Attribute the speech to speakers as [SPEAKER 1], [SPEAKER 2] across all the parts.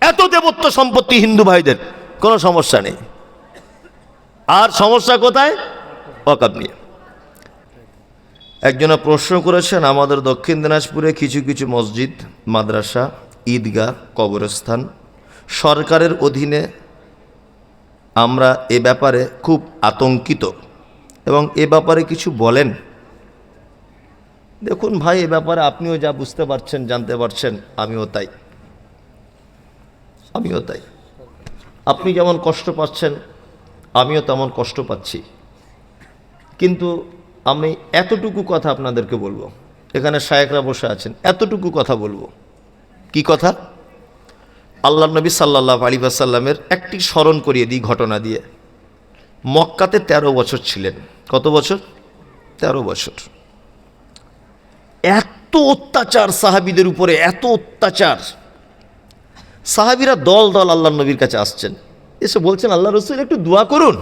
[SPEAKER 1] এত দেবত্ব সম্পত্তি হিন্দু ভাইদের, কোনো সমস্যা নেই। আর সমস্যা কোথায়? ওয়াকফ নিয়ে। একজনে প্রশ্ন করেছেন, আমাদের দক্ষিণ দিনাজপুরে কিছু কিছু মসজিদ, মাদ্রাসা, ঈদগাহ, কবরস্থান সরকারের অধীনে, আমরা এ ব্যাপারে খুব আতঙ্কিত এবং এ ব্যাপারে কিছু বলেন। দেখুন ভাই, এ ব্যাপারে আপনিও যা বুঝতে পারছেন, জানতে পারছেন, আমিও তাই। আপনি যেমন কষ্ট পাচ্ছেন, আমিও তেমন কষ্ট পাচ্ছি। কিন্তু আমি এতটুকু কথা আপনাদেরকে বলবো, এখানে শায়েখরা বসে আছেন, এতটুকু কথা বলবো। কি কথা? আল্লাহ নবী সাল্লাল্লাহু আলাইহি ওয়াসাল্লামের একটি স্মরণ করিয়ে দিই ঘটনা দিয়ে। মক্কাতে 13 বছর ছিলেন। কত বছর? 13 বছর। এত অত্যাচার সাহাবীদের উপরে, এত অত্যাচার। সাহাবীরা দল দল আল্লাহ নবীর কাছে আসছেন, এসে বলছেন, আল্লাহ রাসূল একটু দোয়া করুন,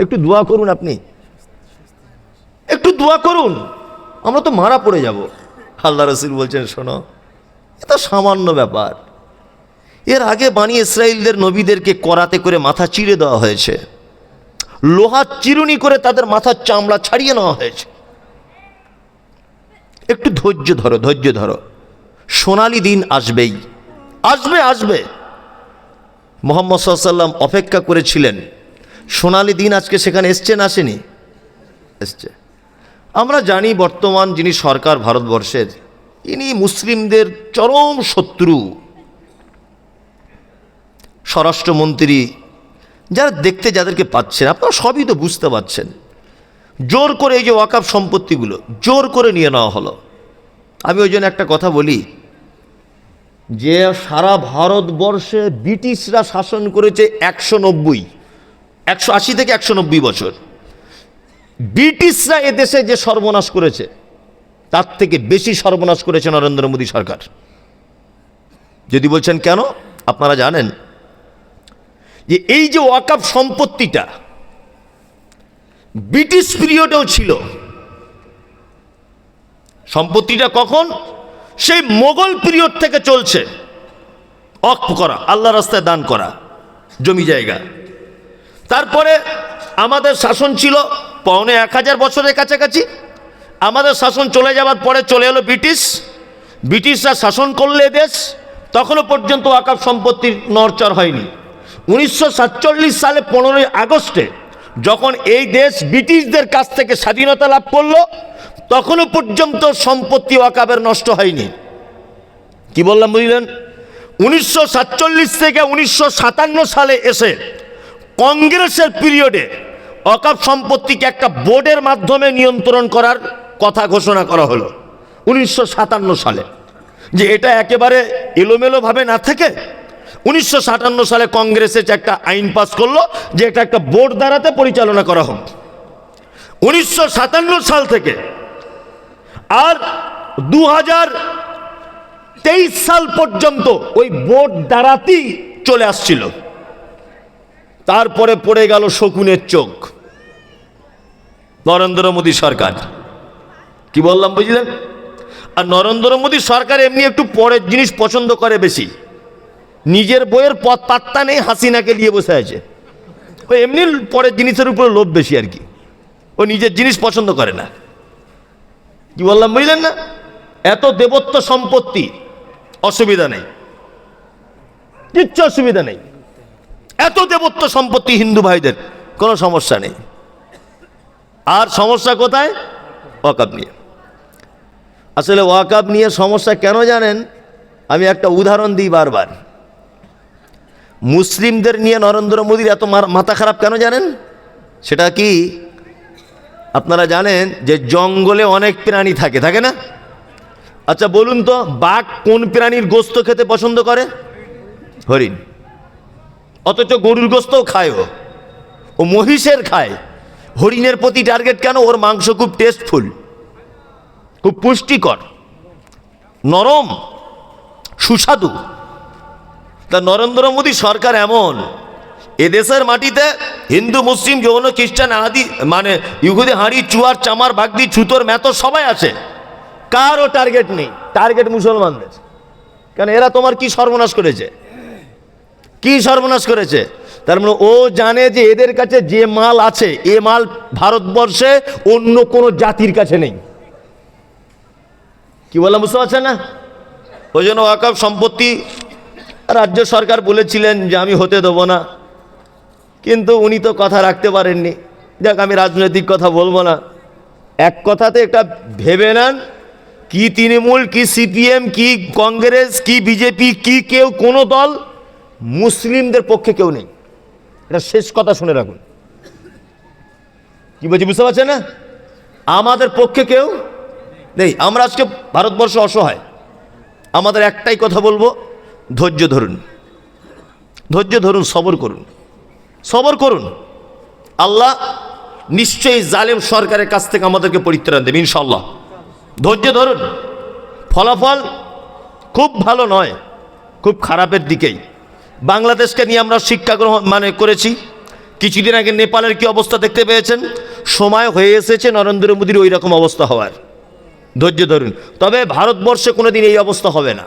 [SPEAKER 1] একটু দোয়া করুন, আপনি একটু দোয়া করুন, আমরা তো মারা পড়ে যাব। আল্লাহ রাসূল বলছেন, শোনো, এটা সামান্য ব্যাপার। এর আগে বনী ইসরাইলদের নবীদেরকে করাতে করে মাথা চিড়ে দেওয়া হয়েছে, লোহা চিরুনি করে তাদের মাথার চামড়া ছাড়িয়ে নেওয়া হয়েছে। একটু ধৈর্য ধরো, ধৈর্য ধরো, সোনালি দিন আসবেই, আসবে। মুহাম্মদ সাল্লাল্লাহু আলাইহি ওয়াসাল্লাম অপেক্ষা করেছিলেন, সোনালি দিন আজকে সেখানে এসছে না আসেনি? এসছে। আমরা জানি বর্তমান যিনি সরকার ভারতবর্ষের, ইনি মুসলিমদের চরম শত্রু। স্বরাষ্ট্রমন্ত্রী, যারা দেখতে যাদেরকে পাচ্ছেন, আপনারা সবই তো বুঝতে পারছেন, জোর করে এই যে ওয়াকফ সম্পত্তিগুলো জোর করে নিয়ে নেওয়া হলো। আমি ওই জন্য একটা কথা বলি, যে সারা ভারতবর্ষে ব্রিটিশরা শাসন করেছে 180 থেকে 190 বছর। ব্রিটিশরা এদেশে যে সর্বনাশ করেছে, তার থেকে বেশি সর্বনাশ করেছে নরেন্দ্র মোদী সরকার। যদি বলছেন কেন, আপনারা জানেন যে এই যে ওয়াকফ সম্পত্তিটা ব্রিটিশ পিরিয়ডেও ছিল। সম্পত্তিটা কখন? সেই মোগল পিরিয়ড থেকে চলছে। ওয়াকফ করা, আল্লাহ রাস্তায় দান করা জমি জায়গা। তারপরে আমাদের শাসন ছিল 1000 বছরের কাছাকাছি। আমাদের শাসন চলে যাওয়ার পরে চলে এলো ব্রিটিশরা শাসন করলে দেশ, তখনও পর্যন্ত ওয়াকফ সম্পত্তির নড়চড় হয়নি। 1947 সালে 15ই আগস্টে যখন এই দেশ ব্রিটিশদের কাছ থেকে স্বাধীনতা লাভ করলো, তখনও পর্যন্ত সম্পত্তি ওয়াকফের নষ্ট হয়নি। কি বললাম বুঝলেন? 1947 থেকে 1957 সালে এসে কংগ্রেসের পিরিয়ডে ওয়াকফ সম্পত্তিকে একটা বোর্ডের মাধ্যমে নিয়ন্ত্রণ করার কথা ঘোষণা করা হলো 1957 সালে, যে এটা একেবারে এলোমেলোভাবে না থেকে 1957 সালে কংগ্রেসে একটা আইন পাস করলো যে এটা একটা বোর্ড দ্বারাতে পরিচালনা করা হোক। 1957 সাল থেকে আর 2023 সাল পর্যন্ত ওই বোর্ড দ্বারাতেই চলে আসছিল। তারপরে পড়ে গেল শকুনের চোখ, নরেন্দ্র মোদী সরকার। কি বললাম বুঝলেন? আর নরেন্দ্র মোদী সরকার এমনি একটু পরের জিনিস পছন্দ করে বেশি। নিজের বইয়ের পাত্তা নেই, হাসিনাকে নিয়ে বসে আছে। ও এমনি পরের জিনিসের উপরে লোভ বেশি আর কি, ও নিজের জিনিস পছন্দ করে না। কি বললাম বুঝলেন না? এত দেবত্ব সম্পত্তি, অসুবিধা নেই, কিচ্ছু অসুবিধা নেই। এত দেবত্ব সম্পত্তি হিন্দু ভাইদের, কোনো সমস্যা নেই। আর সমস্যা কোথায়? ওয়াকফ নিয়ে। আসলে ওয়াকফ নিয়ে সমস্যা কেন জানেন? আমি একটা উদাহরণ দিই বারবার। মুসলিমদের নিয়ে নরেন্দ্র মোদীর এত মাথা খারাপ কেন জানেন? সেটা কি আপনারা জানেন যে জঙ্গলে অনেক প্রাণী থাকে না? আচ্ছা বলুন তো, বাঘ কোন প্রাণীর গোস্ত খেতে পছন্দ করে? হরিণ। অথচ গরুর গোস্তও খায়, ও মহিষের খায়। হরিণের প্রতি টার্গেট কেন? ওর মাংস খুব টেস্টফুল, খুব পুষ্টিকর, নরম, সুস্বাদু। তা নরেন্দ্র মোদী সরকার এমন, এদেশের মাটিতে হিন্দু, মুসলিম, যৌন, খ্রিস্টান, আদি মানে ইহুদি, হাঁড়ি, চুয়ার, চামার, বাগদি, ছুতোর, মেতর সবাই আছে। কারও টার্গেট নেই, টার্গেট মুসলমানদের। কেন? এরা তোমার কি সর্বনাশ করেছে? কি সর্বনাশ করেছে? তার মানে ও জানে যে এদের কাছে যে মাল আছে এ মাল ভারতবর্ষে অন্য কোনো জাতির কাছে নেই। কি বললাম বুঝতে পারছেন না? ওই জন্য ওয়াকফ সম্পত্তি রাজ্য সরকার বলেছিলেন যে আমি হতে দেবো না, কিন্তু উনি তো কথা রাখতে পারেননি। যাক, আমি রাজনৈতিক কথা বলবো না। এক কথাতে একটা ভেবে নেন, কি তৃণমূল, কি সিপিএম, কি কংগ্রেস, কি বিজেপি, কি কেউ কোনো দল মুসলিমদের পক্ষে কেউ নেই। এটা শেষ কথা শুনে রাখুন। কি বলছি বুঝতে পারছেন না? আমাদের পক্ষে কেউ নেই। আমরা আজকে ভারতবর্ষ অসহায়। আমাদের একটাই কথা বলবো, ধৈর্য ধরুন, ধৈর্য ধরুন, সবর করুন, সবর করুন। আল্লাহ নিশ্চয়ই জালেম সরকারের কাছ থেকে আমাদেরকে পরিত্রাণ দেবে ইনশাল্লাহ। ধৈর্য ধরুন। ফলাফল খুব ভালো নয়, খুব খারাপের দিকেই। বাংলাদেশকে নিয়ে আমরা শিক্ষা গ্রহণ করেছি। কিছুদিন আগে নেপালের কি অবস্থা দেখতে পেয়েছেন। সময় হয়ে এসেছে নরেন্দ্র মোদীর ওই রকম অবস্থা হওয়ার। ধৈর্য ধরুন। তবে ভারতবর্ষে কোনোদিন এই অবস্থা হবে না।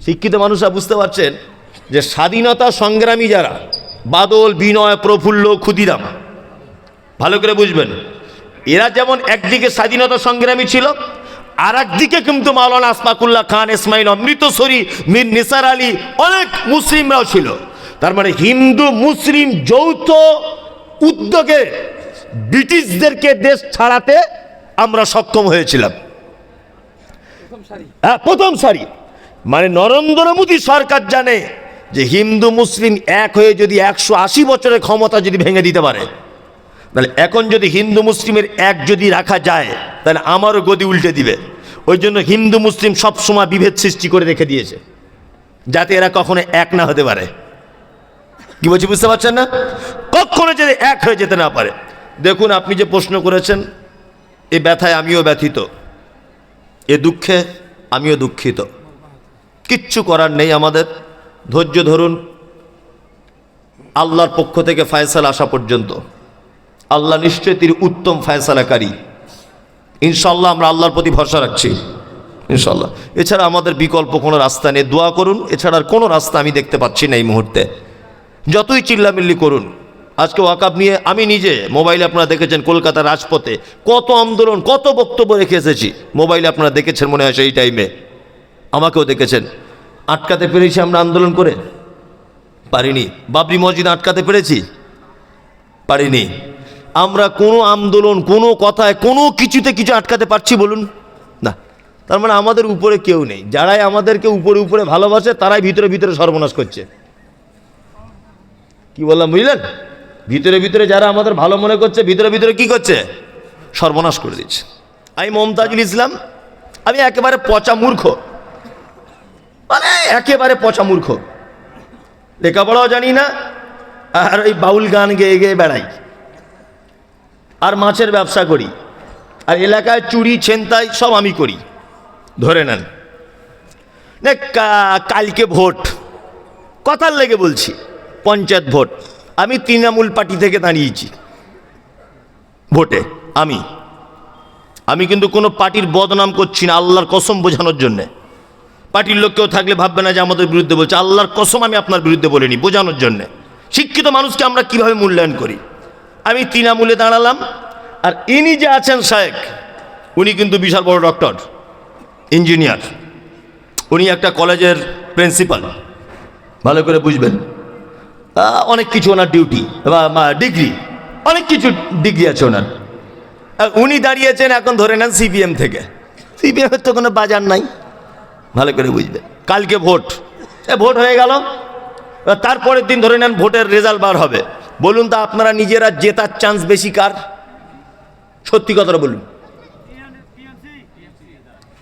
[SPEAKER 1] শিক্ষিত মানুষরা বুঝতে পারছেন যে স্বাধীনতা সংগ্রামী যারা, বাদল, বিনয়, প্রফুল্ল, ক্ষুদিরাম, ভালো করে বুঝবেন, এরা যেমন একদিকে স্বাধীনতা সংগ্রামী ছিল, আর একদিকে কিন্তু মাওলানা আশফাকুল্লাহ খান, ইসমাইল অমৃতসরী, মীর নিসার আলী, অনেক মুসলিমরাও ছিল। তার মানে হিন্দু মুসলিম যৌথ উদ্যোগে ব্রিটিশদেরকে দেশ ছাড়াতে আমরা সক্ষম হয়েছিলাম। হ্যাঁ, প্রথম সারি। মানে নরেন্দ্র মোদী সরকার জানে যে হিন্দু মুসলিম এক হয়ে যদি 180 বছরের ক্ষমতা যদি ভেঙে দিতে পারে, তাহলে এখন যদি হিন্দু মুসলিমের এক যদি রাখা যায়, তাহলে আমারও গদি উল্টে দিবে। ওই জন্য হিন্দু মুসলিম সবসময় বিভেদ সৃষ্টি করে রেখে দিয়েছে, যাতে এরা কখনো এক না হতে পারে। কি বলছি বুঝতে পারছেন না? কখনো যদি এক হয়ে যেতে না পারে। দেখুন, আপনি যে প্রশ্ন করেছেন, এ ব্যথায় আমিও ব্যথিত, এ দুঃখে আমিও দুঃখিত। কিচ্ছু করার নেই আমাদের। ধৈর্য ধরুন। আল্লাহর পক্ষ থেকে ফয়সালা আসা পর্যন্ত আল্লাহ নিশ্চয়ই তিনি উত্তম ফয়সালাকারী। ইনশাল্লাহ আমরা আল্লাহর প্রতি ভরসা রাখছি ইনশাল্লাহ। এছাড়া আমাদের বিকল্প কোনো রাস্তা নেই। দোয়া করুন, এছাড়া আর কোনো রাস্তা আমি দেখতে পাচ্ছি না এই মুহূর্তে। যতই চিল্লামিল্লি করুন। আজকে ওয়াকফ নিয়ে আমি নিজে মোবাইলে আপনারা দেখেছেন, কলকাতার রাজপথে কত আন্দোলন, কত বক্তব্য রেখে এসেছি। মোবাইলে আপনারা দেখেছেন মনে হয় সেই টাইমে, আমাকেও দেখেছেন। আটকাতে পেরেছি আমরা আন্দোলন করে? পারিনি। বাবরি মসজিদ আটকাতে পেরেছি? পারিনি। আমরা কোনো আন্দোলন, কোনো কথায়, কোনো কিছুতে কিছু আটকাতে পারছি বলুন? না। তার মানে আমাদের উপরে কেউ নেই। যারাই আমাদেরকে উপরে উপরে ভালোবাসে, তারাই ভিতরে ভিতরে সর্বনাশ করছে। কি বললাম বুঝলেন? ভিতরে ভিতরে যারা আমাদের ভালো মনে করছে, ভিতরে ভিতরে কি করছে? সর্বনাশ করে দিচ্ছে। আমি মমতাজুল ইসলাম, আমি একেবারে পচা মূর্খ, মানে একেবারে পচা মূর্খ। লেখাপড়াও জানি না, আর ওই বাউল গান গেয়ে গেয়ে বেড়াই, আর মাছের ব্যবসা করি, আর এলাকায় চুরি ছিনতাই সব আমি করি। ধরে নেন কালকে ভোট, কথার লেগে বলছি, পঞ্চায়েত ভোট, আমি তৃণমূল পার্টি থেকে দাঁড়িয়েছি ভোটে। আমি কিন্তু কোনো পার্টির বদনাম করছি না, আল্লাহর কসম বোঝানোর জন্যে। পার্টির লোক কেউ থাকলে ভাববে না যে আমাদের বিরুদ্ধে বলছে। আল্লাহর কসম আমি আপনার বিরুদ্ধে বলিনি, বোঝানোর জন্যে। শিক্ষিত মানুষকে আমরা কিভাবে মূল্যায়ন করি। আমি তৃণমূলে দাঁড়ালাম, আর ইনি যে আছেন শায়েক, উনি কিন্তু বিশাল বড় ডক্টর, ইঞ্জিনিয়ার, উনি একটা কলেজের প্রিন্সিপাল। ভালো করে বুঝবেন, অনেক কিছু ওনার ডিউটি বা ডিগ্রি, অনেক কিছু ডিগ্রি আছে ওনার। উনি দাঁড়িয়েছেন এখন ধরে নেন সিপিএম থেকে। সিপিএমের তো কোনো বাজার নাই, ভালো করে বুঝবে। কালকে ভোট, ভোট হয়ে গেল, তারপরের দিন ধরে নেন ভোটের রেজাল্ট বার হবে। বলুন তো আপনারা নিজেরা জেতার চান্স বেশি কার? সত্যি কথাটা বলুন।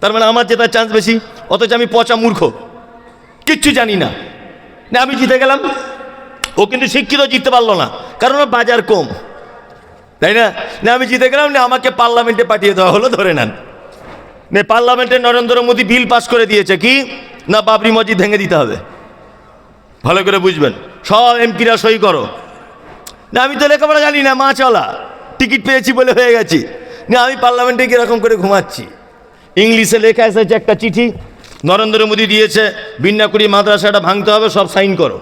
[SPEAKER 1] তার মানে আমার জেতার চান্স বেশি, অথচ আমি পচা মূর্খ, কিচ্ছু জানি না। না আমি জিতে গেলাম, ও কিন্তু শিক্ষিত জিততে পারলো না, কারণ ওর বাজার কম, তাই না? না আমি জিতে গেলাম, না আমাকে পার্লামেন্টে পাঠিয়ে দেওয়া হলো। ধরে নেন পার্লামেন্টে নরেন্দ্র মোদী বিল পাস করে দিয়েছে কি না, বাবরি মসজিদ ভেঙে দিতে হবে। ভালো করে বুঝবেন, সব এমপিরা সই করো। না আমি তো লেখাপড়া জানি না, মা চলা, টিকিট পেয়েছি বলে হয়ে গেছি। না আমি পার্লামেন্টে কীরকম করে ঘুমাচ্ছি। ইংলিশে লেখা এসেছে একটা চিঠি, নরেন্দ্র মোদী দিয়েছে বিন্যাকুড়ি মাদ্রাসাটা ভাঙতে হবে, সব সাইন করো।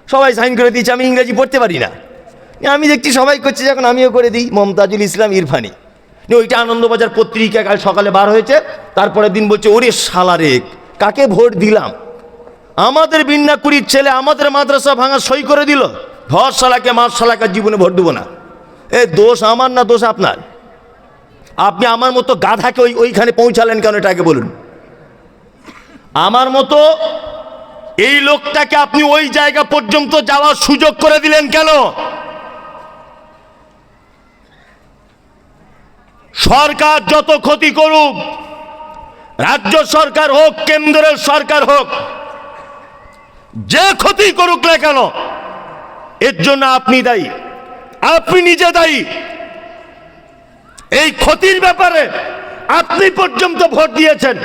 [SPEAKER 1] সবাই সাইন করে দিয়েছে। আমি ইংরেজি পড়তে পারি না, আমি দেখছি সবাই করছে, যখন আমিও করে দিই। মমতাজুল ইসলাম ইরফানি ওইটা আনন্দবাজার পত্রিকা কাল সকালে বার হয়েছে। তারপরের দিন বলছে, ওরে শালারে, কাকে ভোট দিলাম? আমাদের বিন্যাকুড়ির ছেলে আমাদের মাদ্রাসা ভাঙা সই করে দিল। ধর শালাকে, মার শালাকে, জীবনে ভোট দেবো না। এ দোষ আমার না দোষ আপনার? আপনি আমার মতো গাধাকে ওইখানে পৌঁছালেন কেন, এটা আগে বলুন। আমার মতো এই লোকটাকে আপনি ওই জায়গা পর্যন্ত যাওয়ার সুযোগ করে দিলেন কেন? সরকার যত ক্ষতি করুক, রাজ্য সরকার হোক, কেন্দ্রের সরকার হোক, যে ক্ষতি করুক না কেন, এর জন্য আপনি দায়ী, আপনি নিজে দায়ী। এই ক্ষতির ব্যাপারে আপনি পর্যন্ত ভোট দিয়েছেন,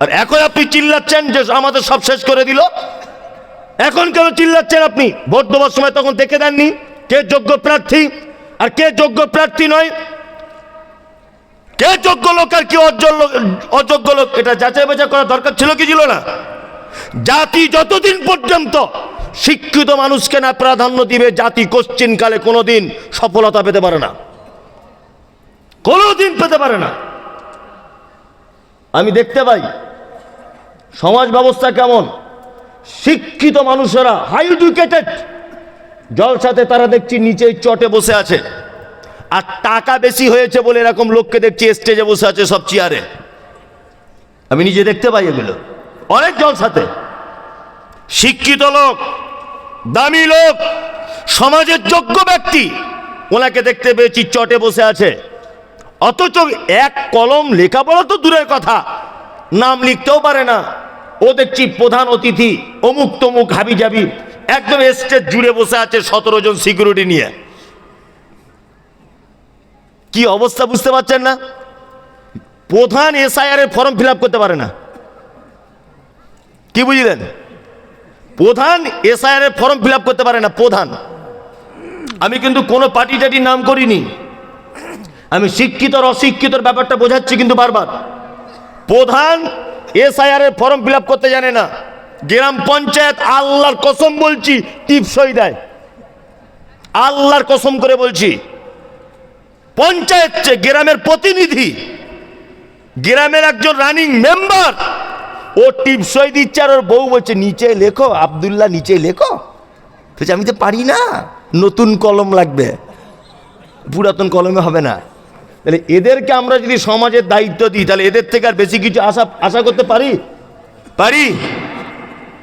[SPEAKER 1] আর এখন আপনি চিল্লাচ্ছেন যে আমাদের সব শেষ করে দিল। এখন কেন চিল্লাচ্ছেন আপনি? ভোট দেওয়ার সময় তখন দেখে দেননি কে যোগ্য প্রার্থী আর কে যোগ্য প্রার্থী নয়, কে যোগ্য লোক আর কে অযোগ্য লোক, এটা যাচাই বাছাই করার দরকার ছিল কি ছিল না? জাতি যতদিন পর্যন্ত শিক্ষিত মানুষকে না প্রাধান্য দিবে, জাতি কোশ্চিনকালে কোনোদিন সফলতা পেতে পারে না, কোনোদিন পেতে পারে না। আমি দেখতে পাই সমাজ ব্যবস্থা কেমন, শিক্ষিত মানুষেরা, হাই এডুকেটেড, জলসাতে তারা দেখছি নিচে চটে বসে আছে, আর টাকা বেশি হয়েছে বলে এরকম লোককে দেখছি স্টেজে বসে আছে সব চেয়ারে। আমি নিজে দেখতে পাই এগুলো অনেক জলসাতে। শিক্ষিত লোক, দামি লোক, সমাজের যোগ্য ব্যক্তি, ওনাকে দেখতে পেয়েছি চটে বসে আছে, অথচ এক কলম লেখাপড়া তো দূরের কথা, নাম লিখতেও পারে না। ও দেখছি প্রধান অতিথি, অমুক তমুক হাবি যাবি, একদম স্টেজ জুড়ে বসে আছে 17 জন সিকিউরিটি নিয়ে। কি অবস্থা বুঝতে পারছেন না? প্রধান এসআইআর এর ফর্ম ফিল আপ করতে পারে না। কি বুঝলেন? প্রধান এসআইআর এর ফর্ম ফিল আপ করতে পারে না প্রধান। আমি কিন্তু কোনো পার্টি টাটির নাম করিনি, আমি শিক্ষিত আর অশিক্ষিতর ব্যাপারটা বোঝাচ্ছি কিন্তু বারবার। প্রধান এসআইআর এর ফর্ম ফিল আপ করতে জানে না। গ্রাম পঞ্চায়েত, আল্লাহর কসম বলছি, টিপসই দেয়, আল্লাহর কসম করে বলছি। পঞ্চায়েত গ্রামের প্রতিনিধি, গ্রামের একজন রানিং মেম্বার, ও টিপসই দিচ্ছে, আর ওর বউ বলছে নিচে লেখো, আব্দুল্লাহ নিচে লেখো। বলছে আমি তো পারি না, নতুন কলম লাগবে, পুরাতন কলমে হবে না। তাহলে এদেরকে আমরা যদি সমাজের দায়িত্ব দিই, তাহলে এদের থেকে আর বেশি কিছু আশা করতে পারি?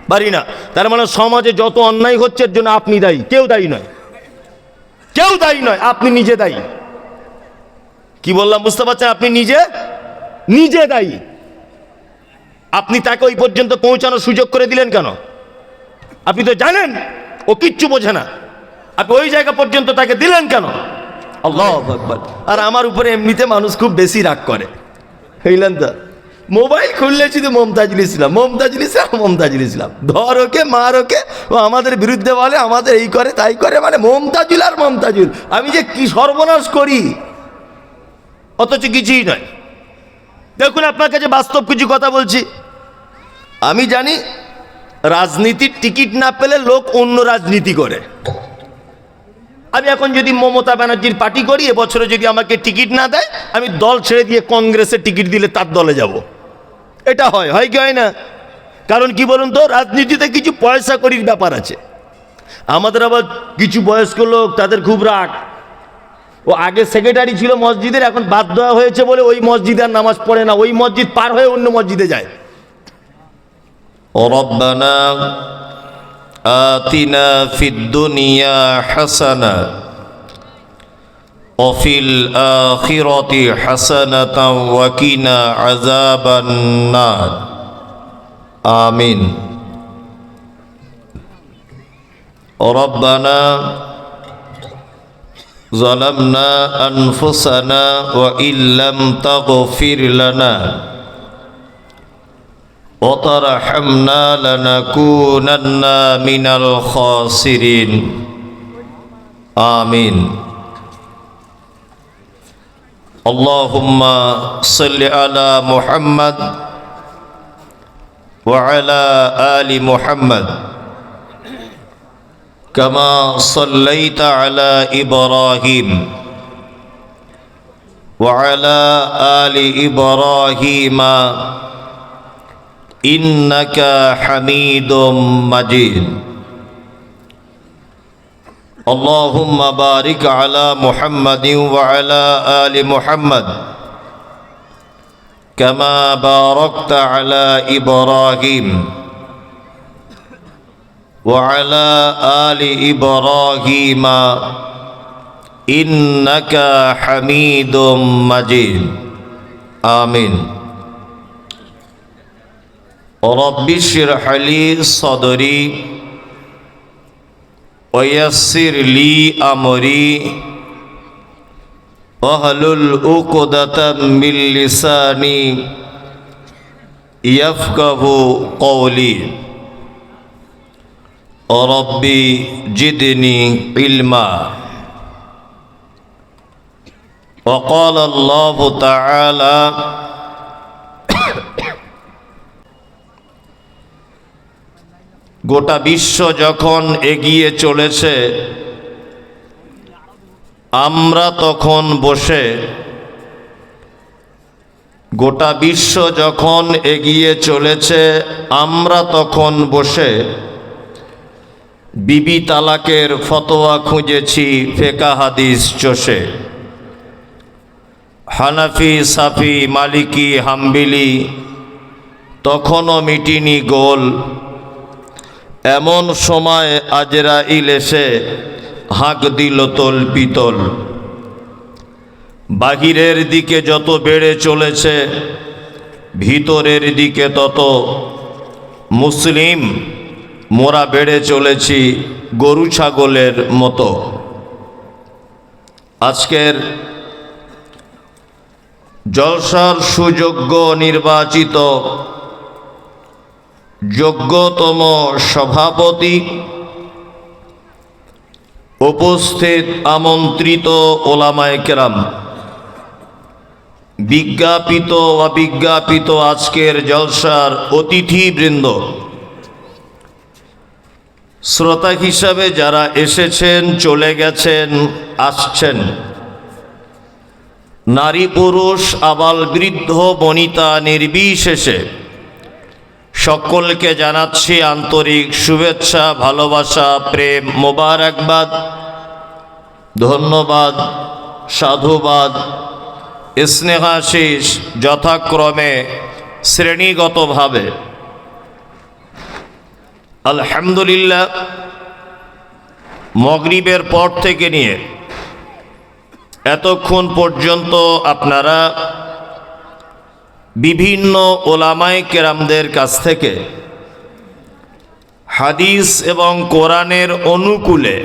[SPEAKER 1] পারি না। তার মানে সমাজে যত অন্যায় হচ্ছে এর জন্য আপনি দায়ী, কেউ দায়ী নয়, কেউ দায়ী নয়, আপনি নিজে দায়ী। কি বললাম বুঝতে পারছেন? আপনি নিজে দায়ী। আপনি তাকে ওই পর্যন্ত পৌঁছানোর সুযোগ করে দিলেন কেন? আপনি তো জানেন ও কিচ্ছু বোঝে না, আপনি ওই জায়গা পর্যন্ত তাকে দিলেন কেন? আল্লাহু আকবার। আর আমার উপরে এমনিতে মানুষ খুব বেশি রাগ করে, বুঝলেন তো? মোবাইল খুললে শুধু মমতাজুল ইসলাম, ধর ওকে, মার ওকে, ও আমাদের বিরুদ্ধে বলে, আমাদের এই করে তাই করে, মানে মমতাজুল আর মমতাজুল। আমি যে কি সর্বনাশ করি, অথচ কিছুই নয়। দেখুন আপনার কাছে বাস্তব কিছু কথা বলছি। আমি জানি রাজনীতির টিকিট না পেলে লোক অন্য রাজনীতি করে। আমি এখন যদি মমতা ব্যানার্জির পার্টি করি, এবছরে যদি আমাকে টিকিট না দেয়, আমি দল ছেড়ে দিয়ে কংগ্রেসের টিকিট দিলে তার দলে যাব। এটা হয় কি হয় না? কারণ কি বলুন তো, রাজনীতিতে কিছু পয়সা করির ব্যাপার আছে। আমাদের আবার কিছু বয়স্ক লোক, তাদের খুব রাগ। ও আগে সেক্রেটারি ছিল মসজিদের, এখন বাদ দেওয়া হয়েছে বলে ওই মসজিদে আর নামাজ পড়ে না, ওই মসজিদ পার হয়ে অন্য মসজিদে যায়।
[SPEAKER 2] রব্বানা আতিনা ফিদ দুনিয়া হাসানা ওয়া ফিল আখিরাতি হাসানাতাও ওয়া কিনা আযাবান নার। আমিন। রব্বানা ظلمنا أنفسنا وإن لم تغفر لنا وترحمنا لنكونن من الخاسرين آمين اللهم صل على محمد وعلى آل محمد كما صليت على إبراهيم وعلى آل إبراهيم إنك حميد مجيد اللهم بارك على محمد وعلى آل محمد كما باركت على إبراهيم وعلى آل إبراهيم إنك حميد مجيد آمين رب اشرح لي صدري ويسر لي أمري واحلل عقدة من لساني يفقهوا قولي ربي زدني علما وقال الله تعالى গোটা বিশ্ব যখন এগিয়ে চলেছে আমরা তখন বসে গোটা বিশ্ব যখন এগিয়ে চলেছে আমরা তখন বসে বিবি তালাকের ফতোয়া খুঁজেছি ফিকহ হাদিস চষে হানাফি সাফি মালিকি হাম্বলি তখনও মিটিনি গোল এমন সময় আজরাইল এসে হাঁক দিল তোল পিতল বাহিরের দিকে যত বেড়ে চলেছে ভিতরের দিকে তত মুসলিম মোরা বেড়ে চলেছি গরু ছাগলের মতো আজকের জলসার সুযোগ্য নির্বাচিত যোগ্যতম সভাপতি উপস্থিত আমন্ত্রিত ওলামায়ে কেরাম বিজ্ঞাপিত অবিজ্ঞাপিত আজকের জলসার অতিথিবৃন্দ শ্রোতা হিসাবে যারা এসেছেন চলে গেছেন আসছেন নারী পুরুষ আবাল বৃদ্ধ বনিতা নির্বিশেষে সকলকে জানাচ্ছি আন্তরিক শুভেচ্ছা ভালোবাসা প্রেম মোবারকবাদ ধন্যবাদ সাধুবাদ স্নেহাশিস যথাক্রমে শ্রেণীগতভাবে আলহামদুলিল্লাহ মাগরিবের পর থেকে নিয়ে এতক্ষণ পর্যন্ত আপনারা বিভিন্ন ওলামায়ে কেরামদের কাছ থেকে হাদিস এবং কোরআনের অনুকূলে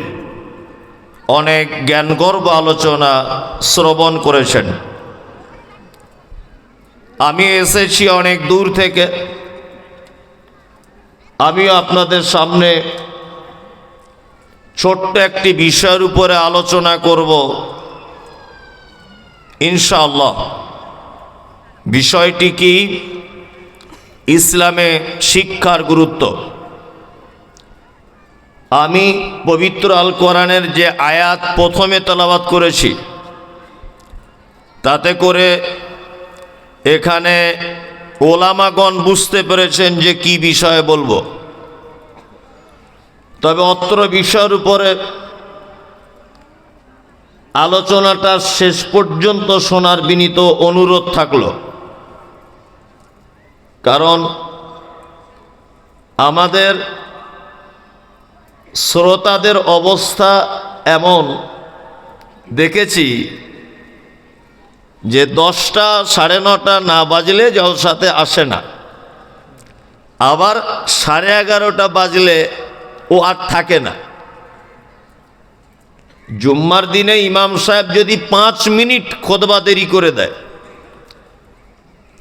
[SPEAKER 2] অনেক জ্ঞানগর্ভ আলোচনা শ্রবণ করেছেন আমি এসেছি অনেক দূর থেকে আমিও আপনাদের সামনে ছোট্ট একটি বিষয়ের উপরে আলোচনা করব ইনশাআল্লাহ বিষয়টি কি ইসলামে শিক্ষার গুরুত্ব আমি পবিত্র আল কোরআনের যে আয়াত প্রথমে তেলাওয়াত করেছি তাতে করে এখানে ওলামাগণ বুঝতে পেরেছেন যে কি বিষয়ে বলবো তবে অত্র বিষয়ের উপরে আলোচনাটা শেষ পর্যন্ত শোনার বিনীত অনুরোধ থাকলো কারণ আমাদের শ্রোতাদের অবস্থা এমন দেখেছি যে 10টা 9:30 না বাজলে জলসাতে আসে না আবার 11:30 বাজলে ও আর থাকে না জুম্মার দিনে ইমাম সাহেব যদি 5 মিনিট খুতবা দেরি করে দেয়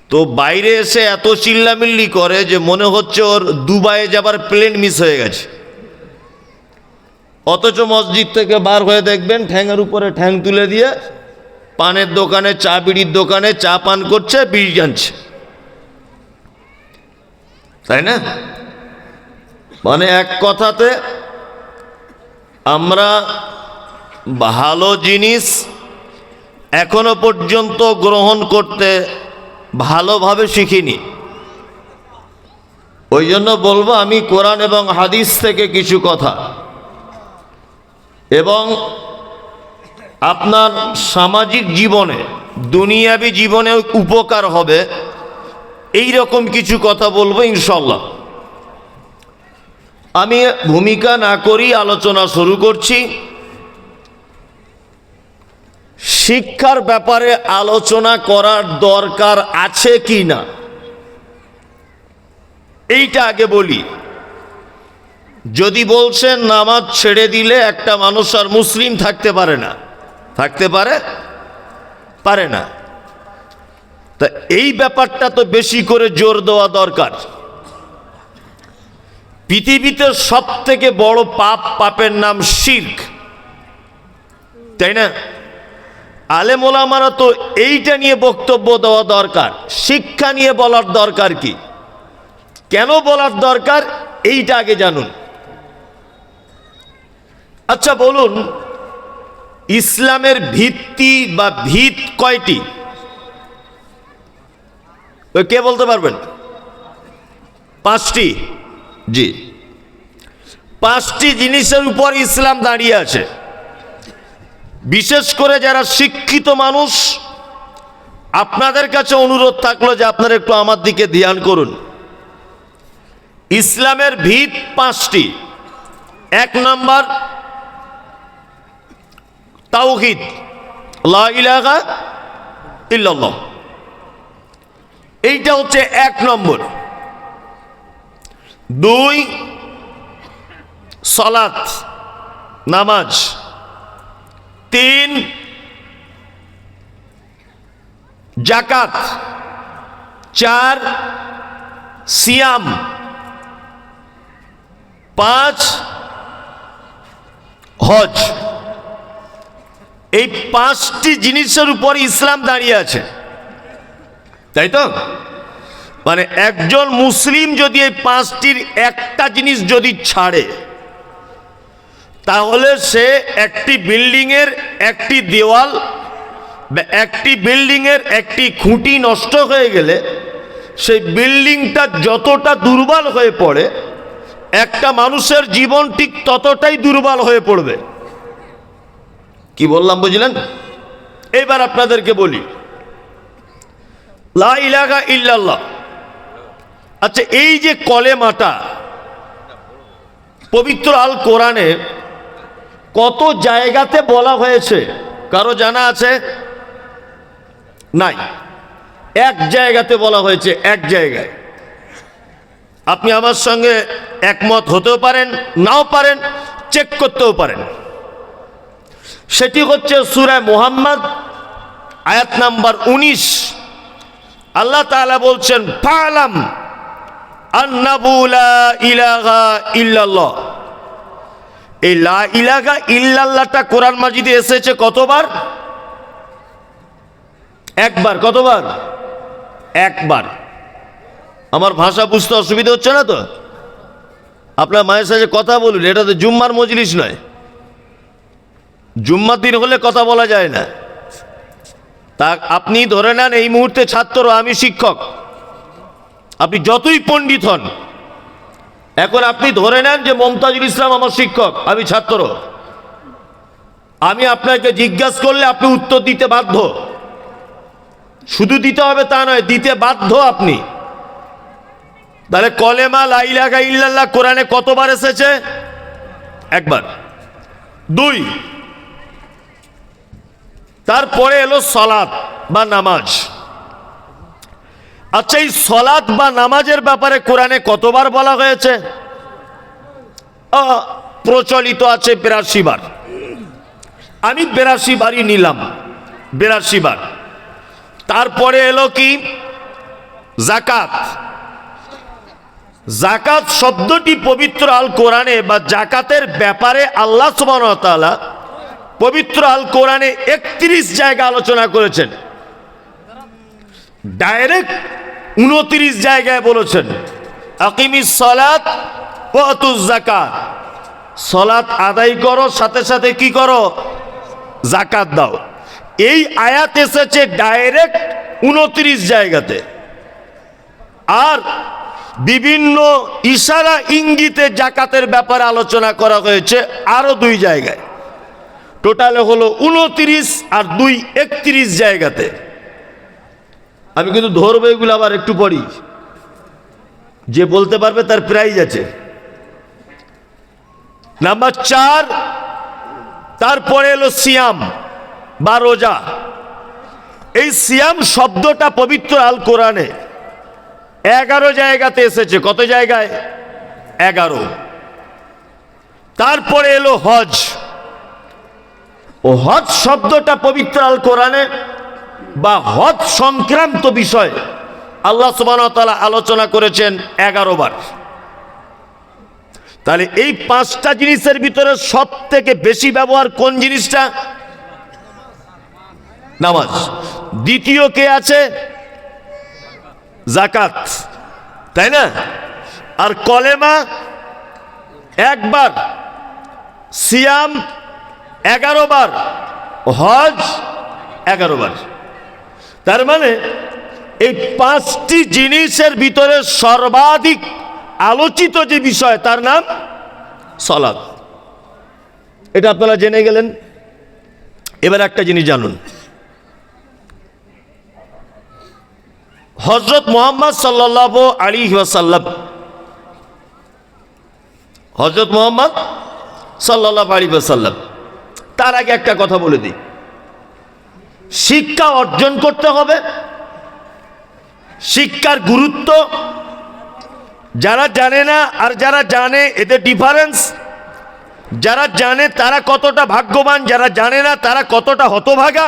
[SPEAKER 2] তো বাইরে এসে এত চিল্লামিল্লি করে যে মনে হচ্ছে ওর দুবাইয়ে যাবার প্লেন মিস হয়ে গেছে অথচ মসজিদ থেকে বার হয়ে দেখবেন ঠ্যাঙের উপরে ঠ্যাং তুলে দিয়ে পানের দোকানে চা বিড়ির দোকানে চা পান করছে বিড়ি জানছে তাই না? মানে এক কথাতে আমরা ভালো জিনিস এখনো পর্যন্ত গ্রহণ করতে ভালোভাবে শিখিনি। ওই জন্য বলবো আমি কোরআন এবং হাদিস থেকে কিছু কথা, এবং আপনার সামাজিক জীবনে দুনিয়াবি জীবনে উপকার হবে এই রকম কিছু কথা বলবো ইনশাল্লাহ। আমি ভূমিকা না করি আলোচনা শুরু করছি। শিক্ষার ব্যাপারে আলোচনা করার দরকার আছে কি না এইটা আগে বলি। যদি বলছেন নামাজ ছেড়ে দিলে একটা মানুষ আর মুসলিম থাকতে পারে না, থাকতে পারে না, তা এই ব্যাপারটা তো বেশি করে জোর দেওয়া দরকার। পৃথিবীতে সব থেকে বড় পাপের নাম শিরক, তাই না? আলেম ওলামারা তো এইটা নিয়ে বক্তব্য দেওয়া দরকার, শিক্ষা নিয়ে বলার দরকার কি, কেন বলার দরকার এইটা আগে জানুন। আচ্ছা বলুন, ইসলামের ভিত্তি বা ভিত কয়টি? কে বলতে পারবেন? 5টি। জি, 5টি জিনিসের উপর ইসলাম দাঁড়িয়ে আছে। বিশেষ করে যারা শিক্ষিত মানুষ, আপনাদের কাছে অনুরোধ থাকলো যে আপনারা একটু আমার দিকে ধ্যান করুন। ইসলামের ভিত 5টি। 1 নাম্বার তাওহীদ, লা ইলাহা ইল্লাল্লাহ, এইটা হচ্ছে 1 নম্বর। 2 সালাত, নামাজ। 3 যাকাত। 4 সিয়াম। 5 হজ। এই 5টি জিনিসের উপর ইসলাম দাঁড়িয়ে আছে, তাই তো? মানে একজন মুসলিম যদি এই 5টির একটা জিনিস যদি ছাড়ে, তাহলে সে একটি বিল্ডিংয়ের একটি দেওয়াল বা একটি বিল্ডিংয়ের একটি খুঁটি নষ্ট হয়ে গেলে সেই বিল্ডিংটা যতটা দুর্বল হয়ে পড়ে, একটা মানুষের জীবন ঠিক ততটাই দুর্বল হয়ে পড়বে। কি বললাম বুঝলেন? এবার আপনাদেরকে বলি, লা ইলাহা ইল্লাল্লাহ। আচ্ছা, এই যে কলেমাটা পবিত্র আল কোরআনে কত জায়গাতে বলা হয়েছে কারো জানা আছে? নাই, এক জায়গাতে বলা হয়েছে, এক জায়গায়। আপনি আমার সঙ্গে একমত হতেও পারেন, নাও পারেন, চেক করতেও পারেন। সেটি হচ্ছে সূরা মুহাম্মদ আয়াত নাম্বার 19। আল্লাহ তাআলা বলছেন, ফালাম আন্নাহু লা ইলাহা ইল্লাল্লাহ। এই লা ইলাহা ইল্লাল্লাহটা কোরআন মাজিদে এসেছে কতবার? একবার। কতবার? একবার। আমার ভাষা বুঝতে অসুবিধা হচ্ছে না তো? আপনার মায়ের সাথে কথা বলুন, এটা তো জুম্মার মজলিস নয়। জুম্মার দিন হলে কথা বলা যায় না। তা আপনি ধরে নেন এই মুহূর্তে ছাত্র, আমি শিক্ষক। আপনি যতই পণ্ডিত হন, এখন আপনি ধরে নেন যে মমতাজুল ইসলাম আমার শিক্ষক, আমি ছাত্র। আমি আপনাকে জিজ্ঞাসা করলে আপনি উত্তর দিতে বাধ্য। শুধু দিতে হবে তা নয়, দিতে বাধ্য আপনি। তাহলে কলেমা লা ইলাহা ইল্লাল্লাহ কোরআনে কতবার এসেছে? একবার। 2, তারপরে এলো সালাত বা নামাজ। আচ্ছা, এই সালাত বা নামাজের ব্যাপারে কোরআনে কতবার বলা হয়েছে? প্রচলিত আছে 82 বার। আমি 82 বারই নিলাম, 82 বার। তারপরে এলো কি? যাকাত। যাকাত শব্দটি পবিত্র আল কোরআনে বা যাকাতের ব্যাপারে আল্লাহ সুবহানাহু ওয়া তাআলা পবিত্র আল কোরআনে 31 জায়গা আলোচনা করেছেন। ডাইরেক্ট 29 জায়গায় বলেছেন, আকিমিস সালাত ওয়া আতুজ যাকাত, সালাত আদায় করো, সাথে সাথে কি করো, যাকাত দাও। এই আয়াত এসেছে ডাইরেক্ট 29 জায়গাতে, আর বিভিন্ন ইশারা ইঙ্গিতে যাকাতের ব্যাপারে আলোচনা করা হয়েছে আরো 2 জায়গায়। টোটালে হলো 29 আর 2 31 জায়গাতে। আমি কিন্তু ধরবো এগুলো, আবার একটু পড়ি, যে বলতে পারবে তার প্রাইজ আছে। নাম্বার 4, তারপরে এলো সিয়াম বা রোজা। এই সিয়াম শব্দটা পবিত্র আল কোরআনে 11 জায়গাতে এসেছে। কত জায়গায়? 11। তারপরে এলো হজ। ও হজ শব্দটা পবিত্র আল কোরআনে বা হজ সংক্রান্ত বিষয় আল্লাহ সুবহানাহু ওয়া তাআলা আলোচনা করেছেন 11 বার। তাহলে এই 5টা জিনিসের ভিতরে সব থেকে বেশি ব্যবহার কোন জিনিসটা? নামাজ। দ্বিতীয় কে আছে? যাকাত, তাই না? আর কলেমা 1 বার, সিয়াম 11 বার, হজ 11 বার। তার মানে এই 5টি জিনিসের ভিতরে সর্বাধিক আলোচিত যে বিষয় তার নাম সালাত। এটা আপনারা জেনে গেলেন। এবার একটা জিনিস জানুন, হযরত মুহাম্মদ সাল্লাল্লাহু আলাইহি ওয়াসাল্লাম, হযরত মুহাম্মদ সাল্লাল্লাহু আলাইহি ওয়াসাল্লাম, তার আগে একটা কথা বলে দিই, শিক্ষা অর্জন করতে হবে। শিক্ষার গুরুত্ব যারা জানে না আর যারা জানে এদের ডিফারেন্স। যারা জানে তারা কতটা ভাগ্যবান, যারা জানে না তারা কতটা হতভাগা।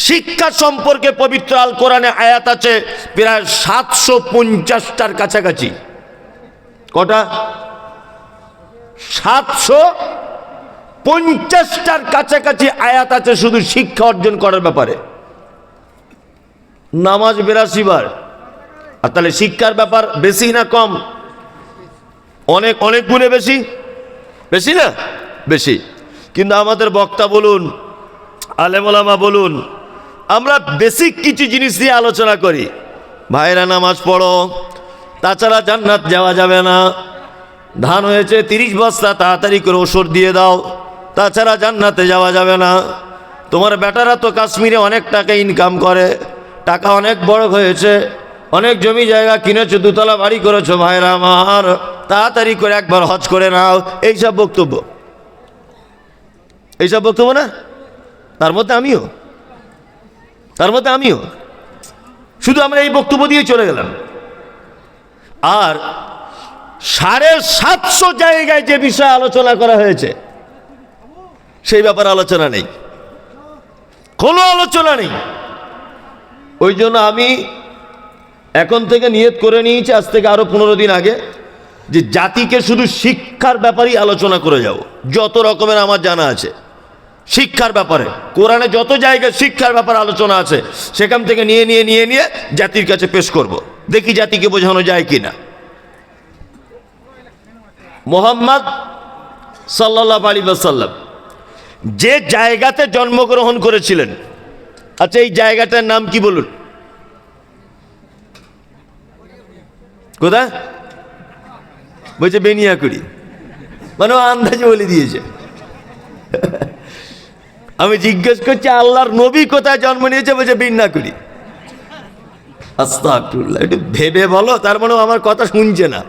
[SPEAKER 2] শিক্ষা সম্পর্কে পবিত্র আল কোরআনে আয়াত আছে প্রায় 750টার কাছাকাছি। কটা? 750টার কাছাকাছি আয়াত আছে শুধু শিক্ষা অর্জন করার ব্যাপারে। নামাজ 82 বার। আর তাহলে শিক্ষার ব্যাপার বেশি না কম? অনেক অনেক গুণে বেশি। বেশি না? বেশি। কিন্তু আমাদের বক্তা বলুন, আলেম ওলামা বলুন, আমরা বেসিক কিছু জিনিস দিয়ে আলোচনা করি। ভাইরা নামাজ পড়ো, তাছাড়া জান্নাত যাওয়া যাবে না। ধান হয়েছে 30 বস্তা, তাড়াতাড়ি করে ওষুধ দিয়ে দাও, তাছাড়া জান্নাতে যাওয়া যাবে না। তোমার বেটারা তো কাশ্মীরে অনেক টাকা ইনকাম করে, টাকা অনেক বড় হয়েছে, অনেক জমি জায়গা কিনেছো, 2 তলা বাড়ি করেছো, ভাইরা আমার তাড়াতাড়ি করে একবার হজ করে নাও। এইসব বক্তব্য, এইসব বক্তব্য না? তার মধ্যে আমিও শুধু আমরা এই বক্তব্য দিয়ে চলে গেলাম। আর 750 জায়গায় যে বিষয়ে আলোচনা করা হয়েছে সেই ব্যাপারে আলোচনা নেই, কোনো আলোচনা নেই। ওই জন্য আমি এখন থেকে নিয়ত করে নিয়েছি, আজ থেকে আরো 15 দিন আগে, যে জাতিকে শুধু শিক্ষার ব্যাপারেই আলোচনা করে যাব। যত রকমের আমার জানা আছে শিক্ষার ব্যাপারে, কোরআনে যত জায়গায় শিক্ষার ব্যাপারে আলোচনা আছে সেখান থেকে নিয়ে জাতির কাছে পেশ করব। দেখি জাতিকে বোঝানো যায় কিনা। মুহাম্মদ সাল্লাল্লাহু আলাইহি ওয়াসাল্লাম যে জায়গাতে জন্মগ্রহণ করেছিলেন, আচ্ছা এই জায়গাটার নাম কি বলুন? কোথায়? বলছে বেনিয়াকুড়ি। মানে আন্দাজে বলে দিয়েছে। আমি জিজ্ঞেস করছি আল্লাহর নবী কোথায় জন্ম নিয়েছে? বলছে বেনিয়াকুড়ি। আস্তাগফিরুল্লাহ। একটু ভেবে বলো। তার মানে আমার কথা শুনছে না,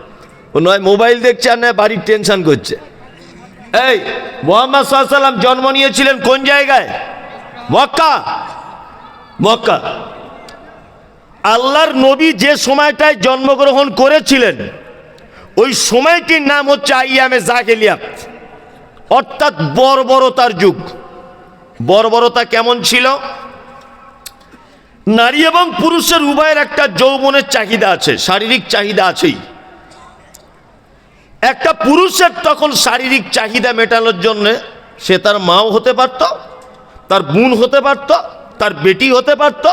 [SPEAKER 2] ও নয় মোবাইল দেখছে আর নয় বাড়ির টেনশন করছে। এই মুহাম্মদ সাল্লাল্লাহু আলাইহি ওয়াসাল্লাম জন্ম নিয়েছিলেন কোন জায়গায়? মক্কা। আল্লাহর নবী যে সময়টায় জন্মগ্রহণ করেছিলেন ওই সময়টির নাম হচ্ছে আইয়ামে জাহেলিয়াত, অর্থাৎ বর্বরতার যুগ। বর্বরতা কেমন ছিল? নারী এবং পুরুষের উভয়ের একটা যৌবনের চাহিদা আছে, শারীরিক চাহিদা আছেই। একটা পুরুষের তখন শারীরিক চাহিদা মেটানোর জন্য সে তার মাও হতে পারত, তার বোন হতে পারত, তার বেটি হতে পারত,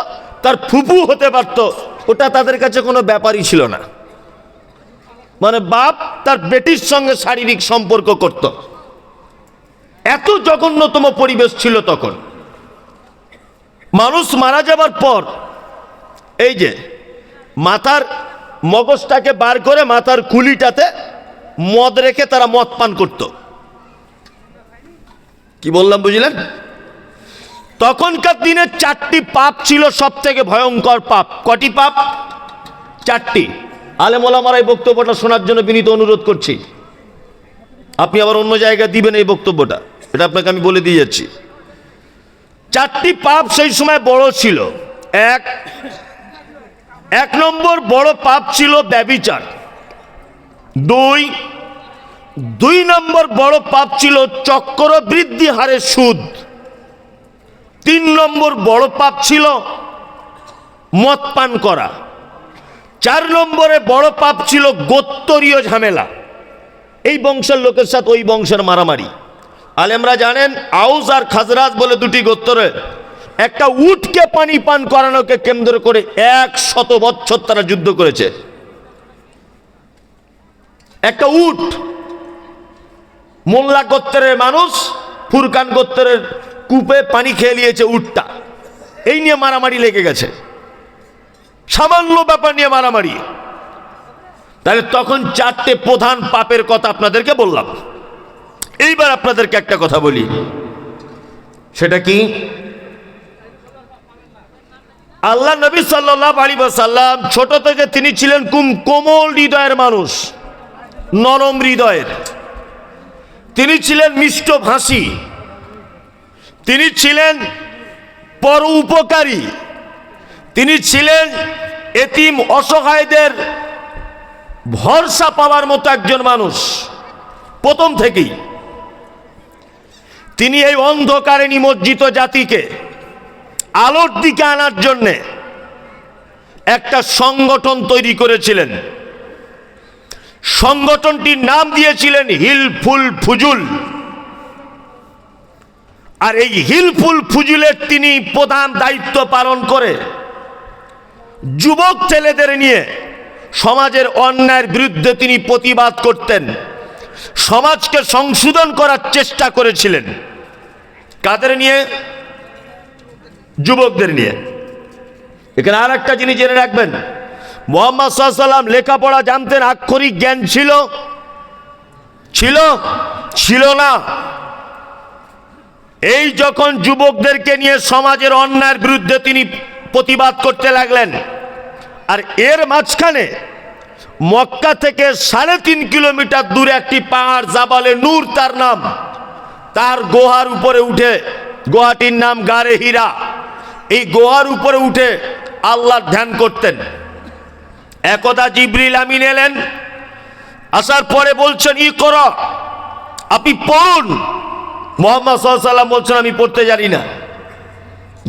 [SPEAKER 2] তার ফুফু হতে পারত। ওটা তাদের কাছে কোনো ব্যাপারই ছিল না।
[SPEAKER 1] মানে বাপ তার বেটির সঙ্গে শারীরিক সম্পর্ক করত। এত জঘন্যতম পরিবেশ ছিল তখন। মানুষ মারা যাবার পর এই যে মাথার মগজটাকে বার করে মাথার কুলিটাতে মদ রেখে তারা মদ পান করত। কি বললাম বুঝলেন? তখনকার দিনে 4টি পাপ ছিল সব থেকে ভয়ঙ্কর পাপ। কটি পাপ? 4টি। আলেম ওলামারা এই বক্তব্যটা শোনার জন্য বিনীত অনুরোধ করছি। আপনি আবার অন্য জায়গায় দিবেন এই বক্তব্যটা, এটা আপনাকে আমি বলে দিয়ে যাচ্ছি। 4টি পাপ সেই সময় বড় ছিল। এক নম্বর বড় পাপ ছিল ব্যভিচার। দুই নম্বর বড় পাপ ছিল চক্রবৃদ্ধি হারে সুদ। 3 নম্বর বড় পাপ ছিল মদ পান করা। 4 নম্বরে বড় পাপ ছিল গোত্তরীয় ঝামেলা, এই বংশের লোকের সাথে ওই বংশের মারামারি। আলেমরা জানেন আউস আর খাজরাজ বলে 2টি গোত্তরে একটা উটকে পানি পান করানোকে কেন্দ্র করে 100 বছর তারা যুদ্ধ করেছে। একটা উট, মোল্লা গোত্রের মানুষ ফুরকান গোত্রের কূপে পানি খেয়ে নিয়েছে উটটা, এই নিয়ে মারামারি লেগে গেছে, সামান্য ব্যাপার নিয়ে মারামারি। তাহলে তখন 4টে প্রধান পাপের কথা আপনাদেরকে বললাম। এইবার আপনাদেরকে একটা কথা বলি, সেটা কি? আল্লাহ নবী সাল্লাল্লাহু আলাইহি ওয়াসাল্লাম ছোট থেকে তিনি ছিলেন কোমল হৃদয়ের মানুষ, নরম হৃদয়ের। তিনি ছিলেন মিষ্টভাষী, তিনি ছিলেন পর উপকারী, তিনি ছিলেন এতিম অসহায়দের ভরসা পাওয়ার মতো একজন মানুষ। প্রথম থেকেই তিনি এই অন্ধকারে নিমজ্জিত জাতিকে আলোর দিকে আনার জন্যে একটা সংগঠন তৈরি করেছিলেন। সংগঠনটির নাম দিয়েছিলেন হিলফুল ফুজুল। আর এই হিলফুল ফুজুলের তিনি প্রধান দায়িত্ব পালন করে যুবক ছেলেদের নিয়ে সমাজের অন্যায়ের বিরুদ্ধে তিনি প্রতিবাদ করতেন, সমাজকে সংশোধন করার চেষ্টা করেছিলেন। কাদের নিয়ে? যুবকদের নিয়ে। এখানে আর একটা জিনিস জেনে রাখবেন, মুহাম্মদ সাল্লাল্লাহু আলাইহি ওয়াসাল্লাম লেখাপড়া জানতেন, আক্ষরিক জ্ঞান ছিল? ছিল না। এই যখন যুবকদেরকে নিয়ে সমাজের অন্যায়ের বিরুদ্ধে তিনি প্রতিবাদ করতে লাগলেন, আর এর মাঝখানে মক্কা থেকে 3.5 কিলোমিটার দূরে একটি পাহাড়, জাবালে নূর তার নাম, তার গুহার উপরে উঠে, গুহাটির নাম গারে হীরা, এই গুহার উপরে উঠে আল্লাহর ধ্যান করতেন। একদা জিবরিল আমিন এলেন, আসার পরে বলছেন ইকরা, আপনি পড়ুন। মুহাম্মদ সাল্লাল্লাহু আলাইহি ওয়াসাল্লাম বলছেন আমি পড়তে জানি না।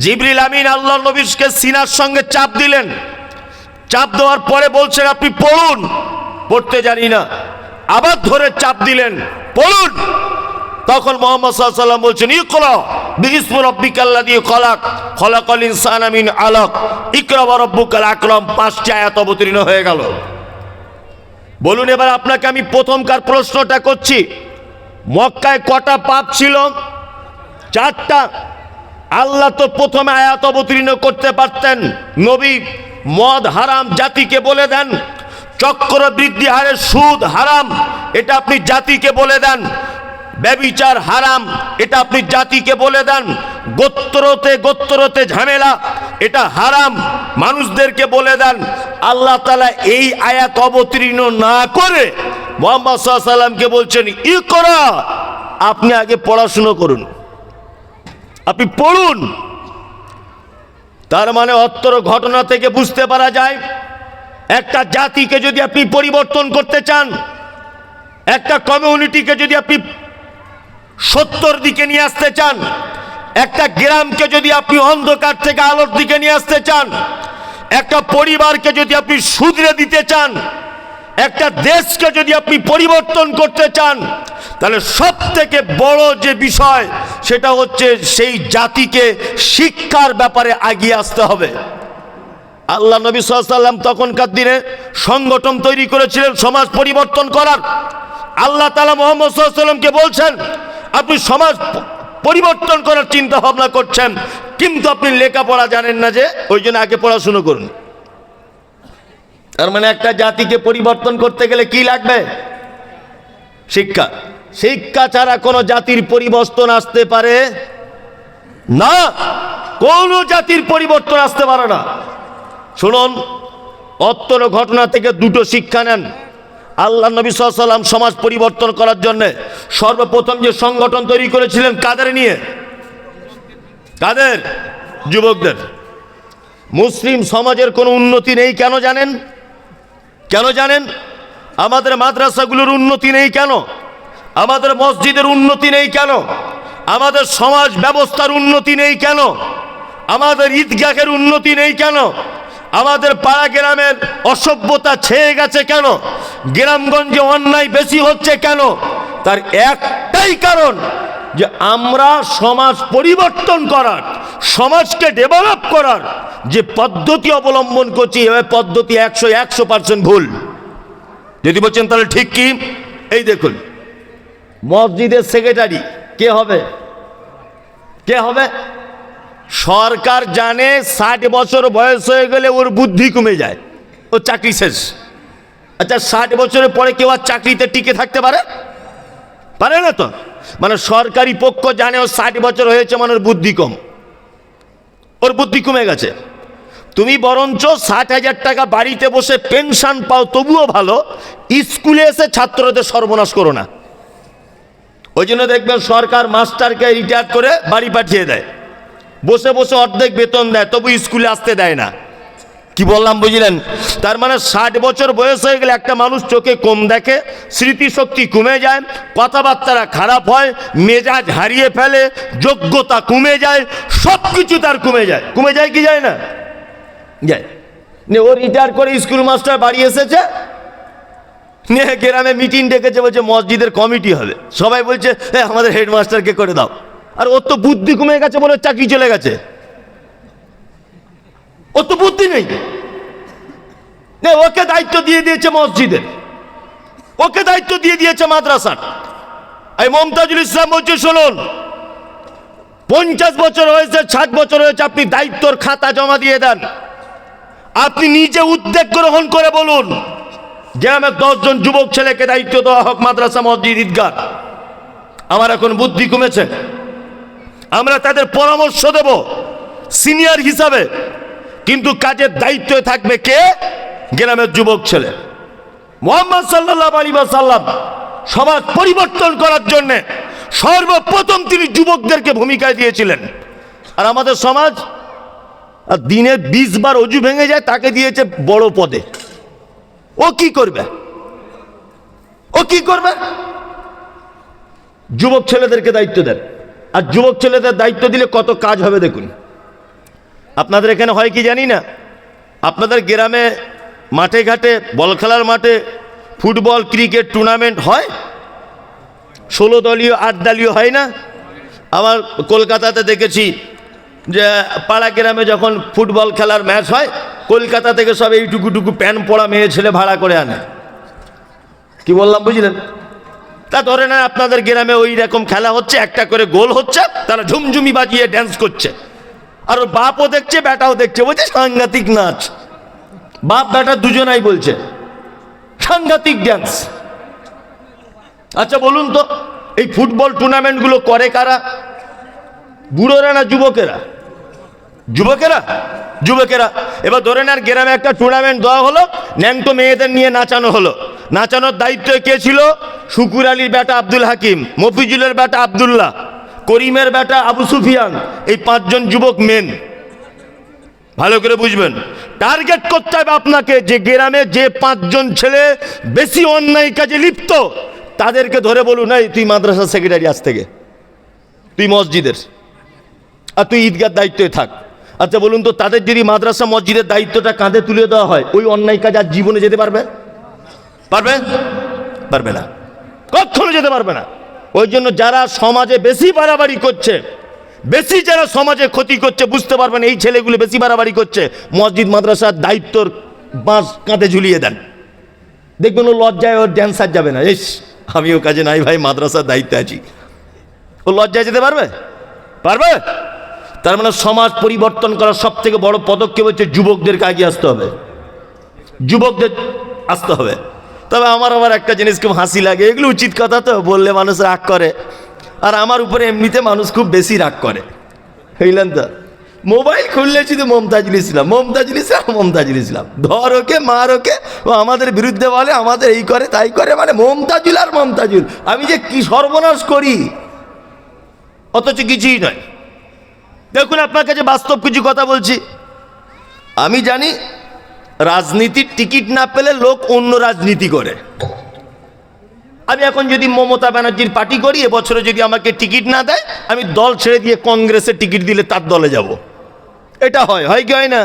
[SPEAKER 1] জিবরিল আমিন আল্লাহ নবীকে সিনার সঙ্গে চাপ দিলেন, চাপ দেওয়ার পরে বলছেন আপনি পড়ুন। পড়তে জানি না। আবার ধরে চাপ দিলেন, পড়ুন। তখন মুহাম্মদ সাল্লাল্লাহু আলাইহি ওয়াসাল্লাম বলছেন ইকরা বিইসমি রাব্বিকাল্লাযী খলাক, খলাকাল ইনসানা মিন আলাক, ইকরা ওয়া রাব্বুকাল আকরাম। 5টি আয়াত অবতীর্ণ হয়ে গেল। বলুন এবার আপনাকে আমি প্রথমকার প্রশ্নটা করছি, মক্কায় কটা পাপ ছিল? 4টা। আল্লাহ তো প্রথমে আয়াত অবতীর্ণ করতে পারতেন, নবী মদ হারাম জাতিকে বলে দেন, চক্রবৃদ্ধি হারে সুদ হারাম এটা আপনি জাতিকে বলে দেন, ব্যভিচার হারাম এটা আপনি জাতিকে বলে দেন, গোত্রতে ঝামেলা এটা হারাম মানুষদেরকে বলে দেন। আল্লাহ তাআলা এই আয়াত অবতীর্ণ না করে মুহাম্মদ সাল্লাল্লাহু আলাইহি ওয়াসাল্লামকে বলছেন ইকরা, আপনি আগে পড়াশুনো করুন, আপনি পড়ুন। তার মানে অত্তর ঘটনা থেকে বুঝতে পারা যায়, একটা জাতিকে যদি আপনি পরিবর্তন করতে চান, একটা কমিউনিটিকে যদি আপনি সত্যর দিকে নিয়ে আসতে চান, একটা গ্রামকে যদি আপনি অন্ধকার থেকে আলোর দিকে নিয়ে আসতে চান, একটা পরিবারকে যদি আপনি শুধরে দিতে চান, একটা দেশকে যদি আপনি পরিবর্তন করতে চান, তাহলে সব থেকে বড় যে বিষয় সেটা হচ্ছে সেই জাতিকে শিক্ষার ব্যাপারে এগিয়ে আসতে হবে। আল্লাহ নবী সাল্লাল্লাহু আলাইহি ওয়াসাল্লাম তখনকার দিনে সংগঠন তৈরি করেছিলেন সমাজ পরিবর্তন করার। আল্লাহ তাআলা মুহাম্মদ সাল্লাল্লাহু আলাইহি ওয়াসাল্লামকে বলছেন, আপনি সমাজ পরিবর্তন করার চিন্তা ভাবনা করছেন, কিন্তু আপনি লেখাপড়া জানেন না, যে ওই জন্য আগে পড়াশুনো করুন। তার মানে একটা জাতিকে পরিবর্তন করতে গেলে কি লাগবে? শিক্ষা। শিক্ষা ছাড়া কোনো জাতির পরিবর্তন আসতে পারে না, কোনো জাতির পরিবর্তন আসতে পারে না। শুনুন, অত্তর ঘটনা থেকে দুটো শিক্ষা নেন। আল্লাহ নবী সাল্লাল্লাহু আলাইহি ওয়াসাল্লাম সমাজ পরিবর্তন করার জন্য সর্বপ্রথম যে সংগঠন তৈরি করেছিলেন কাদের নিয়ে? কাদের? যুবকদের। মুসলিম সমাজের কোনো উন্নতি নেই কেন জানেন? কেন জানেন? আমাদের মাদ্রাসাগুলোর উন্নতি নেই কেন? আমাদের মসজিদের উন্নতি নেই কেন? আমাদের সমাজ ব্যবস্থার উন্নতি নেই কেন? আমাদের ঈদগাহের উন্নতি নেই কেন? আমাদের পাড়া গ্রামের অসভ্যতা ছেয়ে গেছে কেন? গ্রামগঞ্জে অন্যায় বেশি হচ্ছে কেন? তার একটাই কারণ, যে আমরা সমাজ পরিবর্তন করার, সমাজকে ডেভেলপ করার যে পদ্ধতি অবলম্বন করছি, এ পদ্ধতি 100% ভুল। যদি বলছেন তাহলে ঠিক কি? এই দেখুন, মসজিদের সেক্রেটারি কে হবে? কে হবে? সরকার জানে 60 বছর বয়স হয়ে গেলে ওর বুদ্ধি কমে যায়, ও চাকরি শেষ। আচ্ছা, 60 বছরের পরে কেউ আর চাকরিতে টিকে থাকতে পারে? পারে না তো। মানে সরকারি পক্ষ জানে ও 60 বছর হয়েছে, মানে ওর বুদ্ধি কম, ওর বুদ্ধি কমে গেছে। তুমি বরঞ্চ 60,000 টাকা বাড়িতে বসে পেনশন পাও, তবুও ভালো, স্কুলে এসে ছাত্রদের সর্বনাশ করো না। ওই জন্য দেখবেন সরকার মাস্টারকে রিটায়ার করে বাড়ি পাঠিয়ে দেয়, বসে বসে অর্ধেক বেতন দেয়, তবু স্কুলে আসতে দেয় না। কি বললাম বুঝলেন? তার মানে 60 বছর বয়স হয়ে গেলে একটা মানুষ চোখে কম দেখে, স্মৃতিশক্তি কমে যায়, কথাবার্তা খারাপ হয়, মেজাজ হারিয়ে ফেলে, যোগ্যতা কমে যায়, সব কিছু তার কমে যায়। কমে যায় কি যায় না? যায়। ও রিটায়ার করে স্কুল মাস্টার বাড়ি এসেছে, নিয়ে গ্রামে মিটিং ডেকেছে, বলছে মসজিদের কমিটি হবে। সবাই বলছে আমাদের হেডমাস্টারকে করে দাও। আর ওর তো বুদ্ধি কমে গেছে বলে চাকরি চলে গেছে, ওর তো বুদ্ধি নেই। ওকে দায়িত্ব দিয়ে দিয়েছে মসজিদের, ওকে দায়িত্ব দিয়ে দিয়েছে মাদ্রাসার। এই মমতাজুল ইসলাম বলছে, শুনুন, 50 বছর হয়েছে, 60 বছর হয়েছে, আপনি দায়িত্বর খাতা জমা দিয়ে দেন। আপনি নিজে উদ্যোগ গ্রহণ করে বলুন, গ্রামের 10 জন যুবক ছেলেকে দায়িত্ব দেওয়া হোক মাদ্রাসা, মসজিদ, ঈদগাহ। আমার এখন বুদ্ধি কমেছে, আমরা তাদের পরামর্শ দেব সিনিয়র হিসাবে, কিন্তু কাজের দায়িত্বে থাকবে কে? গ্রামের যুবক ছেলে। মুহাম্মদ সাল্লাল্লাহু আলাইহি ওয়াসাল্লাম সমাজ পরিবর্তন করার জন্য সর্বপ্রথম তিনি যুবকদেরকে ভূমিকায় দিয়েছিলেন। আর আমাদের সমাজ দিনে 20 বার অজু ভেঙে যায়, তাকে দিয়েছে বড় পদে। ও কি করবে? ও কি করবে? যুবক ছেলেদেরকে দায়িত্ব দেন। আর যুবক ছেলেদের দায়িত্ব দিলে কত কাজ হবে দেখুন। আপনাদের এখানে হয় কি জানি না, আপনাদের গ্রামে মাঠে ঘাটে, বল খেলার মাঠে ফুটবল ক্রিকেট টুর্নামেন্ট হয়, 16 দলীয় 8 দলীয় হয় না? আমার কলকাতাতে দেখেছি যে পাড়া গ্রামে যখন ফুটবল খেলার ম্যাচ হয়, কলকাতা থেকে সব এইটুকুটুকু প্যান্ট পরা মেয়ে ছেলে ভাড়া করে আনে। কি বললাম বুঝলেন? তা ধরে না আপনাদের গ্রামে ওই রকম খেলা হচ্ছে, একটা করে গোল হচ্ছে, তারা ঝুমঝুমি বাজিয়ে ড্যান্স করছে, আর ওর বাপও দেখছে, বেটাও দেখছে, বলছে সাংঘাতিক নাচ। বাপ বেটা দুজনাই বলছে সাংঘাতিক ড্যান্স। আচ্ছা বলুন তো, এই ফুটবল টুর্নামেন্টগুলো করে কারা? বুড়োরা না যুবকেরা? যুবকেরা, যুবকেরা। এবার ধরে নেন গ্রামে একটা টুর্নামেন্ট দেওয়া হলো, ন্যাংটো মেয়েদের নিয়ে নাচানো হলো। নাচানোর দায়িত্ব কে ছিল? শুকুর আলীর বেটা আব্দুল হাকিম, মফিজুলের বেটা আব্দুল্লাহ, করিমের বেটা আবু সুফিয়ান, এই 5 জন যুবক মেন। ভালো করে বুঝবেন, টার্গেট করতে হবে আপনাকে, যে গ্রামে যে 5 জন ছেলে বেশি অন্যায় কাজে লিপ্ত, তাদেরকে ধরে বলুন, এই তুই মাদ্রাসা সেক্রেটারি আজ থেকে, তুই মসজিদের, আর তুই ঈদগার দায়িত্বে থাক। আচ্ছা বলুন তো, তাদের যদি মাদ্রাসা মসজিদের দায়িত্বটা কাঁধে তুলে দেওয়া হয়, ওই অন্যায় কাজ আর জীবনে যেতে পারবে? পারবে? পারবে না, কখনো যেতে পারবে না। ওই জন্য যারা সমাজে বেশি বাড়াবাড়ি করছে, বেশি যারা সমাজে ক্ষতি করছে বুঝতে পারবেন এই ছেলেগুলো বেশি বাড়াবাড়ি করছে, মসজিদ মাদ্রাসার দায়িত্বর বাঁশ কাঁধে ঝুলিয়ে দেন, দেখবেন ও লজ্জায় ওর ড্যান্সার যাবে না, ইস আমিও কাজে নাই ভাই মাদ্রাসার দায়িত্বে আছি, ও লজ্জায় যেতে পারবে? পারবে? তার মানে সমাজ পরিবর্তন করার সব থেকে বড় পদক্ষেপ হচ্ছে যুবকদেরকে আগে আসতে হবে, যুবকদের আসতে হবে। তবে আমার আবার একটা জিনিস খুব হাসি লাগে, এগুলো উচিত কথা তো, বললে মানুষ রাগ করে, আর আমার উপরে এমনিতে মানুষ খুব বেশি রাগ করে, বুঝলেন তো? মোবাইল খুললে শুধু মমতাজুল ইসলাম, মমতাজুল ইসলাম, মমতাজুল ইসলাম, ধর ওকে মার ওকে, ও আমাদের বিরুদ্ধে বলে, আমাদের এই করে তাই করে, মানে মমতাজুল আর মমতাজুল। আমি যে কি সর্বনাশ করি, অথচ কিছুই নয়। দেখুন আপনার কাছে বাস্তব কিছু কথা বলছি, আমি জানি রাজনীতির টিকিট না পেলে লোক অন্য রাজনীতি করে। আমি এখন যদি মমতা ব্যানার্জির পার্টি করি, এবছরে যদি আমাকে টিকিট না দেয়, আমি দল ছেড়ে দিয়ে কংগ্রেসের টিকিট দিলে তার দলে যাব। এটা হয়, হয় কি হয় না?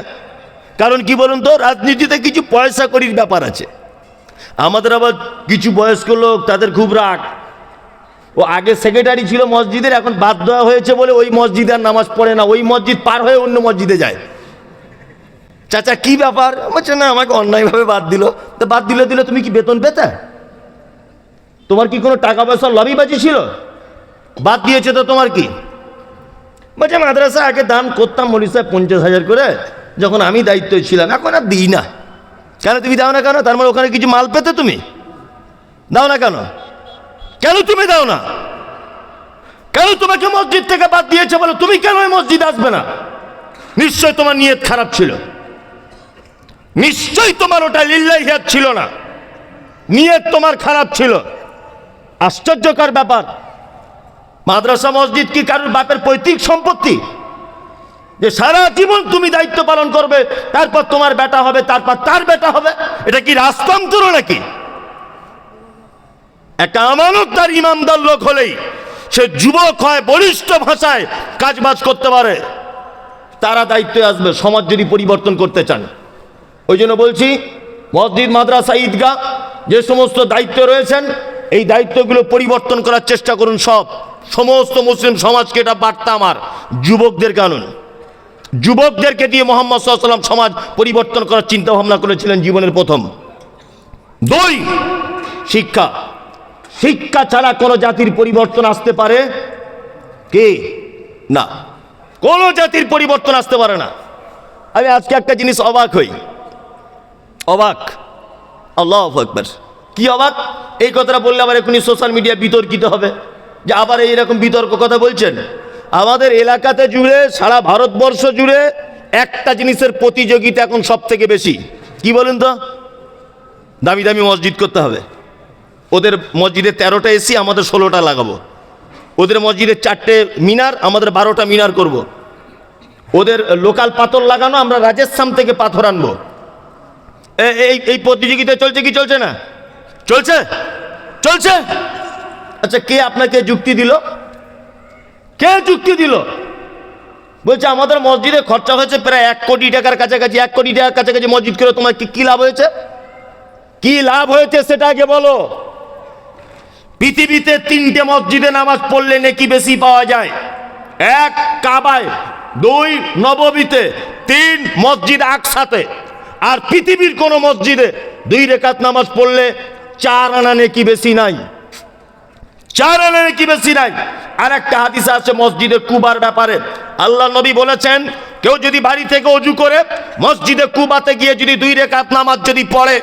[SPEAKER 1] কারণ কি বলুন তো, রাজনীতিতে কিছু পয়সা করির ব্যাপার আছে। আমাদের আবার কিছু বয়স্ক লোক, তাদের খুব রাগ, ও আগে সেক্রেটারি ছিল মসজিদের, এখন বাদ দেওয়া হয়েছে বলে ওই মসজিদে আর নামাজ পড়ে না, ওই মসজিদ পার হয়ে অন্য মসজিদে যায়। চাচা কি ব্যাপার? বলছে না আমাকে অন্যায়ভাবে বাদ দিল। তো বাদ দিলে তুমি কি বেতন পেতে? তোমার কি কোনো টাকা পয়সার লবিবাজি ছিল? বাদ দিয়েছে তো তোমার কি? বলছে মাদ্রাসা আগে দান করতাম মৌলী সাহেব 50,000 করে, যখন আমি দায়িত্ব ছিলাম, এখন আর দিই না। কেন তুমি দাও না কেন? তার মানে ওখানে কিছু মাল পেতে তুমি দাও না কেন? কেন তুমি দাও না? কেন তোমাকে মসজিদ থেকে বাদ দিয়েছে বলে তুমি কেন ওই মসজিদ আসবে না? নিশ্চয় তোমার নিয়ত খারাপ ছিল, নিশ্চয়ই তোমার ওটা লিল্লাহিয়াত ছিল না, নিয়ত তোমার খারাপ ছিল। আশ্চর্যকর ব্যাপার, মাদ্রাসা মসজিদ কি কারোর বাপের পৈতৃক সম্পত্তি যে সারা জীবন তুমি দায়িত্ব পালন করবে, তারপর তোমার বেটা হবে, তারপর তার বেটা হবে? এটা কি রাজতন্ত্র নাকি? একটা আমানতদার ইমানদার লোক হলেই সে যুবক হয়, বলিষ্ঠ ভাষায় কাজবাজ করতে পারে, তারা দায়িত্বে আসবে সমাজ যদি পরিবর্তন করতে চান। ওই জন্য বলছি, মসজিদ মাদ্রাসা ঈদগাহ যে সমস্ত দায়িত্ব রয়েছেন, এই দায়িত্বগুলো পরিবর্তন করার চেষ্টা করুন। সমস্ত মুসলিম সমাজকে এটা বার্তা আমার, যুবকদের কানুন, যুবকদেরকে দিয়ে মুহাম্মদ সাল্লাল্লাহু আলাইহি ওয়াসাল্লাম সমাজ পরিবর্তন করার চিন্তা ভাবনা করেছিলেন জীবনের প্রথম। 2, শিক্ষা। শিক্ষা ছাড়া কোনো জাতির পরিবর্তন আসতে পারে কি না? কোনো জাতির পরিবর্তন আসতে পারে না। আমি আজকে একটা জিনিস অবাক হই, অবাক, আল্লাহু আকবার। কি অবাক? এই কথাটা বললে আবার এখনই সোশ্যাল মিডিয়া বিতর্কিত হবে যে আবার এইরকম বিতর্ক কথা বলছেন। আমাদের এলাকাতে জুড়ে, সারা ভারতবর্ষ জুড়ে একটা জিনিসের প্রতিযোগিতা এখন সব থেকে বেশি, কি বলুন তো? দামি দামি মসজিদ করতে হবে। ওদের মসজিদে 13টা এসি, আমাদের 16টা লাগাবো। ওদের মসজিদে 4টে মিনার, আমাদের 12টা মিনার করব। ওদের লোকাল পাথর লাগানো, আমরা রাজস্থান থেকে পাথর আনবো। এই প্রতিযোগিতা চলছে কি চলছে না? চলছে, চলছে। আচ্ছা, কে আপনাকে যুক্তি দিল? কে যুক্তি দিল? বলছে আমাদের মসজিদে খরচা হয়েছে প্রায় 1 কোটি টাকার কাছাকাছি। 1 কোটি টাকার কাছাকাছি মসজিদ করে তোমার কি লাভ হয়েছে? কি লাভ হয়েছে সেটা আগে বলো। পৃথিবীতে 3টে মসজিদে নামাজ পড়লে নেকি বেশি পাওয়া যায়। 1 কাবায়, 2 নববীতে, 3 মসজিদ আকসাতে। আর পৃথিবীর কোন মসজিদে 2 রাকাত নামাজ পড়লে 4 আনা নেকি বেশি নাই, 4 আনা নেকি বেশি নাই। আর একটা হাদিস আছে মসজিদে কুবার ব্যাপারে, আল্লাহ নবী বলেছেন, কেউ যদি বাড়ি থেকে ওযু করে মসজিদে কুবাতে গিয়ে যদি 2 রাকাত নামাজ যদি পড়ে,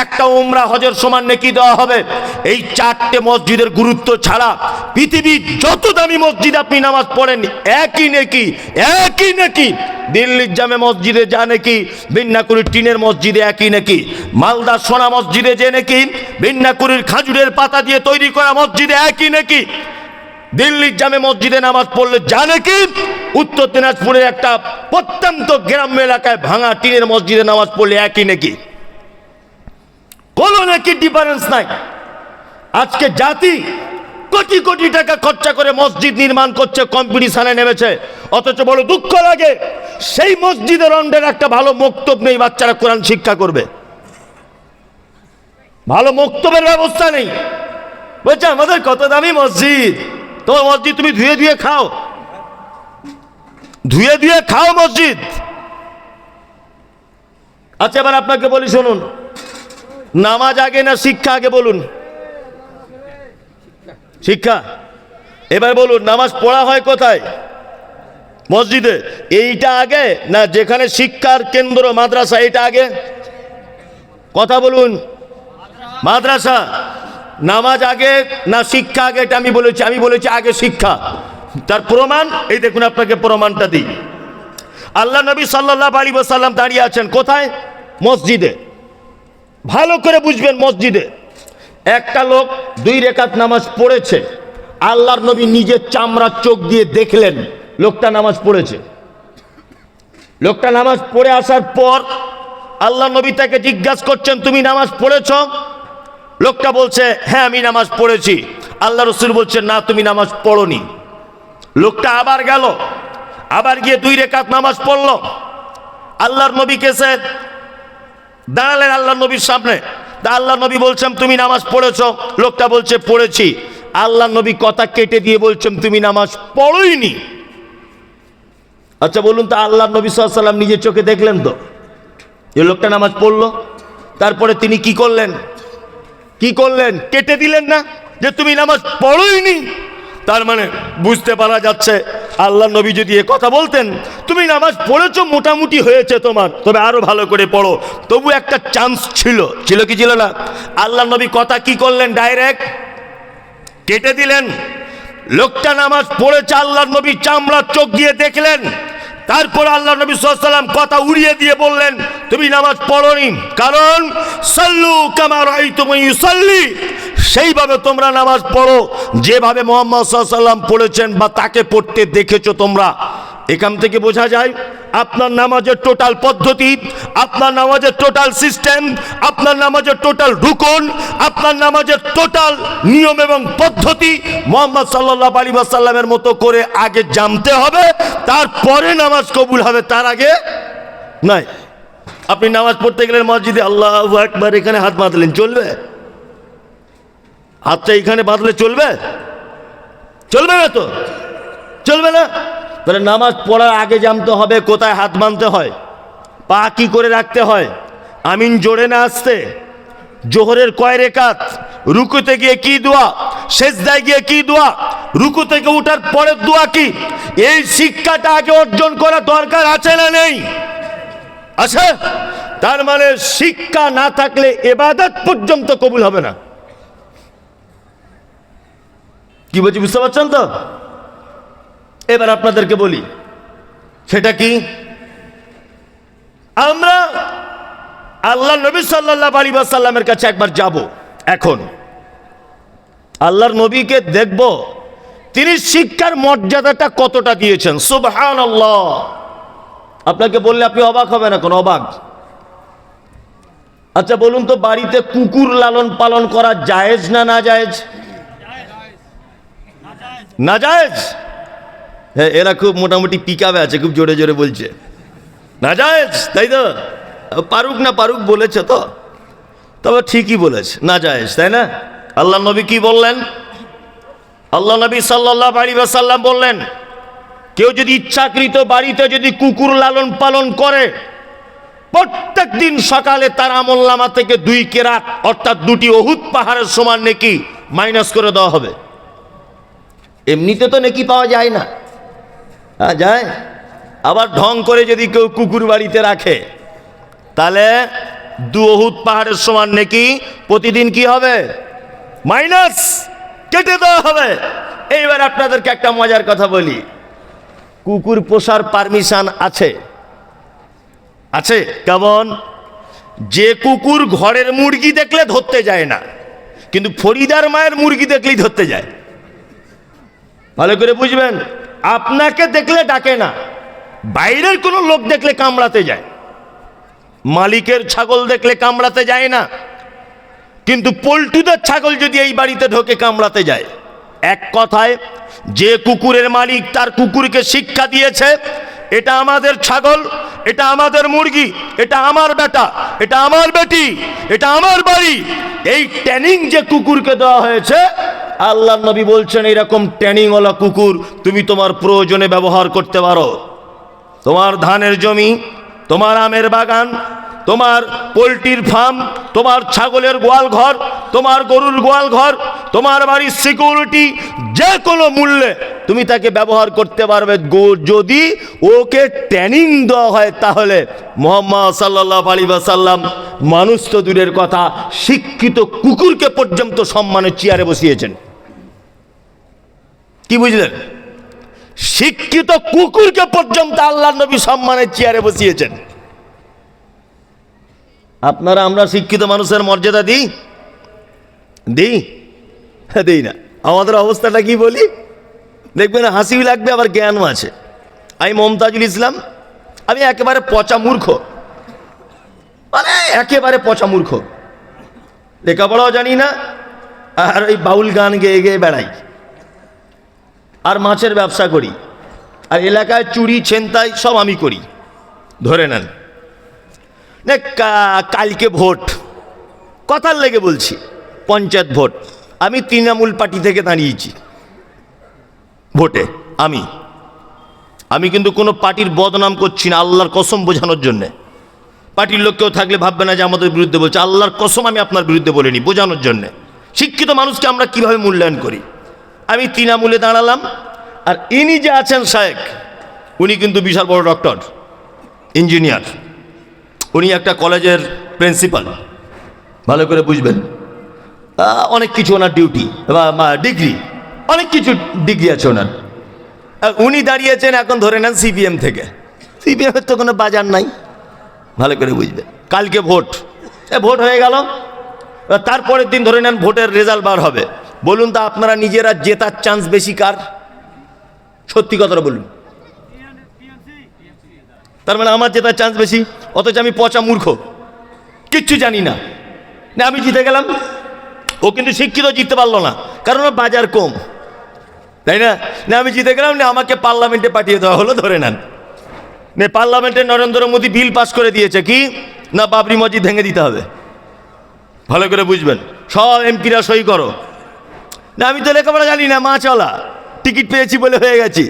[SPEAKER 1] একটা উমরা হজের সমান নেকি দেওয়া হবে। এই 4টে মসজিদের গুরুত্ব ছাড়া পৃথিবীর যত দামি মসজিদ আপনি নামাজ পড়েন, একই নেকি, একই নেকি। দিল্লির জামে মসজিদে যা নেকি, বিন্নাকুড়ির টিনের মসজিদে একই নেকি। মালদা সোনা মসজিদে যে নেকি, বিন্নাকুড়ির খাজুরের পাতা দিয়ে তৈরি করা মসজিদে একই নেকি। দিল্লির জামে মসজিদে নামাজ পড়লে যা নাকি, উত্তর দিনাজপুরের একটা প্রত্যন্ত গ্রাম্য এলাকায় ভাঙা টিনের মসজিদে নামাজ পড়লে একই নাকি, কোনো নাকি ডিফারেন্স নাই। আজকে জাতি কোটি কোটি টাকা খরচা করে মসজিদ নির্মাণ করছে, কম্পিটিশনে নেমেছে, অথচ বড় দুঃখ লাগে সেই মসজিদের অন্ডের একটা ভালো মক্তব নেই, বাচ্চারা কোরআন শিক্ষা করবে, ভালো মক্তবের ব্যবস্থা নেই। বলছে আমাদের কত দামি মসজিদ, তোমার মসজিদ তুমি ধুয়ে ধুয়ে খাও। ধুয়ে ধুয়ে খাও মসজিদ। আচ্ছা এবার আপনাকে বলি শুনুন, নামাজ আগে না শিক্ষা আগে বলুন? শিক্ষা। এবার বলুন নামাজ পড়া হয় কোথায়? মসজিদে। এইটা আগে না যেখানে শিক্ষার কেন্দ্র মাদ্রাসা এটা আগে? কথা বলুন। মাদ্রাসা। নামাজ আগে না শিক্ষা আগে? এটা আমি বলেছি আগে শিক্ষা। তার প্রমাণ এই দেখুন, আপনাকে প্রমাণটা দিই। আল্লাহ নবী সাল্লাল্লাহু আলাইহি ওয়াসাল্লাম দাঁড়িয়ে আছেন কোথায়? মসজিদে। ভালো করে বুঝবেন, মসজিদে একটা লোক 2 রাকাত নামাজ পড়েছে। আল্লাহর নবী নিজের চামড়ার চোখ দিয়ে দেখলেন লোকটা নামাজ পড়েছে। লোকটা নামাজ পড়ে আসার পর আল্লাহ নবী তাকে জিজ্ঞাসা করছেন, তুমি নামাজ পড়েছ? লোকটা বলছে, হ্যাঁ আমি নামাজ পড়েছি। আল্লাহ রসুল বলছেন, না তুমি নামাজ পড়োনি। লোকটা আবার গেল, আবার গিয়ে 2 রাকাত নামাজ পড়ল। আল্লাহর নবীকে এসে দাঁড়ালেন আল্লাহর নবীর সামনে। তা আল্লাহ নবী বলছেন, তুমি নামাজ পড়েছ? লোকটা বলছে, পড়েছি। আল্লাহ নবী কথা কেটে দিয়ে বলছেন, তুমি নামাজ পড়োইনি। আচ্ছা বলুন তো, আল্লাহ নবী সাল্লাল্লাহু আলাইহি ওয়াসাল্লাম নিজের চোখে দেখলেন তো এই লোকটা নামাজ পড়লো। তারপরে তিনি কি করলেন? কেটে দিলেন না যে তুমি নামাজ পড়োইনি। তার মানে বুঝতে পারা যাচ্ছে আল্লাহ নবী যদি এ কথা বলতেন, তুমি নামাজ পড়েছো, মোটামুটি হয়েছে তোমার, তবে আরো ভালো করে পড়ো, তবু একটা চান্স ছিল কি ছিল না? আল্লাহ নবী কথা কি করলেন? ডাইরেক্ট কেটে দিলেন। লোকটা নামাজ পড়েছে, আল্লাহ নবী চামড়ার চোখ দিয়ে দেখলেন। তারপর আল্লাহ নবী সাল্লাল্লাহু আলাইহি ওয়াসাল্লাম কথা উড়িয়ে দিয়ে বললেন, তুমি নামাজ পড়োনি, কারণ সাল্লু কামা রাআইতুমুনি ইউসাল্লি, সেইভাবে তোমরা নামাজ পড়ো যেভাবে মুহাম্মদ সাল্লাল্লাহু আলাইহি ওয়াসাল্লাম পড়েছেন বা তাকে পড়তে দেখেছো তোমরা। এখান থেকে বোঝা যায় আপনার নামাজের টোটাল পদ্ধতি, আপনার নামাজের টোটাল সিস্টেম, আপনার নামাজের টোটাল রুকুন, আপনার নামাজের টোটাল নিয়ম এবং পদ্ধতি মুহাম্মদ সাল্লাল্লাহু আলাইহি ওয়াসাল্লামের মতো করে আগে জানতে হবে, তারপরে নামাজ কবুল হবে, তার আগে নাই। আপনি নামাজ পড়তে গেলেন মসজিদে, আল্লাহু আকবার, এখানে হাত বাঁধলেন, চলবে? হাতটা এখানে বাঁধলে চলবে? চলবে না তো, চলবে না। তাহলে নামাজ পড়ার আগে জানতে হবে কোথায় হাত বাঁধতে হয়, পা কি করে রাখতে হয়, আমিন জোরে না আসতে, জোহরের কয় রাকাত, রুকুতে গিয়ে কি দোয়া, সেজদায় গিয়ে কি দোয়া, রুকু থেকে উঠার পরের দোয়া কি, এই শিক্ষাটা আগে অর্জন করা দরকার আছে না নেই? আছে। তার মানে শিক্ষা না থাকলে ইবাদত পর্যন্ত কবুল হবে না। কি বলছি বুঝতে পারছেন তো? এবার আপনাদেরকে বলি সেটা কি। আমরা আল্লাহ নবী সাল্লাল্লাহু আলাইহি ওয়াসাল্লামের কাছে একবার যাব। এখন আল্লাহর নবীকে দেখব তিনি শিক্ষার মর্যাদাটা কতটা দিয়েছেন। সুবহানাল্লাহ। আপনাকে বললে আপনি অবাক হবেন, এখন অবাক। আচ্ছা বলুন তো, বাড়িতে কুকুর লালন পালন করা জায়েজ না না জায়েজ? না জায়েজ। হ্যাঁ, এরা খুব মোটামুটি পিকাবে আছে, খুব জোরে জোরে বলছে না জায়েজ, তাই তো? পারুক না পারুক বলেছে তো, তবে ঠিকই বলেছে, না জায়েজ, তাই না? আল্লাহ নবী কি বললেন? আল্লাহ নবী সাল্লাল্লাহু আলাইহি ওয়াসাল্লাম বললেন, কেউ যদি ইচ্ছাকৃত বাড়িতে যদি কুকুর লালন পালন করে, প্রত্যেক দিন সকালে তার আমলনামা থেকে 2 কেরাত অর্থাৎ 2টি উহুদ পাহাড়ের সমান নেকি মাইনাস করে দেওয়া হবে। এমনিতে তো নেকি পাওয়া যায় না, হ্যাঁ যায়। আবার ঢং করে যদি কেউ কুকুর বাড়িতে রাখে, তাহলে 2 উহুদ পাহাড়ের সমান নেকি প্রতিদিন কি হবে? মাইনাস, কেটে দেওয়া হবে। এইবার আপনাদেরকে একটা মজার কথা বলি, কুকুর পোষার পারমিশন আছে? আছে। কেমন? যে কুকুর ঘরের মুরগি দেখলে ধরতে যায় না, কিন্তু ফরিদার মায়ের মুরগি দেখলেই ধরতে যায়। ভালো করে বুঝবেন, আপনাকে দেখলে ডাকে না, বাইরের কোনো লোক দেখলে কামড়াতে যায়। মালিকের ছাগল দেখলে কামড়াতে যায় না, কিন্তু পল্টুদের ছাগল যদি এই বাড়িতে ঢোকে কামড়াতে যায়। এক কথায়, যে কুকুরের মালিক তার কুকুরকে শিক্ষা দিয়েছে, এটা আমাদের ছাগল, এটা আমাদের মুরগি, এটা আমার বেটা, এটা আমার বেটি, এটা আমার বাড়ি, এই ট্রেনিং যে কুকুরকে দেওয়া হয়েছে, আল্লাহর নবী বলছেন এরকম ট্রেনিংওয়ালা কুকুর তুমি তোমার প্রয়োজনে ব্যবহার করতে পারো। তোমার ধানের জমি, তোমার আমের বাগান, তোমার পোলট্রির ফার্ম, তোমার ছাগলের গোয়াল ঘর, তোমার গরুর গোয়াল ঘর, তোমার বাড়ির সিকিউরিটি, যে কোনো মূল্যে তুমি তাকে ব্যবহার করতে পারবে যদি ওকে ট্রেনিং দেওয়া হয়। তাহলে মুহাম্মদ সাল্লাল্লাহু আলাইহি ওয়াসাল্লাম মানুষ তো দূরের কথা, শিক্ষিত কুকুরকে পর্যন্ত সম্মানের চেয়ারে বসিয়েছেন। কি বুঝলেন? শিক্ষিত কুকুরকে পর্যন্ত আল্লাহর নবী সম্মানের চেয়ারে বসিয়েছেন। আপনারা আমরা শিক্ষিত মানুষের মর্যাদা দিই? দিই না। আমাদের অবস্থাটা কি বলি দেখবেন, হাসিও লাগবে আবার জ্ঞানও আছে। আমি মমতাজুল ইসলাম, আমি একেবারে পচা মূর্খ, মানে একেবারে পচা মূর্খ, লেখাপড়াও জানি না, আর ওই বাউল গান গেয়ে গেয়ে বেড়াই, আর মাছের ব্যবসা করি, আর এলাকায় চুরি ছিনতাই সব আমি করি। ধরে নেন না, কালকে ভোট, কথার লেগে বলছি, পঞ্চায়েত ভোট, আমি তৃণমূল পার্টি থেকে দাঁড়িয়েছি ভোটে। আমি কিন্তু কোনো পার্টির বদনাম করছি না, আল্লাহর কসম বোঝানোর জন্যে। পার্টির লোক কেউ থাকলে ভাববে না যে আমাদের বিরুদ্ধে বলছে, আল্লাহর কসম আমি আপনার বিরুদ্ধে বলিনি, বোঝানোর জন্যে। শিক্ষিত মানুষকে আমরা কিভাবে মূল্যায়ন করি। আমি তৃণমূলে দাঁড়ালাম, আর ইনি যে আছেন শায়েক, উনি কিন্তু বিশাল বড় ডক্টর, ইঞ্জিনিয়ার, উনি একটা কলেজের প্রিন্সিপাল, ভালো করে বুঝবেন। অনেক কিছু ওনার ডিউটি বা ডিগ্রি, অনেক কিছু ডিগ্রি আছে ওনার। উনি দাঁড়িয়েছেন এখন ধরে নেন সিপিএম থেকে। সিপিএমের তো কোনো বাজার নাই, ভালো করে বুঝবেন। কালকে ভোট হয়ে গেল, তারপরের দিন ধরে নেন ভোটের রেজাল্ট বার হবে। বলুন তো আপনারা নিজেরা জেতার চান্স বেশি কার? সত্যি কথাটা বলুন। তার মানে আমার জেতার চান্স বেশি, অথচ আমি পচা মূর্খ, কিচ্ছু জানি না। না আমি জিতে গেলাম, ও কিন্তু শিক্ষিত জিততে পারলো না, কারণ ওর বাজার কম, তাই না? না আমি জিতে গেলাম, না আমাকে পার্লামেন্টে পাঠিয়ে দেওয়া হলো। ধরে নেন না পার্লামেন্টে নরেন্দ্র মোদী বিল পাস করে দিয়েছে কি না, বাবরি মসজিদ ভেঙে দিতে হবে। ভালো করে বুঝবেন, সব এমপিরা সই করো। না আমি তো লেখাপড়া জানি না, মা চলা, টিকিট পেয়েছি বলে হয়ে গেছি।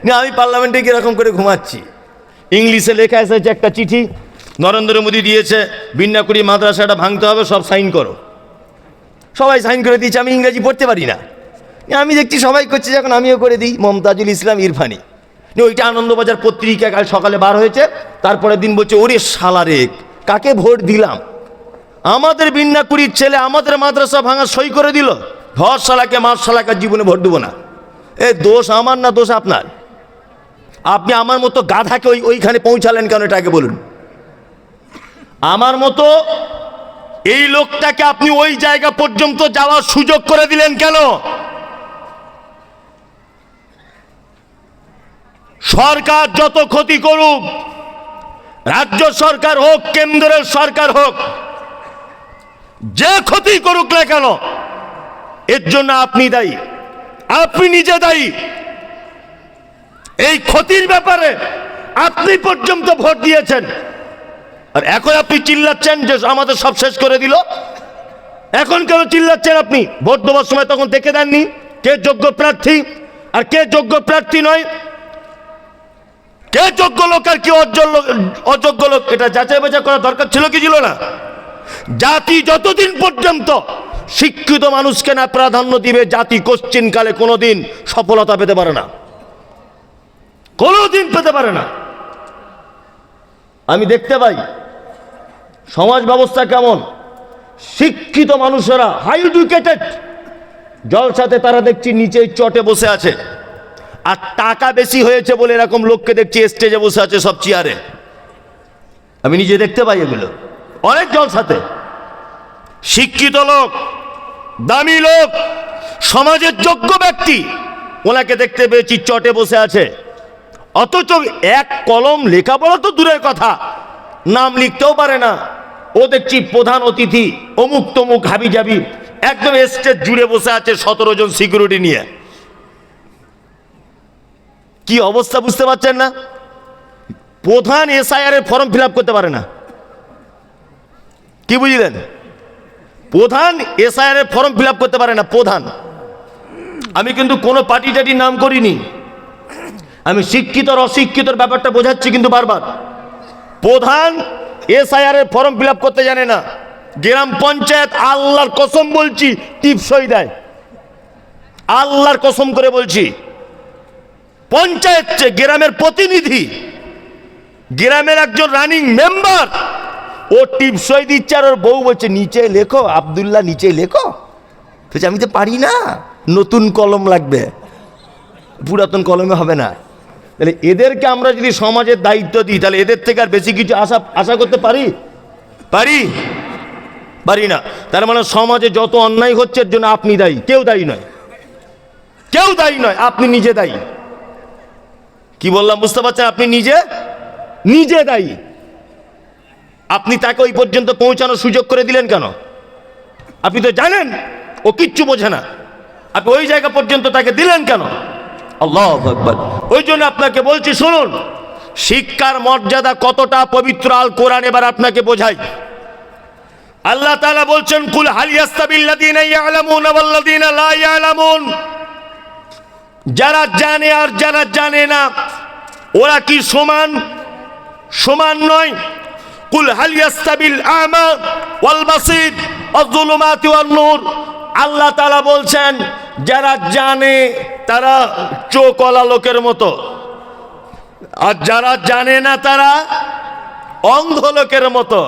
[SPEAKER 1] না আমি পার্লামেন্টে কীরকম করে ঘুমাচ্ছি, ইংলিশে লেখা এসেছে একটা চিঠি, নরেন্দ্র মোদী দিয়েছে, বিন্নাকুড়ি মাদ্রাসাটা ভাঙতে হবে, সব সাইন করো। সবাই সাইন করে দিয়েছে, আমি ইংরেজি পড়তে পারি না। আমি দেখছি সবাই করছে, যখন আমিও করে দিই। মমতাজুল ইসলাম ইরফানি, ওইটা আনন্দবাজার পত্রিকা কাল সকালে বার হয়েছে। তারপরের দিন বলছে, ওরে শালারে, কাকে ভোট দিলাম? আমাদের বিন্নাকুড়ির ছেলে আমাদের মাদ্রাসা ভাঙা সই করে দিল। ধর শালাকে, মার শালাকে, জীবনে ভোট দেবো না। এ দোষ আমার না দোষ আপনার? আপনি আমার মতো গাধাকে ওইখানে পৌঁছালেন কেন, এটা আগে বলুন। আমার মতো এই লোকটাকে আপনি ওই জায়গা পর্যন্ত যাওয়ার সুযোগ করে দিলেন কেন? সরকার যত ক্ষতি করুক, রাজ্য সরকার হোক, কেন্দ্রের সরকার হোক, যে ক্ষতি করুক না কেন, এর জন্য আপনি দায়ী, আপনি নিজে দায়ী। এই ক্ষতির ব্যাপারে আপনি পর্যন্ত ভোট দিয়েছেন, আর এখন আপনি চিল্লাচ্ছেন যে আমাদের সব শেষ করে দিল। এখন কেন চিল্লাচ্ছেন আপনি? ভোট দেওয়ার সময় তখন দেখে দেননি কে যোগ্য প্রার্থী আর কে যোগ্য প্রার্থী নয়, কে যোগ্য লোক আর কে অযোগ্য লোক, এটা যাচাই বাছাই করার দরকার ছিল কি ছিল না? জাতি যতদিন পর্যন্ত শিক্ষিত মানুষকে না প্রাধান্য দিবে, জাতি কোশ্চিনকালে কোনোদিন সফলতা পেতে পারে না, কোনোদিন পেতে পারে না। আমি দেখতে পাই সমাজ ব্যবস্থা কেমন, শিক্ষিত মানুষেরা, হাই এডুকেটেড, জলসাতে তারা দেখছি নিচে চটে বসে আছে, আর টাকা বেশি হয়েছে বলে এরকম লোককে দেখছি স্টেজে বসে আছে সব চেয়ারে। আমি নিজে দেখতে পাই এগুলো অনেক জলসাতে। শিক্ষিত লোক, দামি লোক, সমাজের যোগ্য ব্যক্তি, ওনাকে দেখতে পেয়েছি চটে বসে আছে, অথচ এক কলম লেখাপড়া তো দূরের কথা, নাম লিখতেও পারে না। ও দেখছি প্রধান অতিথি, অমুক তমুক হাবি যাবি, একদম স্টেজ জুড়ে বসে আছে 17 জন সিকিউরিটি নিয়ে। কি অবস্থা বুঝতে পারছেন না? প্রধান এসআইআর এর ফর্ম ফিল আপ করতে পারে না। কি বুঝলেন? প্রধান এসআইআর এর ফর্ম ফিল আপ করতে পারে না প্রধান। আমি কিন্তু কোনো পার্টি টাটির নাম করিনি, আমি শিক্ষিত আর অশিক্ষিতর ব্যাপারটা বোঝাচ্ছি কিন্তু বারবার। প্রধান SIR এর ফর্ম ফিল আপ করতে জানে না, গ্রাম পঞ্চায়েত আল্লাহর কসম বলছি টিপসই দেয়, আল্লাহর কসম করে বলছি। পঞ্চায়েত গ্রামের প্রতিনিধি, গ্রামের একজন রানিং মেম্বার, ও টিপসই দিচ্ছে আর ওর বউ বলছে নিচে লেখো আব্দুল্লাহ, নিচে লেখো। বলছে আমি তো পারি না, নতুন কলম লাগবে, পুরাতন কলমে হবে না। তাহলে এদেরকে আমরা যদি সমাজের দায়িত্ব দিই, তাহলে এদের থেকে আর বেশি কিছু আশা করতে পারি? পারি না। তার মানে সমাজে যত অন্যায় হচ্ছে এর জন্য আপনি দায়ী, কেউ দায়ী নয়, কেউ দায়ী নয়, আপনি নিজে দায়ী। কি বললাম বুঝতে পারছেন? আপনি নিজে দায়ী। আপনি তাকে ওই পর্যন্ত পৌঁছানোর সুযোগ করে দিলেন কেন? আপনি তো জানেন ও কিচ্ছু বোঝে না, আপনি ওই জায়গা পর্যন্ত তাকে দিলেন কেন? আল্লাহু আকবার। ওই জন্য আপনাকে বলছি শুনুন, শিক্ষার মর্যাদা কতটা পবিত্র আল কোরআন এবার আপনাকে বোঝাই। আল্লাহ তাআলা বলছেন কুল হাল ইয়াস্তাবিল্লাযীনা ইয়ালামুনা ওয়াল্লাযীনা লা ইয়ালামুন, যারা জানে আর যারা জানে না ওরা কি সমান নয়? কুল হাল ইয়াস্তাবিল আমা ওয়াল বাসীর ওয়াজ-যুলুমাতি ওয়ান-নূর, আল্লাহ তাআলা বলছেন যারা জানে তারা চোখওয়ালা লোকের মতো, আর যারা জানে না তারা অন্ধ লোকের মতো।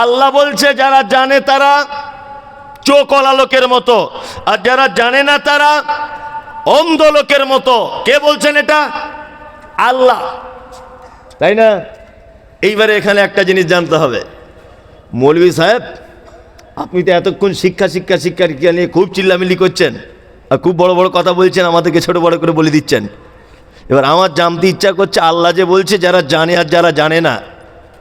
[SPEAKER 1] আল্লাহ বলছে যারা জানে তারা চোখওয়ালা লোকের মতো, আর যারা জানে না তারা অন্ধ লোকের মতো। কে বলছেন এটা? আল্লাহ, তাই না? এইবারে এখানে একটা জিনিস জানতে হবে, মৌলভী সাহেব আপনি তো এতক্ষণ শিক্ষা নিয়ে খুব চিল্লামিল্লি করছেন আর খুব বড় বড় কথা বলছেন, আমাদেরকে ছোট বড় করে বলে দিচ্ছেন। এবার আমার জানতে ইচ্ছা করছে, আল্লাহ যে বলছে যারা জানে আর যারা জানে না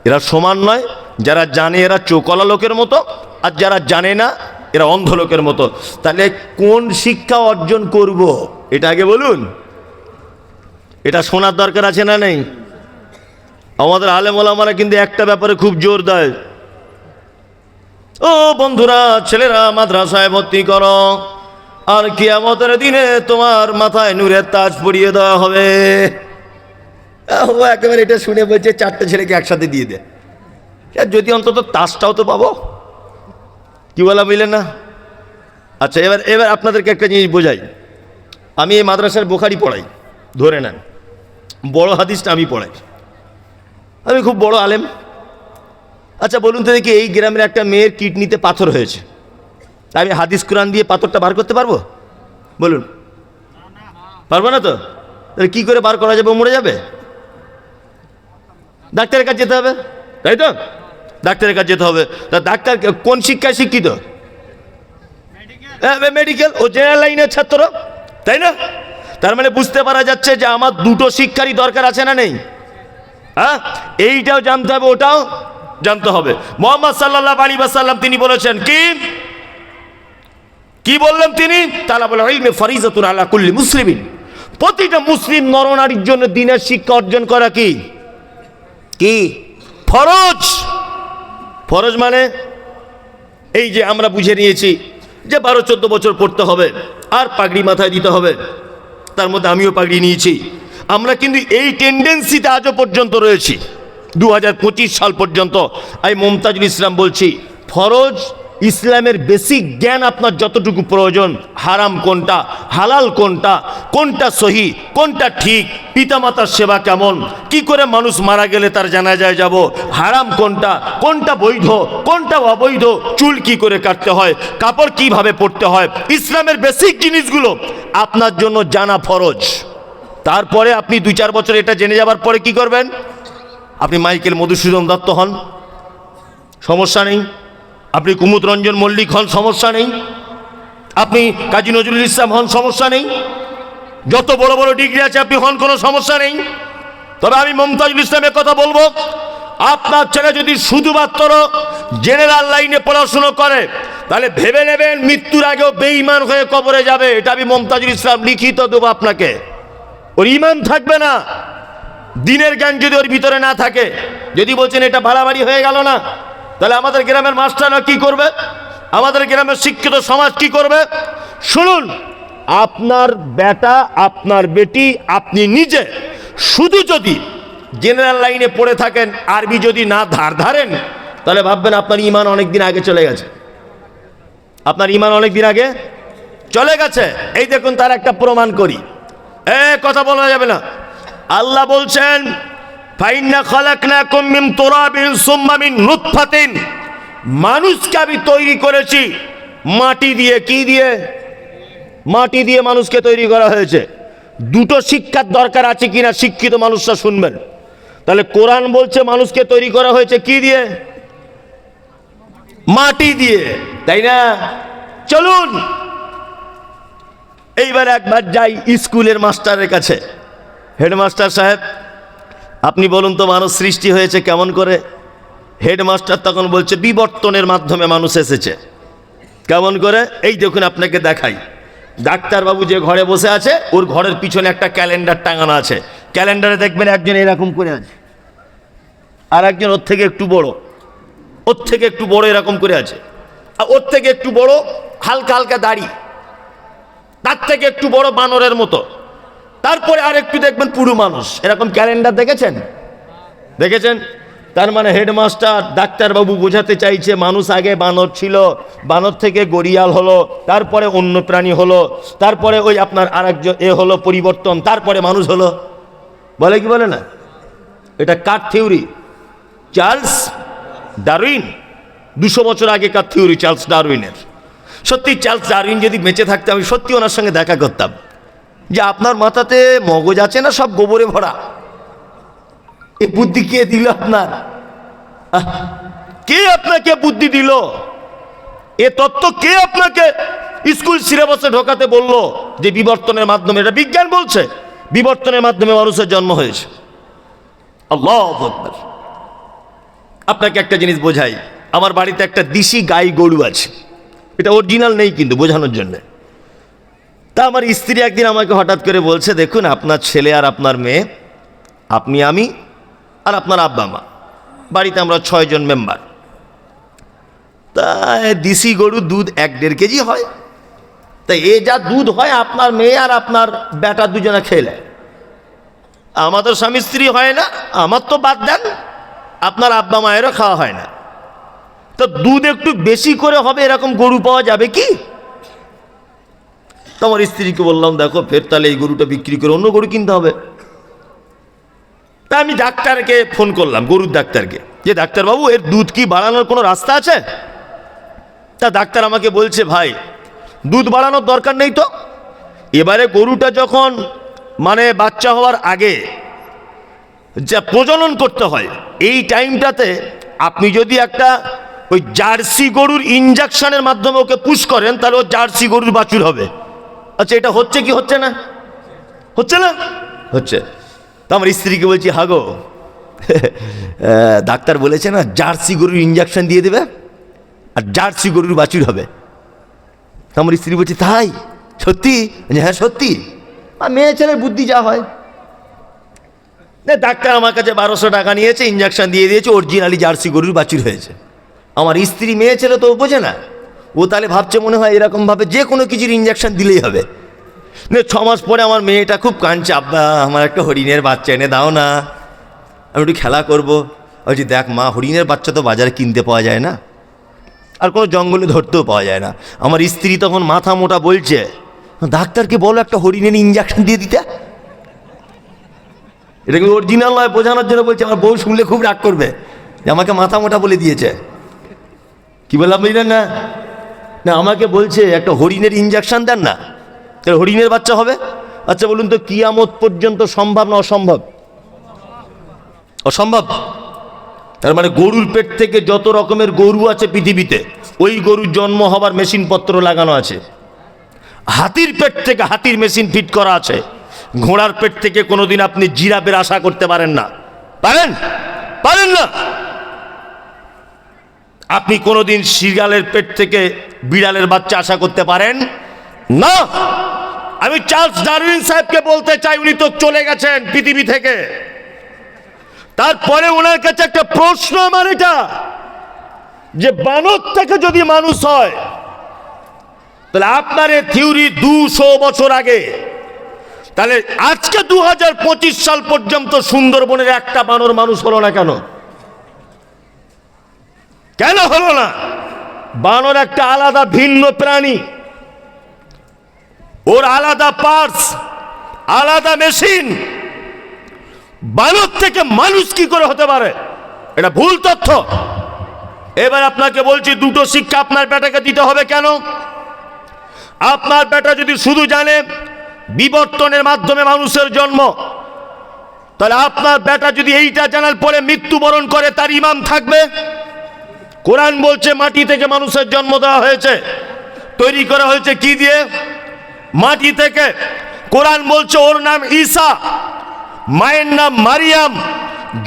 [SPEAKER 1] এরা সমান নয়, যারা জানে এরা চোখওয়ালা লোকের মতো, আর যারা জানে না এরা অন্ধ লোকের মতো। তাহলে কোন শিক্ষা অর্জন করব এটা আগে বলুন, এটা শোনার দরকার আছে না নেই? আমাদের আলেম ওলামারা কিন্তু একটা ব্যাপারে খুব জোর দেয়, ও বন্ধুরা ছেলেরা মাদ্রাসায় ভর্তি করো, আর কিয়ামতের দিনে তোমার মাথায় নূরের তাজ পরিয়ে দেওয়া হবে। ও একেবারে এটা শুনে বলছে 4টে ছেলেকে একসাথে দিয়ে দে, যদি অন্তত তাজটাও তো পাবো। কি বলা বুঝলেন না? আচ্ছা এবার আপনাদেরকে একটা জিনিস বোঝাই। আমি এই মাদ্রাসার বোখারি পড়াই, ধরে নেন বড় হাদিসটা আমি পড়াই, আমি খুব বড় আলেম। আচ্ছা বলুন তো দেখি, এই গ্রামের একটা মেয়ের কিডনিতে পাথর হয়েছে, তাই আমি হাদিস কোরআন দিয়ে পাথরটা বার করতে পারবো? বলুন, পারবো না তো? তাহলে কী করে বার করা যাবে? মরে যাবে? ডাক্তারের কাছে যেতে হবে, তাই তো? ডাক্তারের কাছে যেতে হবে। তা ডাক্তার কোন শিক্ষায় শিক্ষিত? মেডিকেল, ও জেনারেল লাইনের ছাত্র, তাই না? তার মানে বুঝতে পারা যাচ্ছে যে আমার দুটো শিক্ষারই দরকার আছে না নেই? হ্যাঁ, এইটাও জানতে হবে, ওটাও জানতে হবে। মুহাম্মদ সাল্লাল্লাহু আলাইহি ওয়াসাল্লাম তিনি বলেছেন কি বললেন তিনি? তালাবুল ইলমি ফারিজাতুন আলা কুল্লি মুসলিমিন, প্রতিটা মুসলিম নরনারীর জন্য দ্বীনের শিক্ষা অর্জন করা কি ফরজ। ফরজ মানে এই যে আমরা বুঝে নিয়েছি যে 12-14 বছর পড়তে হবে আর পাগড়ি মাথায় দিতে হবে, তার মধ্যে আমিও পাগড়ি নিয়েছি। আমরা কিন্তু এই টেন্ডেন্সিতে আজও পর্যন্ত রয়েছি, 2025 সাল পর্যন্ত। আমি মুমতাজুল ইসলাম বলছি, ফরজ ইসলামের বেসিক জ্ঞান আপনার যতটুকু প্রয়োজন, হারাম কোনটা, হালাল কোনটা, কোনটা সহি, কোনটা ঠিক, পিতামাতার সেবা কেমন, কি করে মানুষ মারা গেলে তার জানাজায় যাব, হারাম কোনটা, কোনটা বৈধ, কোনটা অবৈধ, চুল কি করে কাটতে হয়, কাপড় কিভাবে পরতে হয়, ইসলামের বেসিক জিনিসগুলো আপনার জন্য জানা ফরজ। তারপরে আপনি 2-4 বছর এটা জেনে যাবার পরে কি করবেন? আপনি মাইকেল মধুসূদন দত্ত হন, সমস্যা নেই। আপনি কুমুদ রঞ্জন মল্লিক হন, সমস্যা নেই। আপনি কাজী নজরুল ইসলাম হন, সমস্যা নেই। যত বড় বড় ডিগ্রি আছে আপনি হন, কোনো সমস্যা নেই। তবে আমি মুমতাজুল ইসলামের কথা বলবো, আপনার ছেলে যদি শুধুমাত্র জেনারেল লাইনে পড়াশুনো করে তাহলে ভেবে নেবেন মৃত্যুর আগেও বেঈমান হয়ে কবরে যাবে। এটা আমি মুমতাজুল ইসলাম লিখিত দেবো আপনাকে। ওর ঈমান থাকবে না, দ্বীনের জ্ঞান যদি ওর ভিতরে না থাকে। যদি বলছেন এটা বাড়াবাড়ি হয়ে গেল না, তাহলে আমাদের গ্রামের মাস্টাররা কি করবে? আমাদের গ্রামের শিক্ষিত সমাজ কি করবে? শুনুন, আপনার বেটা, আপনার বেটি, আপনি নিজে শুধু যদি জেনারেল লাইনে পড়ে থাকেন, আরবি যদি না ধারেন, তাহলে ভাববেন আপনার ঈমান অনেক দিন আগে চলে গেছে। আপনার ঈমান অনেক দিন আগে চলে গেছে। এই দেখুন, তার একটা প্রমাণ করি। কথা বলা যাবে না। আল্লাহ বলছেন, ফাইন্না খালাকনাকুম মিন তুরাবিন সুম্মা মিন নুতফাতিন, মানুষকে আমি তৈরি করেছি মাটি দিয়ে। কি দিয়ে? মাটি দিয়ে মানুষকে তৈরি করা হয়েছে। দুটো শিক্ষার দরকার আছে কিনা শিক্ষিত মানুষরা শুনবেন। তাহলে কোরআন বলছে মানুষকে তৈরি করা হয়েছে কি দিয়ে? মাটি দিয়ে, তাই না? চলুন এইবার একবার যাই স্কুলের মাস্টারের কাছে। হেডমাস্টার সাহেব, আপনি বলুন তো মানুষ সৃষ্টি হয়েছে কেমন করে? হেডমাস্টার তখন বলছে, বিবর্তনের মাধ্যমে মানুষ এসেছে। কেমন করে? এই দেখুন, আপনাকে দেখাই। ডাক্তারবাবু যে ঘরে বসে আছে, ওর ঘরের পিছনে একটা ক্যালেন্ডার টাঙানো আছে। ক্যালেন্ডারে দেখবেন একজন এরকম করে আছে, আর একজন ওর থেকে একটু বড়, ওর থেকে একটু বড় এরকম করে আছে, আর ওর থেকে একটু বড় হালকা হালকা দাড়ি, তার থেকে একটু বড় বানরের মতো, তারপরে আর একটু দেখবেন পুরো মানুষ। এরকম ক্যালেন্ডার দেখেছেন? দেখেছেন? তার মানে হেডমাস্টার ডাক্তারবাবু বোঝাতে চাইছে মানুষ আগে বানর ছিল, বানর থেকে গড়িয়াল হলো, তারপরে অন্য প্রাণী হলো, তারপরে ওই আপনার আরেকজন হলো পরিবর্তন, তারপরে মানুষ হলো। বলে কি বলে না? এটা কার থিওরি? Charles Darwin. 200 বছর আগেকার থিওরি চার্লস ডারউইনের। সত্যি চার্লস ডারউইন যদি বেঁচে থাকতে, আমি সত্যি ওনার সঙ্গে দেখা করতাম, যে আপনার মাথাতে মগজ আছে না সব গোবরে ভরা, এ বুদ্ধি কে দিল আপনার? কে আপনাকে বুদ্ধি দিল? এ তত্ত্ব কে আপনাকে স্কুল সিলেবাসে ঢোকাতে বলল যে বিবর্তনের মাধ্যমে? এটা বিজ্ঞান বলছে বিবর্তনের মাধ্যমে মানুষের জন্ম হয়েছে। আল্লাহু আকবার। আপনাকে একটা জিনিস বোঝাই। আমার বাড়িতে একটা দেশি গাই গরু আছে, এটা অরিজিনাল নেই কিন্তু বোঝানোর জন্য। তা আমার স্ত্রী একদিন আমাকে হঠাৎ করে বলছে, দেখুন আপনার ছেলে আর আপনার মেয়ে, আপনি, আমি আর আপনার আব্বা মা, বাড়িতে আমরা 6 জন মেম্বার। তা দেশি গরুর দুধ 1-1.5 কেজি হয়। তাই এ যা দুধ হয় আপনার মেয়ে আর আপনার বেটা দুজনে খেলে, আমাদের স্বামী স্ত্রী হয় না, আমার তো বাদ দেন, আপনার আব্বা মায়েরও খাওয়া হয় না। তো দুধ একটু বেশি করে হবে এরকম গরু পাওয়া যাবে কি? তোমার স্ত্রীকে বললাম, দেখো ফের তাহলে এই গরুটা বিক্রি করে অন্য গরু কিনতে হবে। তা আমি ডাক্তারকে ফোন করলাম, গরুর ডাক্তারকে, যে ডাক্তারবাবু এর দুধ কি বাড়ানোর কোনো রাস্তা আছে? তা ডাক্তার আমাকে বলছে, ভাই দুধ বাড়ানোর দরকার নেই তো। এবারে গরুটা যখন মানে বাচ্চা হওয়ার আগে যা প্রজনন করতে হয়, এই টাইমটাতে আপনি যদি একটা ওই জার্সি গরুর ইনজেকশনের মাধ্যমে ওকে পুশ করেন, তাহলে ও জার্সি গরুর বাছুর হবে। আচ্ছা, এটা হচ্ছে কি হচ্ছে না? হচ্ছে না? হচ্ছে। তো আমার স্ত্রীকে বলছি, হাগো ডাক্তার বলেছে না জার্সি গরুর ইনজেকশন দিয়ে দেবে আর জার্সি গরুর বাছুর হবে। তো আমার স্ত্রী বলছে, তাই সত্যি? হ্যাঁ সত্যি। আর মেয়ে ছেলের বুদ্ধি যা হয়। ডাক্তার আমার কাছে 1200 টাকা নিয়েছে, ইনজেকশন দিয়ে দিয়েছে, অরিজিনালি জার্সি গরুর বাছুর হয়েছে। আমার স্ত্রী মেয়ে ছেলে তো বোঝে না, ও তাহলে ভাবছে মনে হয় এরকমভাবে যে কোনো কিছুর ইনজেকশন দিলেই হবে। 6 মাস পরে আমার মেয়েটা খুব কাঁদছে, আব্বা আমার একটা হরিণের বাচ্চা এনে দাও না, আমি একটু খেলা করবো। বলছি, দেখ মা, হরিণের বাচ্চা তো বাজারে কিনতে পাওয়া যায় না, আর কোনো জঙ্গলে ধরতেও পাওয়া যায় না। আমার স্ত্রী তখন মাথা মোটা বলছে, ডাক্তারকে বলো একটা হরিণের ইনজেকশন দিয়ে দিতে। এটা কিন্তু অরিজিনাল নয়, বোঝানোর জন্য বলছে। আমার বউ শুনলে খুব রাগ করবে যে আমাকে মাথা মোটা বলে দিয়েছে। কি বললাম বুঝলেন না? না, আমাকে বলছে একটা হরিণের ইনজেকশন দেন না, তাহলে হরিণের বাচ্চা হবে। আচ্ছা বলুন তো, কিয়ামত পর্যন্ত সম্ভব না অসম্ভব? অসম্ভব। তার মানে গরুর পেট থেকে যত রকমের গরু আছে পৃথিবীতে, ওই গরুর জন্ম হবার মেশিনপত্র লাগানো আছে। হাতির পেট থেকে হাতির মেশিন ফিট করা আছে। ঘোড়ার পেট থেকে কোনোদিন আপনি জিরাফের আশা করতে পারেন না। পারেন? পারেন না। আপনি কোনোদিন শিয়ালের পেট থেকে বিড়ালের বাচ্চা আশা করতে পারেন না। আমি চার্লস ডারউইন সাহেবকে বলতে চাই, উনি তো চলে গেছেন পৃথিবী থেকে। তারপরে ওনার কাছে একটা প্রশ্ন আমার এটা, যে বানর থেকে যদি মানুষ হয়, তাহলে আপনার এই থিওরি 200 বছর আগে, তাহলে আজকে 2025 সাল পর্যন্ত সুন্দরবনের একটা বানর মানুষ হলো না কেন? কেন হলো না? বানর একটা আলাদা ভিন্ন প্রাণী, ওর আলাদা পার্টস, আলাদা মেশিন। বানর থেকে মানুষ কি করে হতে পারে? এটা ভুল তথ্য। এবার আপনাকে বলছি, দুটো শিক্ষা আপনার বেটাকে দিতে হবে। কেন? আপনার বেটা যদি শুধু জানে বিবর্তনের মাধ্যমে মানুষের জন্ম, তাহলে আপনার বেটা যদি এইটা জানার পরে মৃত্যুবরণ করে, তার ইমাম থাকবে? কোরআন বলছে মাটি থেকে মানুষের জন্ম দেওয়া হয়েছে, তৈরি করা হয়েছে কি দিয়ে? মাটি থেকে। কোরআন বলছে ওর নাম ঈসা, মায়ের নাম মারিয়াম,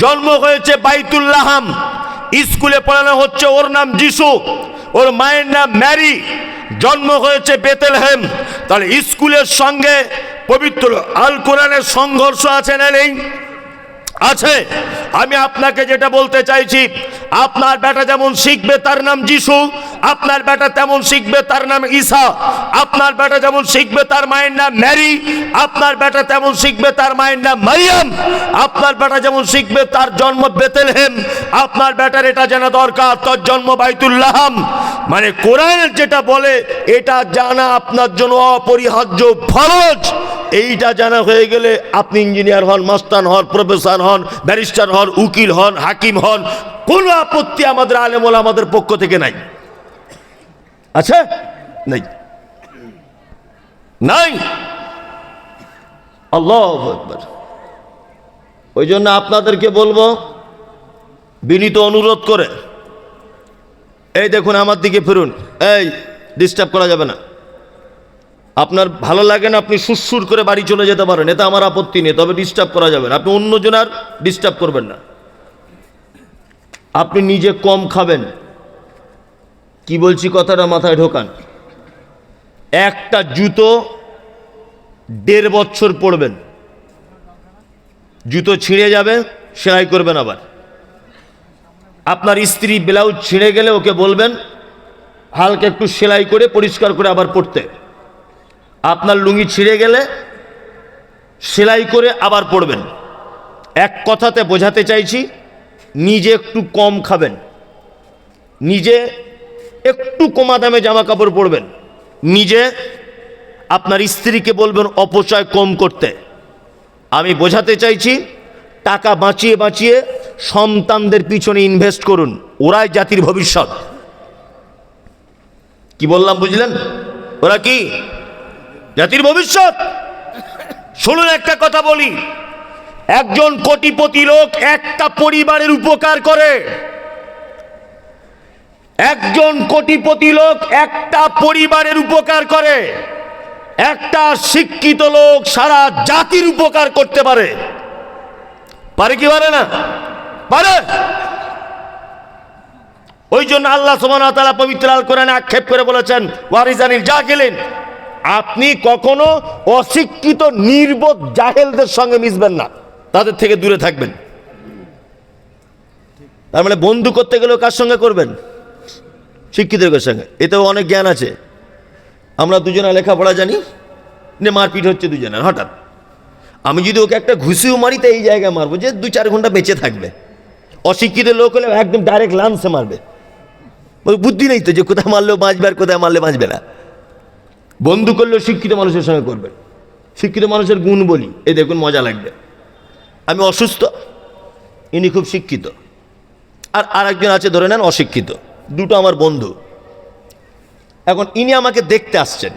[SPEAKER 1] জন্ম হয়েছে বাইতুল্লাহাম, স্কুলে পড়ানো হচ্ছে ওর নাম যিশু, ওর মায়ের নাম ম্যারি, জন্ম হয়েছে বেতেলহেম। তাহলে স্কুলের সঙ্গে পবিত্র আল কোরআনের সংঘর্ষ আছে না নেই? আছে। আমি আপনাকে যেটা বলতে চাইছি, আপনার বেটা যেমন শিখবে তার নাম যিশু, আপনার বেটা তেমন শিখবে তার নাম ঈসা। আপনার বেটা যেমন শিখবে তার মায়ের নাম ম্যারি, আপনার বেটা তেমন শিখবে তার মায়ের নাম মারিয়াম। আপনার বেটা যেমন শিখবে তার জন্ম বেতেলহেম, আপনার বেটার এটা জানা দরকার তার জন্ম বাইতুল্লাহাম। মানে কোরআন যেটা বলে এটা জানা আপনার জন্য অপরিহার্য, ফরজ। এইটা জানা হয়ে গেলে আপনি ইঞ্জিনিয়ার হন, মাস্টার হন, প্রফেসর হন, ব্যারিস্টার হন, উকিল হন, হাকিম হন, কোনো আপত্তি আমাদের আলেম ওলামাদের পক্ষ থেকে নাই। আছে? নাই, নাই। আল্লাহু আকবার। ওই জন্য আপনাদেরকে বলবো, বিনীত অনুরোধ করে, এই দেখুন আমার দিকে ফিরুন, এই ডিস্টার্ব করা যাবে না। আপনার ভালো লাগে না, আপনি সুরসুর করে বাড়ি চলে যেতে পারেন, এতে আমার আপত্তি নেই, তবে ডিস্টার্ব করা যাবে না। আপনি অন্যজনের ডিস্টার্ব করবেন না। আপনি নিজে কম খাবেন। কি বলছি কথাটা মাথায় ঢোকান। একটা জুতো 1.5 বছর পরবেন, জুতো ছিঁড়ে যাবে, সেলাই করবেন আবার। আপনার স্ত্রী ব্লাউজ ছিঁড়ে গেলে ওকে বলবেন হালকা একটু সেলাই করে পরিষ্কার করে আবার পরতে। আপনার লুঙ্গি ছিঁড়ে গেলে সেলাই করে আবার পরবেন। এক কথাতে বোঝাতে চাইছি, নিজে একটু কম খাবেন, নিজে একটু কমা দামে জামা কাপড় পরবেন, নিজে আপনার স্ত্রীকে বলবেন অপচয় কম করতে। আমি বোঝাতে চাইছি, টাকা বাঁচিয়ে বাঁচিয়ে সন্তানদের পিছনে ইনভেস্ট করুন, ওরাই জাতির ভবিষ্যৎ। কি বললাম বুঝলেন? ওরা কি জাতির ভবিষ্যৎ। শুনুন একটা কথা বলি, একজন কোটিপতি লোক একটা পরিবারের উপকার করে, একজন কোটিপতি লোক একটা পরিবারের উপকার করে, একটা শিক্ষিত লোক সারা জাতির উপকার করতে পারে। পারে কি পারে না? পারে। ওই জন্য আল্লাহ সুবহানাহু ওয়া তাআলা পবিত্র আল কোরআনে আক্ষেপ করে বলেছেন, ওয়ারিজানিল জাহিলিন, আপনি কখনো অশিক্ষিত নির্বোধ জাহেলদের সঙ্গে মিশবেন না, তাদের থেকে দূরে থাকবেন। তার মানে বন্ধু করতে গেলেও কার সঙ্গে করবেন? শিক্ষিতদের সঙ্গে। এতেও অনেক জ্ঞান আছে। আমরা দুজনে লেখাপড়া জানি, মারপিট হচ্ছে দুজনের, হঠাৎ আমি যদি ওকে একটা ঘুষিও মারি তো এই জায়গায় মারবো যে 2-4 ঘন্টা বেঁচে থাকবে। অশিক্ষিত লোক হলে একদম ডাইরেক্ট লাঞ্চে মারবে, বুদ্ধি নেই তো যে কোথায় মারলেও বাঁচবে আর কোথায় মারলে বাঁচবে না। বন্ধু করলেও শিক্ষিত মানুষের সঙ্গে করবে। শিক্ষিত মানুষের গুণ বলি, এই দেখুন মজা লাগবে। আমি অসুস্থ, ইনি খুব শিক্ষিত, আর আরেকজন আছে ধরে নেন অশিক্ষিত, দুটো আমার বন্ধু। এখন ইনি আমাকে দেখতে আসছেন,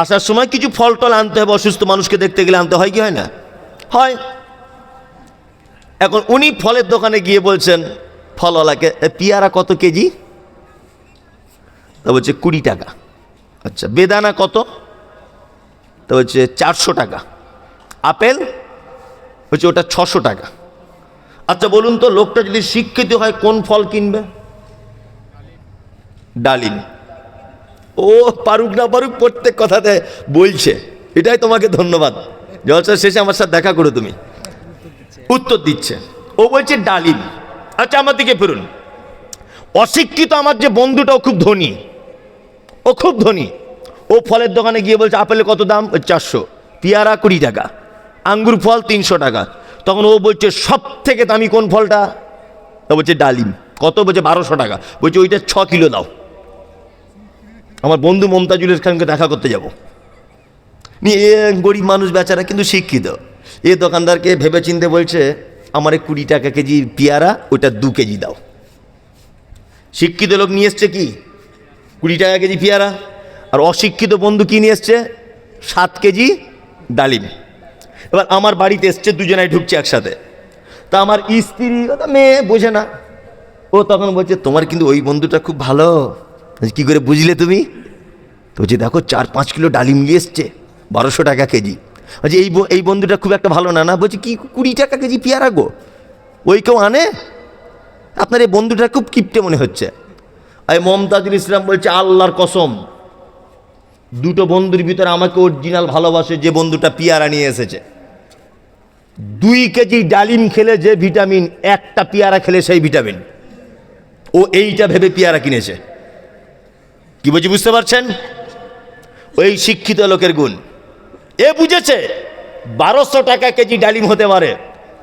[SPEAKER 1] আসার সময় কিছু ফল টল আনতে হবে, অসুস্থ মানুষকে দেখতে গেলে আনতে হয় কি হয় না? হয়। এখন উনি ফলের দোকানে গিয়ে বলছেন ফলওয়ালাকে, পেয়ারা কত কেজি? তা বলছে 20 টাকা। আচ্ছা, বেদানা কত? তা বলছে 400 টাকা। আপেল? বলছে ওটা 600 টাকা। আচ্ছা বলুন তো, লোকটা যদি শিক্ষিত হয় কোন ফল কিনবে? ডালিম। ও পারুক না পারুক প্রত্যেক কথাতে বলছে, এটাই তোমাকে ধন্যবাদ, জলসার শেষে আমার সাথে দেখা করো, তুমি উত্তর দিচ্ছে। ও বলছে ডালিম। আচ্ছা আমার দিকে ফিরুন। অশিক্ষিত আমার যে বন্ধুটাও খুব ধনী, ও খুব ধনী, ও ফলের দোকানে গিয়ে বলছে আপেলের কত দাম? 400। পেয়ারা 20 টাকা, আঙ্গুর ফল 300 টাকা। তখন ও বলছে সব থেকে দামি কোন ফলটা? ও বলছে ডালিম। কত? বলছে 1200 টাকা। বলছে ওইটা 6 কিলো দাও, আমার বন্ধু মমতাজুলের খানকে দেখা করতে যাব। নিয়ে এ গরিব মানুষ বেচারা, কিন্তু শিক্ষিত। এ দোকানদারকে ভেবে চিনতে বলছে আমার 20 টাকা কেজি পেয়ারা, ওইটা 2 কেজি দাও। শিক্ষিত লোক নিয়ে এসছে কি 20 টাকা কেজি পেয়ারা, আর অশিক্ষিত বন্ধু কি নিয়ে এসছে 7 কেজি ডালিম। এবার আমার বাড়িতে এসছে, দুজনাই ঢুকছে একসাথে। তা আমার স্ত্রী, মেয়ে বোঝে না, ও তখন বলছে তোমার কিন্তু ওই বন্ধুটা খুব ভালো। কি করে বুঝলে তুমি? তো বলছে দেখো 4-5 কিলো ডালিম নিয়ে এসছে, 1200 টাকা কেজি। বলছে এই বন্ধুটা খুব একটা ভালো না। না, বলছে কি 20 টাকা কেজি পেয়ারা গো, ওই কেউ আনে? আপনার এই বন্ধুটা খুব কিপটে মনে হচ্ছে। এই মমতাজুল ইসলাম বলছে আল্লাহর কসম, দুটো বন্ধুর ভিতরে আমাকে অরিজিনাল ভালোবাসে যে বন্ধুটা পেয়ারা নিয়ে এসেছে। 2 কেজি ডালিম খেলে যে ভিটামিন, একটা পেয়ারা খেলে সেই ভিটামিন। ও এইটা ভেবে পেয়ারা কিনেছে। কি বলছি বুঝতে পারছেন? ওই শিক্ষিত লোকের গুণ। এ বুঝেছে 1200 টাকা কেজি ডালিম হতে পারে,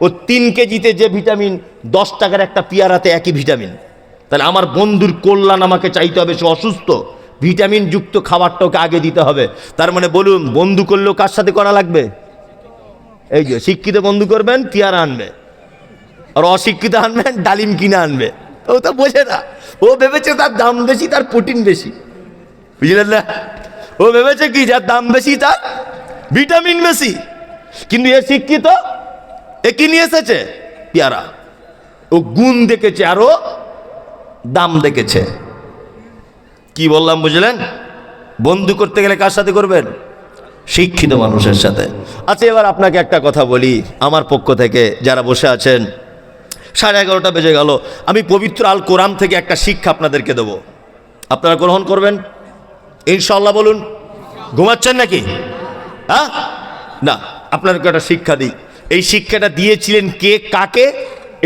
[SPEAKER 1] ও 3 কেজিতে যে ভিটামিন, 10 টাকার একটা পেয়ারাতে একই ভিটামিন। তাহলে আমার বন্ধুর কল্যাণ আমাকে চাইতে হবে, সে অসুস্থ, ভিটামিন যুক্ত খাবারটা ওকে আগে দিতে হবে। তার মানে বলুন, বন্ধু করলেও কার সাথে করা লাগবে? এই যে শিক্ষিত বন্ধু করবেন, পেয়ারা আনবে, আর অশিক্ষিত আনবেন ডালিম কিনে আনবে। ও তো বোঝে না, ও ভেবেছে তার দাম বেশি, তার প্রোটিন বেশি। বুঝলেন না? ও ভেবেছে কি যার দাম বেশি তার ভিটামিন বেশি। কিন্তু এ শিক্ষিত, এ কি নিয়ে এসেছে? পেয়ারা। ও গুণ দেখেছে, আরো দাম দেখেছে। কি বললাম বুঝলেন? বন্ধু করতে গেলে কার সাথে করবেন? শিক্ষিত মানুষের সাথে। আচ্ছা, এবার আপনাকে একটা কথা বলি আমার পক্ষ থেকে, যারা বসে আছেন। 11:30 বেজে গেল। আমি পবিত্র আল কোরআন থেকে একটা শিক্ষা আপনাদেরকে দেব, আপনারা গ্রহণ করবেন ইনশাআল্লাহ। বলুন, ঘুমাচ্ছেন নাকি? হ্যাঁ, না, আপনাদেরকে একটা শিক্ষা দিই। এই শিক্ষাটা দিয়েছিলেন কে কাকে,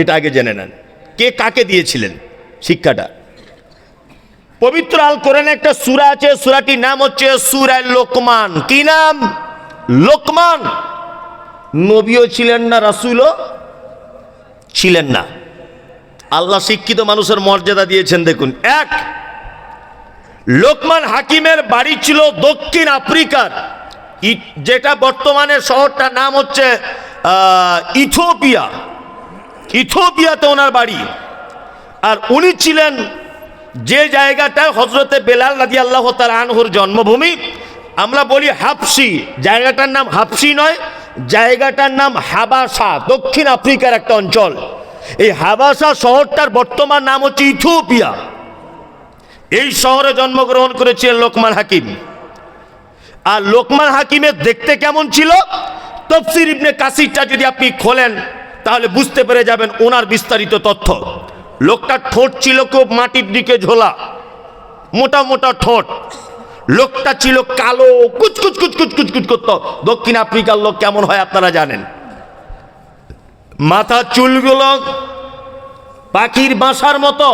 [SPEAKER 1] এটা আগে জেনে নেন। কে কাকে দিয়েছিলেন শিক্ষাটা? পবিত্র আল কোরআনে একটা সূরা আছে, সূরাটির নাম হচ্ছে সূরা লোকমান। কি নাম? লোকমান। নবীও ছিলেন না, রাসূলও ছিলেন না। আল্লাহ শিক্ষিত মানুষের মর্যাদা দিয়েছেন। দেখুন, এক, লোকমান হাকিমের বাড়ি ছিল দক্ষিণ আফ্রিকার, যেটা বর্তমানে শহরটার নাম হচ্ছে ইথিওপিয়া। ইথিওপিয়াতে ওনার বাড়ি। আর উনি ছিলেন যে জায়গাটায় হযরতে বেলাল রাদিয়াল্লাহু তাআলা আনহুর জন্মভূমি। আমরা বলি হাবশি, জায়গাটার নাম হাবশি নয়, জায়গাটার নাম হাবাসা, দক্ষিণ আফ্রিকার একটা অঞ্চল। এই হাবাসা শহরটার বর্তমান নাম হচ্ছে ইথিওপিয়া। এই শহরে জন্মগ্রহণ করেছিলেন লোকমান হাকিম। আর লোকমান হাকিমের দেখতে কেমন ছিল? তাফসীর ইবনে কাসিরটা যদি আপনি খোলেন তাহলে বুঝতে পেরে যাবেন ওনার বিস্তারিত তথ্য। লোকটার ঠোঁট ছিল খুব মাটির দিকে ঝোলা, মোটা মোটা ঠোঁট। লোকটা ছিল কালো, কুচকুচ কুচকুচ কুচকুচ করতো। দক্ষিণ আফ্রিকার লোক কেমন হয় আপনারা জানেন। মাথার চুলগুলো পাখির বাসার মতো।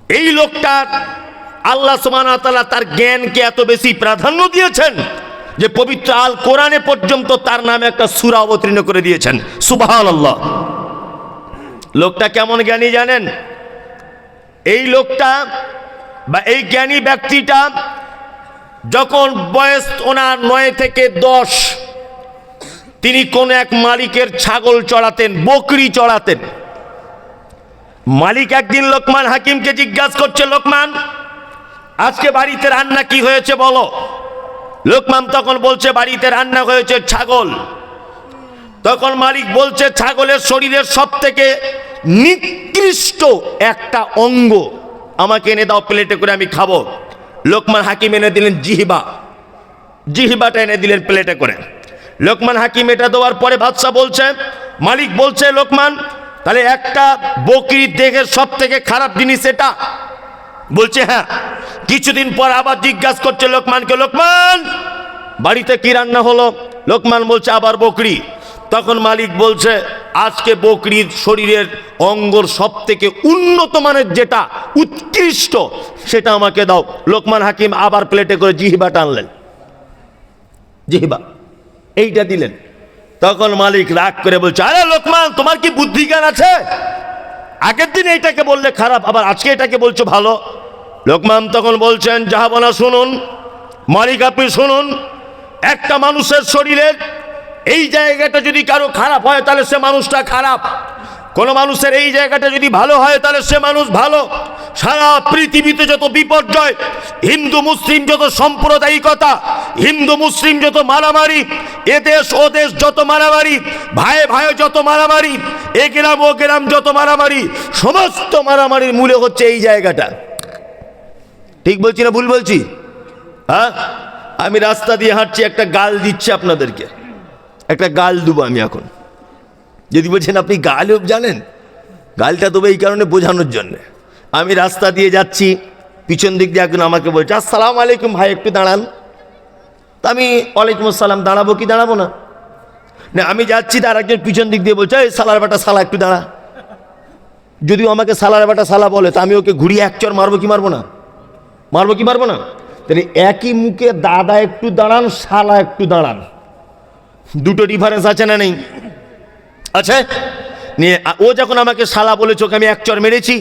[SPEAKER 1] এই লোকটার আল্লাহ সুবহানাহু ওয়া তাআলা তার জ্ঞানকে এত বেশি প্রাধান্য দিয়েছেন যে পবিত্র আল কোরআনে পর্যন্ত তার নামে একটা সূরা অবতীর্ণ করে দিয়েছেন। সুবহানাল্লাহ। লোকটা কেমন জ্ঞানী জানেন? এই লোকটা বা এই জ্ঞানী ব্যক্তিটা যখন বয়স ওনার 9 থেকে 10, তিনি কোন এক মালিকের ছাগল চড়াতেন, বকরি চড়াতেন। মালিক একদিন লোকমান হাকিমকে জিজ্ঞাসা করছে, লোকমান, আজকে বাড়িতে রান্না কি হয়েছে বলো। লোকমান তখন বলছে বাড়িতে রান্না হয়েছে ছাগল। তখন মালিক বলছে ছাগলের শরীরের সব থেকে নিকৃষ্ট একটা অঙ্গ আমাকে এনে দাও, প্লেটে করে আমি খাবো। লোকমান হাকিম এনে দিলেন জিহবা, জিহবাটা এনে দিলেন প্লেটে করে। লোকমান হাকিম এটা দেওয়ার পরে বাদশা বলছে, মালিক বলছে লোকমান, তাহলে একটা বকরির দেহের সব থেকে খারাপ জিনিস এটা? বলছে হ্যাঁ। কিছুদিন পর আবার জিজ্ঞাসা করছে লোকমানকে, লোকমান, বাড়িতে কি রান্না হলো? লোকমান বলছে আবার বকরি। তখন মালিক বলছে
[SPEAKER 2] আজকে বকরির শরীরের অঙ্গর সব থেকে উন্নত মানের যেটা উৎকৃষ্ট সেটা আমাকে দাও। লোকমান হাকিম আবার প্লেটে করে জিহিবা টানলেন, জিহিবা এইটা দিলেন। তখন মালিক রাগ করে বলছে, আরে লোকমান, তোমার কি বুদ্ধি জ্ঞান আছে? আগের দিন এইটাকে বললে খারাপ, আবার আজকে এটাকে বলছো ভালো। লোকমান তখন বলছেন, জাহাবনা শুনুন, মালিক আপনি শুনুন, একটা মানুষের শরীরের এই জায়গাটা যদি কারো খারাপ হয় তাহলে সে মানুষটা খারাপ, কোন মানুষের এই জায়গাটা যদি ভালো হয় তাহলে সে মানুষ ভালো। সারা পৃথিবীতে যত বিপর্যয়, হিন্দু মুসলিম যত সাম্প্রদায়িকতা, হিন্দু মুসলিম যত মারামারি, এদেশ ও দেশ যত মারামারি, ভাই ভাই যত মারামারি, এ গ্রাম ও গ্রাম যত মারামারি, সমস্ত মারামারির মূলে হচ্ছে এই জায়গাটা। ঠিক বলছি না ভুল বলছি? হ্যাঁ, আমি রাস্তা দিয়ে হাঁটছি, একটা গাল দিচ্ছে আপনাদেরকে, একটা গাল দেবো আমি এখন। যদি বলছেন আপনি গালও জানেন, গালটা দেবো এই কারণে বোঝানোর জন্যে। আমি রাস্তা দিয়ে যাচ্ছি, পিছন দিক দিয়ে একজন আমাকে বলছে, আসসালামু আলাইকুম ভাই, একটু দাঁড়ান। তা আমি ওয়ালাইকুম আসসালাম, দাঁড়াবো কি দাঁড়াবো না? না, আমি যাচ্ছি, তার একজন পিছন দিক দিয়ে বলছে, এই সালার বেটা সালা একটু দাঁড়া। যদিও আমাকে সালার বেটা সালা বলে, তা আমি ওকে ঘুরিয়ে এক চর মারবো কি মারবো না? মারবো কি মারবো না? তাহলে একই মুখে দাদা একটু দাঁড়ান, শালা একটু দাঁড়ান, দুটো ডিফারেন্স আছে না নেই? আছে। নিয়ে ও যখন আমাকে শালা বলেছে, ওকে আমি এক চর মেরেছি,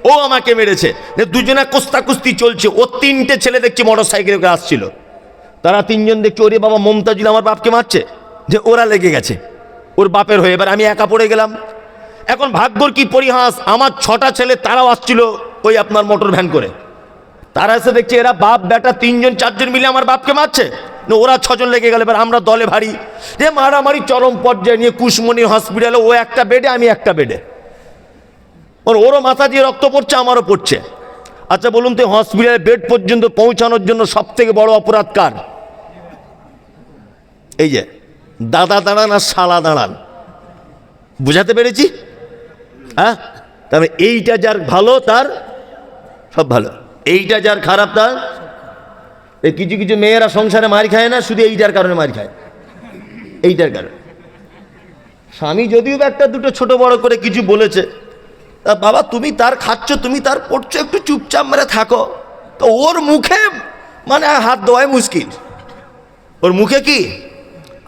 [SPEAKER 2] ও আমাকে মেরেছে, দুজনে কোস্তাকুস্তি চলছে। ও তিনটে ছেলে দেখছি মোটর সাইকেলে করে আসছিল, তারা তিনজন দেখছি, ওরে বাবা মমতাজুল আমার বাপকে মারছে, যে ওরা লেগে গেছে ওর বাপের হয়ে। এবার আমি একা পড়ে গেলাম। এখন ভাগ্যর কি পরিহাস, আমার 6টা ছেলে তারাও আসছিল ওই আপনার মোটর ভ্যান করে, তারা এসে দেখছে এরা বাপ বেটা 3জন 4জন মিলে আমার বাপকে মারছে, ওরা 6জন লেগে গেল। এবার আমরা দলে ভারী, যে মারামারি চরম পর্যায়ে নিয়ে কুশমণি হসপিটালে, ও একটা বেডে আমি একটা বেডে, ওরও মাথা দিয়ে রক্ত পড়ছে, আমারও পড়ছে। আচ্ছা বলুন তো, হসপিটালে বেড পর্যন্ত পৌঁছানোর জন্য সব থেকে বড় অপরাধ কার? এই যে দাদা দাঁড়ান আর শালা দাঁড়ান, বুঝাতে পেরেছি? হ্যাঁ, তবে এইটা যার ভালো তার সব ভালো, এইটা যার খারাপ তার। এই কিছু কিছু মেয়েরা সংসারে মার খায় না, শুধু এইটার কারণে মার খায়, এইটার কারণে। স্বামী যদিও একটা দুটো ছোট বড় করে কিছু বলেছে, তা বাবা তুমি তার খাচ্ছ, তুমি তার পড়ছো, একটু চুপচাপ মেরে থাকো। তো ওর মুখে মানে হাত দেওয়াই মুশকিল, ওর মুখে কি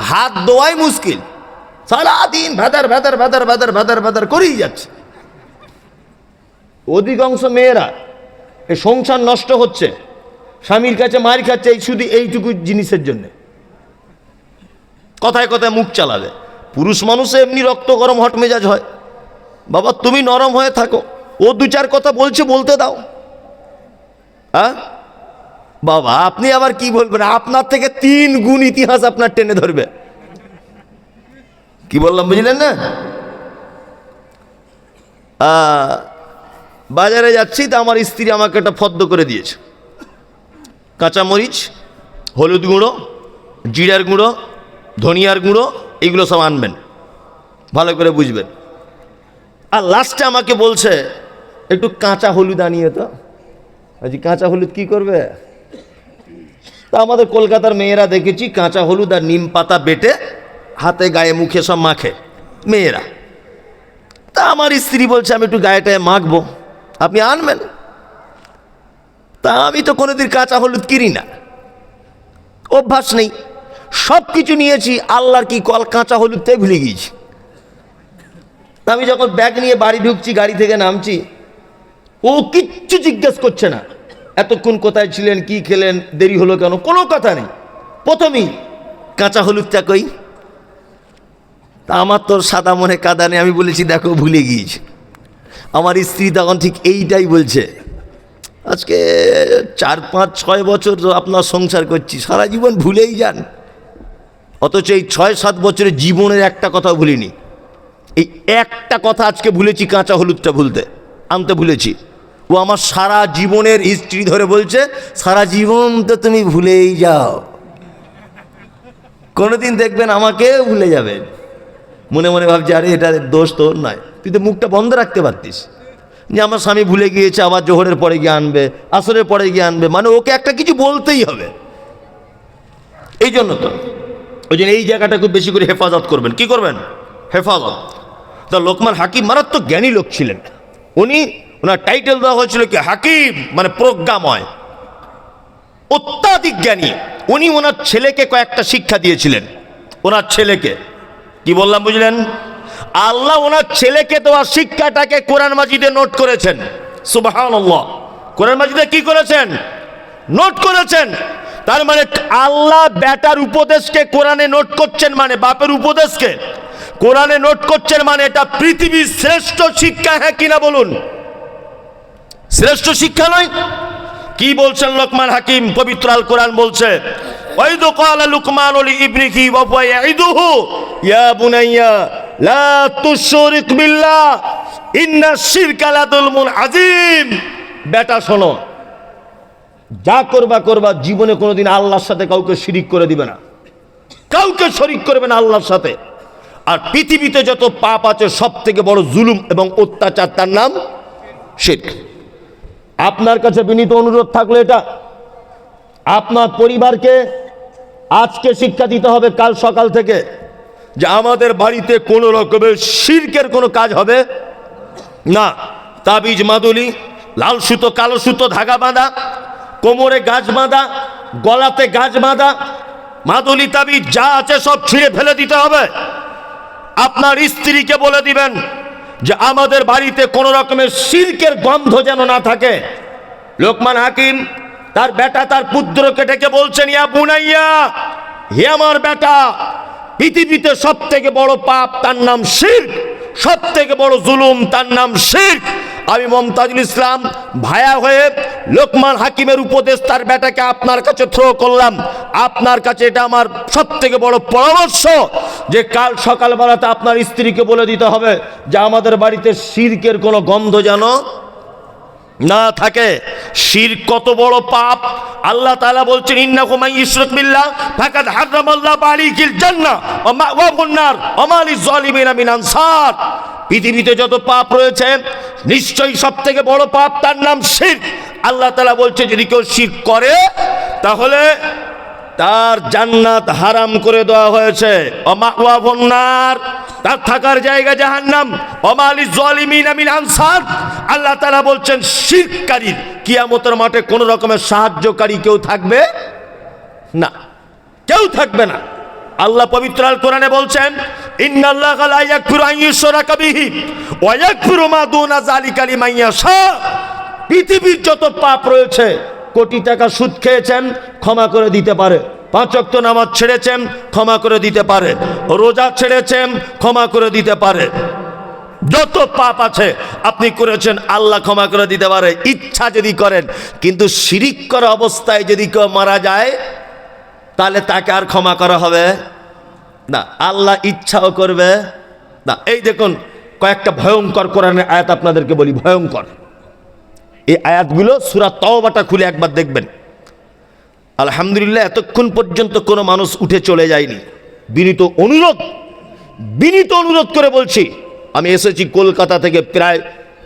[SPEAKER 2] হাত দেওয়াই মুশকিল, সারাদিন ভেদার ভেদার ভেদার ভেদার ভেদার ভেদার করেই যাচ্ছে। অধিকাংশ মেয়েরা এই সংসার নষ্ট হচ্ছে, স্বামীর কাছে মার খাচ্ছে, এই শুধু এইটুকু জিনিসের জন্য। কথায় কথায় মুখ চালাবে। পুরুষ মানুষে এমনি রক্ত গরম হট মেজাজ হয়, বাবা তুমি নরম হয়ে থাকো, ও 2-4 কথা বলছে, বলতে দাও। হ্যাঁ বাবা, আপনি আবার কি বলবেন, আপনার থেকে 3 গুণ ইতিহাস আপনার টেনে ধরবে। কি বললাম বুঝলেন না? বাজারে যাচ্ছি, তা আমার স্ত্রী আমাকে একটা ফদ্দ করে দিয়েছে, কাঁচামরিচ, হলুদ গুঁড়ো, জিরার গুঁড়ো, ধনিয়ার গুঁড়ো, এগুলো সব আনবেন, ভালো করে বুঝবেন। আর লাস্টে আমাকে বলছে একটু কাঁচা হলুদ আনিয়ে তো। বলছি কাঁচা হলুদ কি করবে? তা আমাদের কলকাতার মেয়েরা দেখেছি কাঁচা হলুদ আর নিম পাতা বেটে হাতে গায়ে মুখে সব মাখে মেয়েরা। তা আমার স্ত্রী বলছে আমি একটু গায়েটায় মাখবো, আপনি আনবেন। তা আমি তো কোনোদিন কাঁচা হলুদ কিনি না, অভ্যাস নেই, সব কিছু নিয়েছি, আল্লাহর কি কল কাঁচা হলুদটাই ভুলে গিয়েছি। আমি যখন ব্যাগ নিয়ে বাড়ি ঢুকছি, গাড়ি থেকে নামছি, ও কিচ্ছু জিজ্ঞেস করছে না, এতক্ষণ কোথায় ছিলেন, কি খেলেন, দেরি হলো কেন, কোনো কথা নেই। প্রথমেই কাঁচা হলুদটা কই? তা আমার তোর সাদা মনে কাদা নেই, আমি বলেছি দেখো ভুলে গিয়েছি। আমার স্ত্রী তখন ঠিক এইটাই বলছে, আজকে 4-5-6 বছর আপনার সংসার করছি, সারা জীবন ভুলেই যান। অথচ এই 6-7 বছরের জীবনের একটা কথা ভুলিনি, এই একটা কথা আজকে ভুলেছি, কাঁচা হলুদটা আনতে ভুলেছি। ও আমার সারা জীবনের হিস্ট্রি ধরে বলছে, সারা জীবন তো তুমি ভুলেই যাও, কোনোদিন দেখবেন আমাকে ভুলে যাবেন। মনে মনে ভাবছি আরে এটা দোষ তোর নয়, তুই তো মুখটা বন্ধ রাখতে পারতিস, যে আমার স্বামী ভুলে গিয়েছে, আবার জোহরের পরে গিয়ে আনবে, আসরের পরে গিয়ে আনবে, মানে ওকে একটা কিছু বলতেই হবে। এই জন্য তো ওই জন্য এই জায়গাটা খুব বেশি করে হেফাজত করবেন। কি করবেন? হেফাজত।
[SPEAKER 1] তা লোকমান হাকিম মারাত্মক জ্ঞানী লোক ছিলেন। ওনার টাইটেল দেওয়া হয়েছিল কি হাকিম, মানে প্রজ্ঞাময়, অত্যাধিক জ্ঞানী। উনি ওনার ছেলেকে কয়েকটা শিক্ষা দিয়েছিলেন। ওনার ছেলেকে কি বললাম বুঝলেন? আল্লাহ ওনার ছেলেকে দেওয়া শিক্ষাটাকে কোরআন মাজিদে নোট করেছেন। সুবহানাল্লাহ, কোরআন মাজিদে কি করেছেন? নোট করেছেন। তার মানে আল্লাহ বেটার উপদেশকে কোরআনে নোট করছেন, মানে বাপের উপদেশকে কোরআনে নোট করছেন, মানে এটা পৃথিবীর শ্রেষ্ঠ শিক্ষা, হ্যাঁ কিনা বলুন? শ্রেষ্ঠ শিক্ষা নয়? কি বলছেন লোকমান হাকিম? পবিত্র আল কোরআন বলছে, ওয়াইদ ক্বালা লুকমানু লিইবনিহি ওয়া হুয়া ইয়াইদুহু ইয়া বুনাইয়া লা তুশরিক বিল্লাহ ইন্নাশ শিরকা লাযুলমুন আযীম। বেটা শোনো, যা করবা জীবনে কোনোদিন আল্লাহর সাথে কাউকে শিরিক করে দিবে না, কাউকে শরিক করবে না আল্লাহর সাথে। আর পৃথিবীতে যত পাপ আছে সব থেকে বড় জুলুম এবং অত্যাচার, তার নাম শিরক। আপনার কাছে বিনীত অনুরোধ থাকলে এটা আপনার পরিবারকে আজকে শিক্ষা দিতে হবে, কাল সকাল থেকে, যে আমাদের বাড়িতে কোনো রকমের শিরকের কোনো কাজ হবে না। তাবিজ মাদুলি, লাল সুতো কালো সুতো ধাগা বাঁধা, কোমরে গাছ বাঁধা, গলাতে গাছ বাঁধা, মাদুলি তাবিজ যা আছে সব ছিঁড়ে ফেলে দিতে হবে। আপনার স্ত্রীকে বলে দিবেন যে আমাদের বাড়িতে কোনো রকমের শিরকের গন্ধ যেন না থাকে। লোকমান হাকিম তার বেটা, তার পুত্রকে ডেকে বলছেন, ইয়া বুনাইয়া, হে আমার বেটা, পৃথিবীতে সব থেকে বড় পাপ তার নাম শিরক, সব থেকে বড় জুলুম তার নাম শিরক। আমি মমতাজুল ইসলাম ভায়া হয়ে লোকমান হাকিমের উপদেশ তার বেটাকে আপনার কাছে থ্রো করলাম। আপনার কাছে এটা আমার সব থেকে বড় পরামর্শ যে কাল সকালবেলাতে আপনার স্ত্রীকে বলে দিতে হবে যে আমাদের বাড়িতে শিরকের কোনো গন্ধ যেন না থাকে। শিরক কত বড় পাপ! আল্লাহ তাআলা বলছেন, ইন্নাহু মান ইউশরিক বিল্লাহ ফাকাদ হারামাল্লাহু আলাইহিল জান্নাহ ওয়া মাওয়াহুন নার ওয়া মা লিয-যালিমিনা মিন আনসার। পৃথিবীতে যত পাপ রয়েছে নিশ্চয়ই সব থেকে বড় পাপ তার নাম শিরক। আল্লাহ তাআলা বলছে যদি কেউ শিরক করে তাহলে তার জান্নাত হারাম করে দেওয়া হয়েছে, ওয়া মাওয়াহুন নার, তার থাকার জায়গা জাহান্নাম, ওয়া মা লিয-যালিমিনা মিন আনসার। আল্লাহ তাআলা বলছেন শিরককারী কিয়ামতের মাঠে কোন রকমের সাহায্যকারী কেউ থাকবে না, কেউ থাকবে না। আল্লাহ পবিত্র আল কোরআনে বলছেন, ইন্নাল্লাহা লা ইয়াগফিরু আন ইউশরাকা বিহি ওয়া ইয়াগফিরু মা দুনা যালিকা লিমান ইয়াশা। পৃথিবীর যত পাপ রয়েছে, কোটি টাকা সুদ খেয়েছেন ক্ষমা করে দিতে পারে, 5 ওয়াক্ত নামাজ ছেড়েছেন ক্ষমা করে দিতে পারে, রোজা ছেড়েছেন ক্ষমা করে দিতে পারে, যত পাপ আছে আপনি করেছেন আল্লাহ ক্ষমা করে দিতে পারে ইচ্ছা যদি করেন। কিন্তু শিরিক করা অবস্থায় যদি কেউ মারা যায় তাহলে তাকে আর ক্ষমা করা হবে না, আল্লাহ ইচ্ছাও করবে না। এই দেখুন কয়েকটা ভয়ঙ্কর কোরআনের আয়াত আপনাদেরকে বলি, ভয়ঙ্কর এই আয়াতগুলো। সূরা তাওবাটা খুলে একবার দেখবেন। আলহামদুলিল্লাহ এতক্ষণ পর্যন্ত কোনো মানুষ উঠে চলে যায়নি। বিনীত অনুরোধ করে বলছি, আমি এসেছি কলকাতা থেকে, প্রায়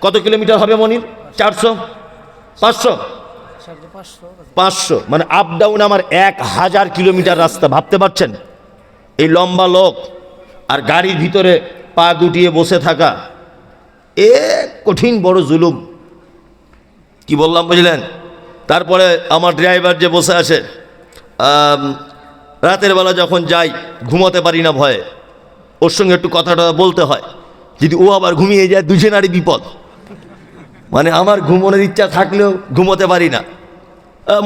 [SPEAKER 1] কত কিলোমিটার হবে মনির? 400 500 500, মানে আপ ডাউন আমার 1000 কিলোমিটার রাস্তা। ভাবতে পারছেন? এই লম্বা লোক আর গাড়ির ভিতরে পা গুটিয়ে বসে থাকা, এ কঠিন বড় জুলুম। কি বললাম বুঝলেন? তারপরে আমার ড্রাইভার যে বসে আছে, রাতের বেলা যখন যাই ঘুমাতে পারি না ভয়ে, ওর সঙ্গে একটু কথাটা বলতে হয়। যদি ও আবার ঘুমিয়ে যায় দুজনেরই বিপদ। মানে আমার ঘুমানোর ইচ্ছা থাকলেও ঘুমোতে পারি না,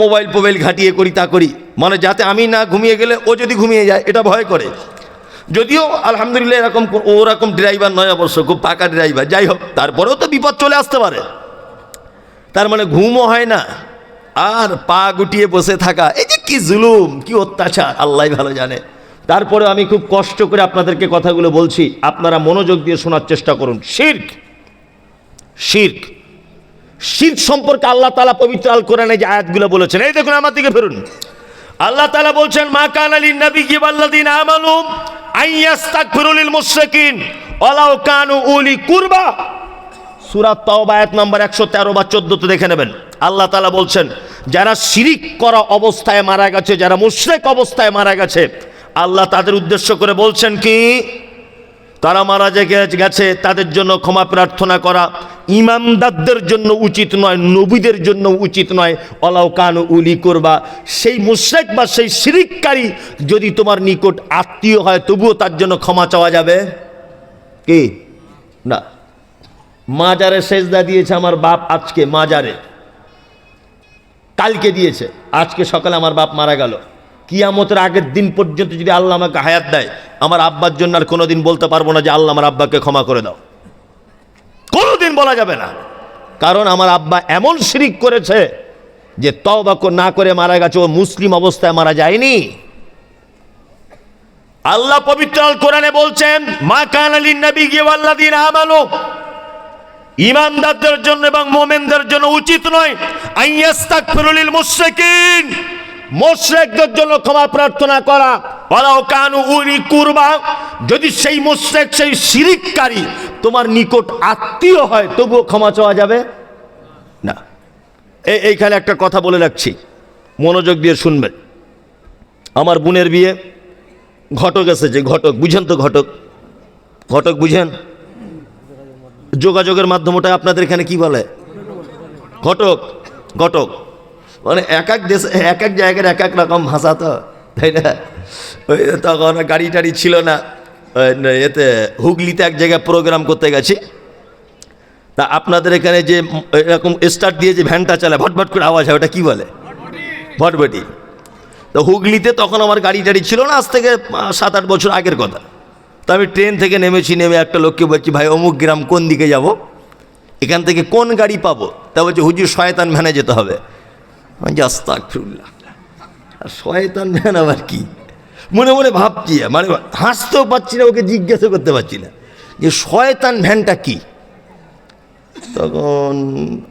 [SPEAKER 1] মোবাইল ঘাটিয়ে করি তা করি, মানে যাতে আমি না ঘুমিয়ে গেলে ও যদি ঘুমিয়ে যায় এটা ভয় করে। যদিও আলহামদুলিল্লাহ এরকম ওরকম ড্রাইভার নয় অবশ্য, খুব পাকা ড্রাইভার, যাই হোক তারপরেও তো বিপদ চলে আসতে পারে। তার মানে ঘুমও হয় না আর পা গুটিয়ে বসে থাকা, এই যে কি জুলুম, কি অত্যাচার আল্লাহ ভালো জানে। তারপরে আমি খুব কষ্ট করে আপনাদেরকে কথাগুলো বলছি, আপনারা মনোযোগ দিয়ে শোনার চেষ্টা করুন। শিরক সম্পর্কে আল্লাহ তাআলা পবিত্র আল কোরআনে যে আয়াতগুলো বলেছেন, এই দেখুন আমার দিকে ফিরুন। আল্লাহ তাআলা বলছেন, মা কানা লিন নাবিয়্যি ওয়াল্লাযিনা আমানু আইয়াস্তাগফিরু লিল মুশরিকিন ওয়ালাউ কানু উলি কুরবা। সূরা তাওবা আয়াত নাম্বার 113 বা 14 দেখে নেবেন। আল্লাহ তাআলা বলছেন যারা শিরিক করা অবস্থায় মারা গেছে, যারা মুশরিক অবস্থায় মারা গেছে, আল্লাহ তাদের উদ্দেশ্য করে বলছেন কি, তারা মারা গেছে, তাদের জন্য ক্ষমা প্রার্থনা করা ইমানদারদের জন্য উচিত নয়, নবীদের জন্য উচিত নয়। অলাউ কানু উলি করবা, সেই মুশরিক বা সেই শিরিককারী যদি তোমার নিকট আত্মীয় হয় তবুও তার জন্য ক্ষমা চাওয়া যাবে কি না? মাজারে সেজদা দিয়েছে আমার বাপ, আজকে মাজারে, কালকে দিয়েছে, আজকে সকালে আমার বাপ মারা গেল। কিয়ামতের আগের দিন পর্যন্ত যদি আল্লাহ আমাকে হায়াত দেয়, আমার আব্বার জন্য আর কোনোদিন বলতে পারবো না যে আল্লাহ আমার আব্বাকে ক্ষমা করে দাও, কোনোদিন বলা যাবে না। কারণ আমার আব্বা এমন শিরিক করেছে যে তওবা না করে মারা গেছে, ও মুসলিম অবস্থায় মারা যায়নি। আল্লাহ পবিত্র আল কোরআনে বলছেন, মা কানা লিন-নাবিয়্যি ওয়াল্লাযীনা আমানু, ঈমানদারদের জন্য এবং মুমিনদের জন্য উচিত নয় আইয়াস্তাগফিরু লিল মুশরিকিন, মুশরিকদের জন্য ক্ষমা প্রার্থনা করা। ওয়ালাউ কানু উলি কুরবা, যদি সেই মুশরিক সেই শিরিককারী তোমার নিকট আত্মীয় হয় তবুও ক্ষমা চাওয়া যাবে না। এইখানে একটা কথা বলে রাখছি, মনোযোগ দিয়ে শুনবেন। আমার বোনের বিয়ে, ঘটক এসেছে, ঘটক বুঝেন তো? ঘটক বুঝেন? যোগাযোগের মাধ্যম, ওটা আপনাদের এখানে কি বলে? ঘটক মানে এক এক দেশে এক এক জায়গার এক এক রকম ভাষা, তো তাই না? ওই তখন গাড়ি টাড়ি ছিল না, এতে হুগলিতে এক জায়গায় প্রোগ্রাম করতে গেছি। তা আপনাদের এখানে যে এরকম স্টার্ট দিয়ে যে ভ্যানটা চালায় ভটভট করে আওয়াজ হয়, ওটা কি বলে? ভটভটি। তো হুগলিতে তখন আমার গাড়ি টাড়ি ছিল না, আজ থেকে 7-8 বছর আগের কথা। তো আমি ট্রেন থেকে নেমেছি, নেমে একটা লোককে বলছি, ভাই অমুক গ্রাম কোন দিকে যাব, এখান থেকে কোন গাড়ি পাবো? তা বলছে, হুজুর শয়তান ভ্যানে যেতে হবে। আমি যে আস্তাগফিরুল্লাহ, আর শয়তান ভ্যান আবার কি? মনে মনে ভাবছি, মানে হাসতেও পারছি না, ওকে জিজ্ঞাসা করতে পারছি না যে শয়তান ভ্যানটা কি। তখন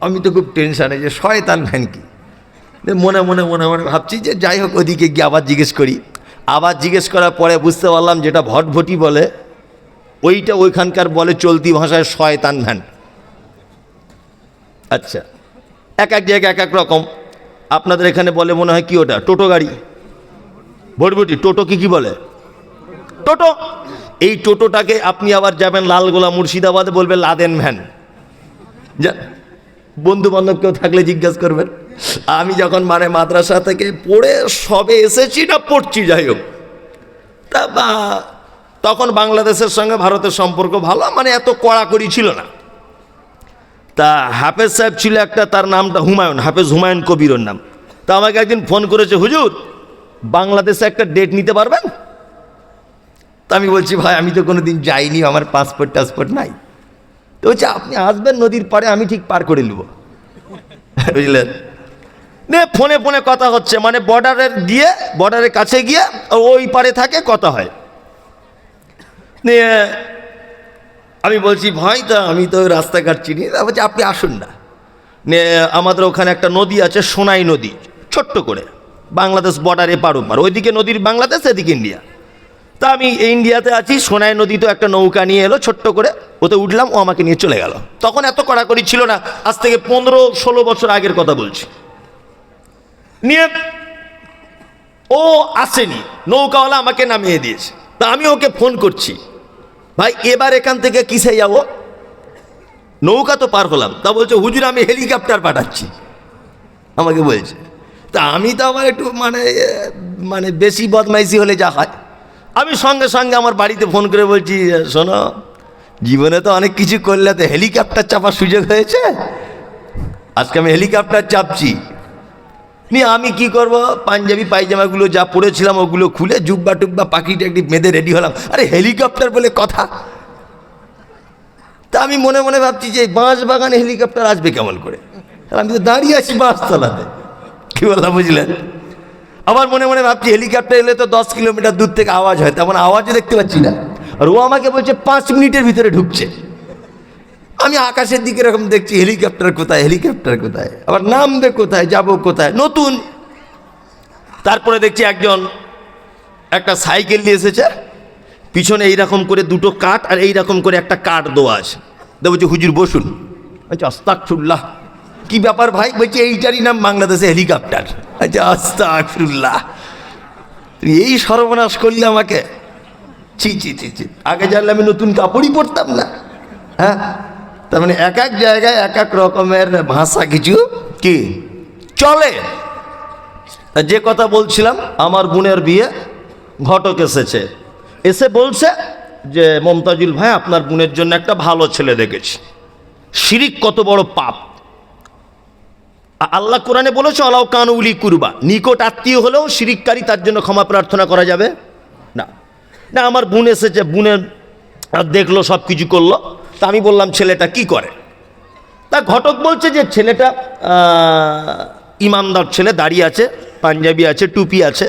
[SPEAKER 1] আমি তো খুব টেনশানে যে শয়তান ভ্যান কি। মনে মনে ভাবছি যে যাই হোক, ওদিকে গিয়ে আবার জিজ্ঞেস করি। আবার জিজ্ঞেস করার পরে বুঝতে পারলাম যেটা ভটভটি বলে, ওইটা ওইখানকার বলে চলতি ভাষায় শয়তান ভ্যান। আচ্ছা, এক এক জায়গায় এক এক রকম। আপনাদের এখানে বলে মনে হয় কি ওটা? টোটো গাড়ি, ভটভটি। টোটোকে কি বলে? টোটো। এই টোটোটাকে আপনি আবার যাবেন লালগোলা মুর্শিদাবাদে, বলবেন লাদেন ভ্যান। বন্ধু বান্ধব কেউ থাকলে জিজ্ঞাসা করবেন। আমি যখন মানে মাদ্রাসা থেকে পড়ে সবে এসেছি না পড়ছি, যাই হোক, তা তখন বাংলাদেশের সঙ্গে ভারতের সম্পর্ক ভালো, মানে এত কড়াকড়ি ছিল না। তা হাফেজ সাহেব ছিল একটা, তার নামটা হুমায়ুন, হাফেজ হুমায়ুন কবিরের নাম। তা আমাকে একদিন ফোন করেছে, হুজুর বাংলাদেশে একটা ডেট নিতে পারবেন? তা আমি বলছি, ভাই আমি তো কোনো দিন যাইনি, আমার পাসপোর্ট নাই। তো বলছে, আপনি আসবেন নদীর পাড়ে, আমি ঠিক পার করে নেব, বুঝলেন? নে ফোনে কথা হচ্ছে, মানে বর্ডারের কাছে গিয়ে ওই পারে থাকে, কথা হয়। নিয়ে আমি বলছি, ভাই তা আমি তো রাস্তাঘাট চিনি। তা বলছি, আপনি আসুন না। নিয়ে আমাদের ওখানে একটা নদী আছে, সোনাই নদী, ছোট্ট করে, বাংলাদেশ বর্ডার এপার ওপার, ওইদিকে নদীর বাংলাদেশ, এদিকে ইন্ডিয়া। তা আমি ইন্ডিয়াতে আছি, সোনাই নদী তো একটা নৌকা নিয়ে এলো ছোট্ট করে, ওতে উঠলাম, ও আমাকে নিয়ে চলে গেল। তখন এত কড়াকড়ি ছিল না, আজ থেকে 15-16 বছর আগের কথা বলছি। নিয়ে ও আসেনি, নৌকাওয়ালা আমাকে নামিয়ে দিয়েছে। তা আমি ওকে ফোন করছি, ভাই এবার এখান থেকে কিসে যাবো? নৌকা তো পার হলাম। তা বলছে, হুজুর আমি হেলিকপ্টার পাঠাচ্ছি, আমাকে বলছে। তা আমি তো আমার একটু মানে বেশি বদমাইশি হলে যা হয়, আমি সঙ্গে সঙ্গে আমার বাড়িতে ফোন করে বলছি, শোনো, জীবনে তো অনেক কিছু করলে, তো হেলিকপ্টার চাপার সুযোগ হয়েছে, আজকে আমি হেলিকপ্টার চাপছি। নিয়ে আমি কি করব, পাঞ্জাবি পায়জামাগুলো যা পরেছিলাম ওগুলো খুলে জুব্বা টুব্বা পাখি টাকটি বেঁধে রেডি হলাম। আরে হেলিকপ্টার বলে কথা। তা আমি মনে মনে ভাবছি যে বাঁশ বাগানে হেলিকপ্টার আসবে কেমন করে, আমি তো দাঁড়িয়ে আছি বাঁশতলাতে, কি বললাম বুঝলেন? আবার মনে মনে ভাবছি হেলিকপ্টার এলে তো 10 কিলোমিটার দূর থেকে আওয়াজ হয়, তেমন আওয়াজও দেখতে পাচ্ছি না। আর ও আমাকে বলছে 5 মিনিটের ভিতরে ঢুকছে। আমি আকাশের দিকে এরকম দেখছি, হেলিকপ্টার কোথায়, আবার নামবে কোথায়, যাব কোথায়, নতুন। তারপরে দেখছি একজন একটা সাইকেল নিয়ে এসেছে, পিছনে এইরকম করে 2টো কাঠ আর এইরকম করে একটা কাঠ দেওয়া আছে। বলছে, হুজুর বসুন। আচ্ছা, আস্তাগফিরুল্লাহ, কি ব্যাপার ভাই? বলছে, এইটারই নাম বাংলাদেশে হেলিকপ্টার। আচ্ছা, আস্তাগফিরুল্লাহ, তুমি এই সর্বনাশ করলে আমাকে। ছি ছি ছি ছি, আগে জানলে আমি নতুন কাপড়ই পরতাম না। হ্যাঁ, তার মানে এক এক জায়গায় এক এক রকমের ভাষা কিছু কি চলে। তা যে কথা বলছিলাম, আমার বোনের বিয়ে, ঘটক এসেছে, এসে বলছে যে মমতাজুল ভাই আপনার বোনের জন্য একটা ভালো ছেলে দেখেছি। শিরিক কত বড় পাপ! আল্লাহ কোরআনে বলেছে অলাউ কান উলি কুরবা, নিকট আত্মীয় হলেও শিরিককারী, তার জন্য ক্ষমা প্রার্থনা করা যাবে না। না, আমার বোন এসেছে, বোনের দেখলো, সব কিছু করলো, তা আমি বললাম ছেলেটা কি করে? তা ঘটক বলছে যে ছেলেটা ইমানদার ছেলে, দাড়ি আছে, পাঞ্জাবি আছে, টুপি আছে,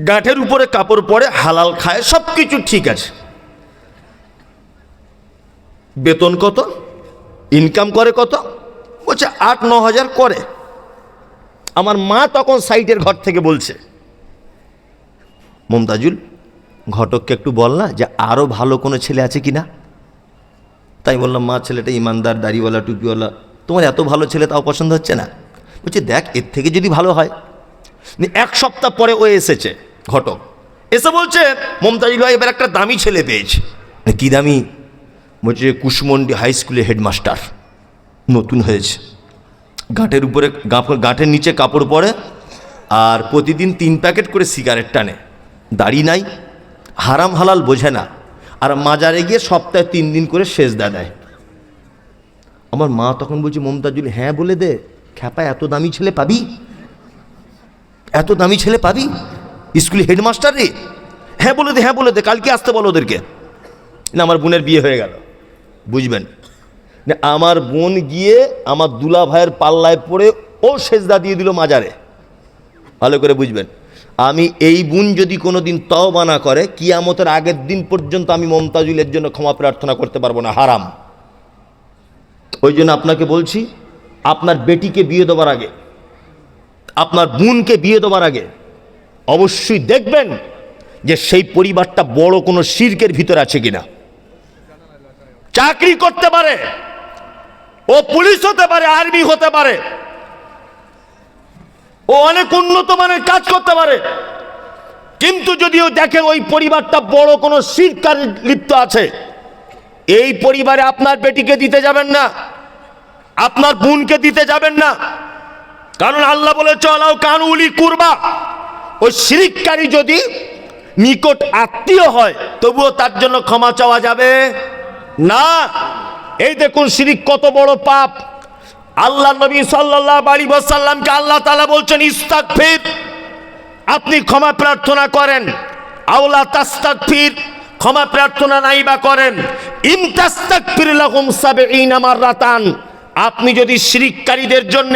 [SPEAKER 1] গাঁঠের উপরে কাপড় পরে, হালাল খায়, সব কিছু ঠিক আছে। বেতন কত, ইনকাম করে কত? বলছে 8-9 হাজার করে। আমার মা তখন সাইডের ঘর থেকে বলছে, মমতাজুল ঘটককে একটু বল না যে আরও ভালো কোনো ছেলে আছে কি না। তাই বললাম, মা ছেলেটা ইমানদার, দাড়িওয়ালা, টুপিওয়ালা, তোমার এত ভালো ছেলে তাও পছন্দ হচ্ছে না? বলছে দেখ, এর থেকে যদি ভালো হয়। 1 সপ্তাহ পরে ও এসেছে, ঘটক এসে বলছে মমতাজুল ভাই এবার একটা দামি ছেলে পেয়েছে। কি দামি? বলছে কুশমন্ডি হাই স্কুলে হেডমাস্টার, নতুন হয়েছে, গাঁটের উপরে গাঁটের নিচে কাপড় পরে, আর প্রতিদিন 3 প্যাকেট করে সিগারেট টানে, দাড়ি নাই, হারাম হালাল বোঝে না, আর মাজারে গিয়ে সপ্তাহে 3 দিন করে সেজদা দেয়। আমার মা তখন বলছে মমতাজুল হ্যাঁ বলে দে, খ্যাপা এত দামি ছেলে পাবি, এত দামি ছেলে পাবি, স্কুলে হেডমাস্টার রে, হ্যাঁ বলে দে, হ্যাঁ বলে দে, কালকে আসতে বলো ওদেরকে। না, আমার বোনের বিয়ে হয়ে গেল, বুঝবেন না, আমার বোন গিয়ে আমার দুলা ভাইয়ের পাল্লায় পড়ে ও সেজদা দিয়ে দিল মাজারে। ভালো করে বুঝবেন, আমি এই বোন যদি কোনোদিন তওবা না করে, কিয়ামতের আগের দিন পর্যন্ত আমি মমতাজুলের জন্য ক্ষমা প্রার্থনা করতে পারবো না, হারাম। ওই জন্য আপনাকে বলছি, আপনার বেটিকে বিয়ে দেওয়ার আগে, আপনার বোনকে বিয়ে দেওয়ার আগে অবশ্যই দেখবেন যে সেই পরিবারটা বড় কোনো শিরকের ভিতরে আছে কিনা। চাকরি করতে পারে, ও পুলিশ হতে পারে, আর্মি হতে পারে, ও অনেক উন্নত মানের কাজ করতে পারে, কিন্তু যদিও দেখেন ওই পরিবারটা বড় কোনো শিরকার লিপ্ত আছে, এই পরিবারে আপনার বেটিকে দিতে যাবেন না, আপনার বোনকে দিতে যাবেন না। কারণ আল্লাহ বলে চলাও কানুলি কুরবা, ওই শিরিককারী যদি নিকট আত্মীয় হয় তবুও তার জন্য ক্ষমা চাওয়া যাবে না। এই দেখুন শিরিক কত বড় পাপ। আল্লাহ নবী সাল্লাল্লাহু আলাইহি ওয়াসাল্লামকে আল্লাহ তাআলা বলছেন ইস্তাগফির, আপনি ক্ষমা প্রার্থনা করেন, আওলা তাস্তাগফির, ক্ষমা প্রার্থনা নাই বা করেন, ইন তাস্তাগফির লাহুম ৭০ মাররাতান, আপনি যদি শিরিককারীদের জন্য,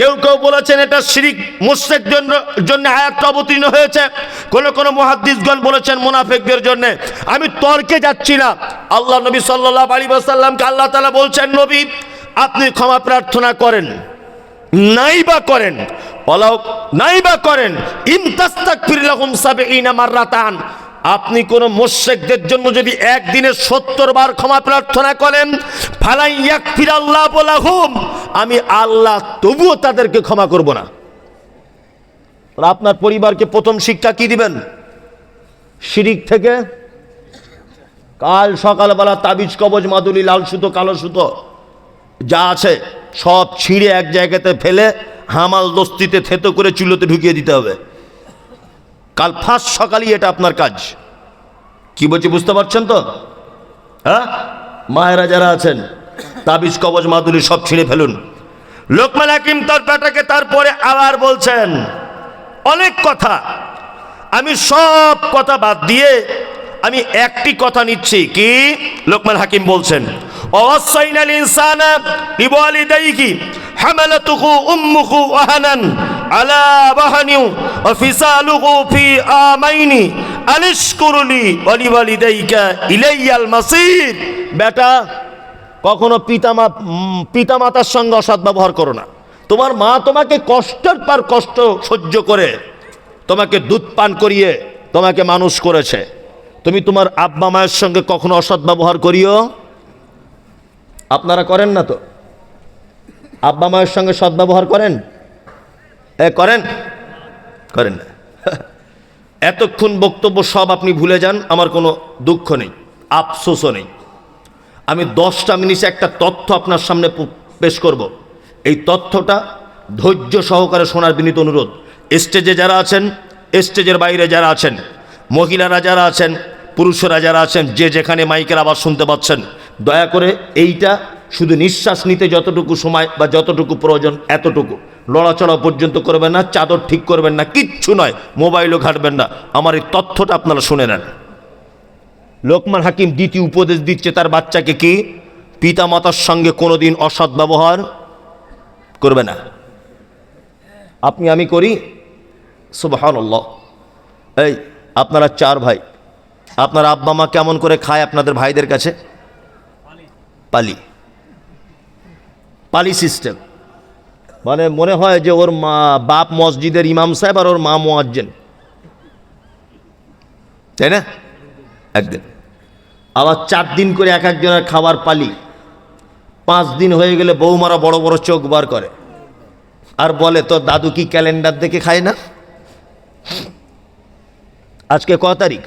[SPEAKER 1] কেউ কেউ বলেছেন এটা শিরিক মুশরিকদের জন্য আয়াতটা অবতীর্ণ হয়েছে, কোন মুহাদ্দিসগণ বলেছেন মুনাফিকদের জন্য। আমি তর্কে যাচ্ছি না, আল্লাহ নবী সাল্লাল্লাহু আলাইহি ওয়াসাল্লামকে আল্লাহ তাআলা বলছেন নবী আপনি ক্ষমা প্রার্থনা করেন, নাইবা করেন, নাইবা করেন, ইন তাস্তাগফির লাহুম ৭০ মাররাতান, আপনি কোন মুশরিকদের জন্য যদি একদিনে ৭০ বার ক্ষমা প্রার্থনা করেন, ফালাই ইয়াগফিরাল্লাহু লাহুম, আমি আল্লাহ তবুও তাদেরকে ক্ষমা করব না। আপনার পরিবারকে প্রথম শিক্ষা কি দিবেন? শিরিক থেকে। কাল সকালবেলা তাবিজ, কবজ, মাদুলি, লাল সুতো, কালো সুতো যা আছে সব ছিঁড়ে এক জায়গাতে ফেলে হামাল দস্তিতে থেতো করে চুলোতে ঢুকিয়ে দিতে হবে। কাল ফার্স্ট সকালই এটা আপনার কাজ। কি বলছি বুঝতে পারছেন তো? হ্যাঁ, মায়েরা যারা আছেন তাবিজ, কবজ, মাদুলি সব ছিঁড়ে ফেলুন। লোকমান হাকিম তার বেটাকে তারপরে আবার বলছেন অনেক কথা, আমি সব কথা বাদ দিয়ে আমি একটি কথা নিচ্ছি। কি? লোকমান হাকিম বলছেন ওয়াসাইনাল ইনসানা বিওয়ালিদাইহি হামালাতুহু উম্মুহু ওয়াহানান আলা ওয়াহানি ওয়া ফিসালুহু ফি আমাইনি আনিশকুরলি ওয়া লিওয়ালিদাইকা ইলাইয়াল মাসির। বেটা, কখনো পিতামাতার সঙ্গে অসৎ ব্যবহার করো না। তোমার মা তোমাকে কষ্টের পর কষ্ট সহ্য করে তোমাকে দুধ পান করিয়ে তোমাকে মানুষ করেছে, তুমি তোমার আব্বা মায়ের সঙ্গে কখনো অসৎ ব্যবহার করিও। আপনারা করেন না তো? আব্বা মায়ের সঙ্গে সৎ ব্যবহার করেন? করেন? করেন না? এতক্ষণ বক্তব্য সব আপনি ভুলে যান, আমার কোনো দুঃখ নেই, আফসোসও নেই। আমি 10টা মিনিটে একটা তথ্য আপনার সামনে পেশ করব। এই তথ্যটা ধৈর্য সহকারে শোনার বিনীত অনুরোধ। স্টেজে যারা আছেন, স্টেজের বাইরে যারা আছেন, মহিলারা যারা আছেন, পুরুষরা যারা আছেন, যে যেখানে মাইকের আওয়াজ শুনতে পাচ্ছেন, দয়া করে এইটা শুধু নিঃশ্বাস নিতে যতটুকু সময় বা যতটুকু প্রয়োজন এতটুকু, লড়াচড়া পর্যন্ত করবেন না, চাদর ঠিক করবেন না, কিচ্ছু নয়, মোবাইলও ঘাটবেন না। আমার এই তথ্যটা আপনারা শুনে নেন। লোকমান হাকিম দ্বিতীয় উপদেশ দিচ্ছে তার বাচ্চাকে, কি পিতা মাতার সঙ্গে কোনোদিন অসৎ ব্যবহার করবে না। আপনি আমি করি, সুবহানাল্লাহ। এই আপনারা 4 ভাই, আপনার আব্বা মা কেমন করে খায় আপনাদের ভাইদের কাছে? পালি, পালি সিস্টেম। মানে মনে হয় যে ওর মা বাপ মসজিদের ইমাম সাহেব আর ওর মা মুয়াজ্জিন, তাই না? একদিন আবার 4 দিন করে এক একজনের খাবার পালি। 5 দিন হয়ে গেলে বৌমারা বড় বড় চোখ বার করে আর বলে, তোর দাদু কি ক্যালেন্ডার দেখে খায় না? আজকে ক তারিখ?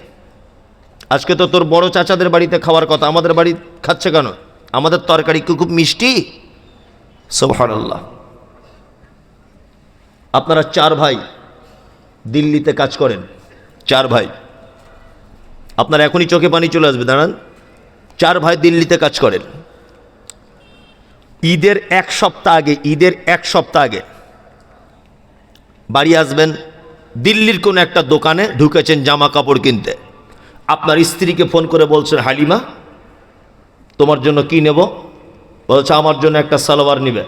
[SPEAKER 1] আজকে তো তোর বড় চাচাদের বাড়িতে খাওয়ার কথা, আমাদের বাড়ি খাচ্ছে কেন? আমাদের তরকারি কি খুব মিষ্টি? সুবহানাল্লাহ। আপনারা 4 ভাই দিল্লিতে কাজ করেন, 4 ভাই, আপনার এখনই চোখে পানি চলে আসবে, দাঁড়ান। 4 ভাই দিল্লিতে কাজ করেন। ঈদের 1 সপ্তাহ আগে, ঈদের 1 সপ্তাহ আগে বাড়ি আসবেন। দিল্লির কোনো একটা দোকানে ঢুকেছেন জামা কাপড় কিনতে। আপনার স্ত্রীকে ফোন করে বলছেন, হালিমা তোমার জন্য কি নেব? বলছে, আমার জন্য একটা সালোয়ার নিবে,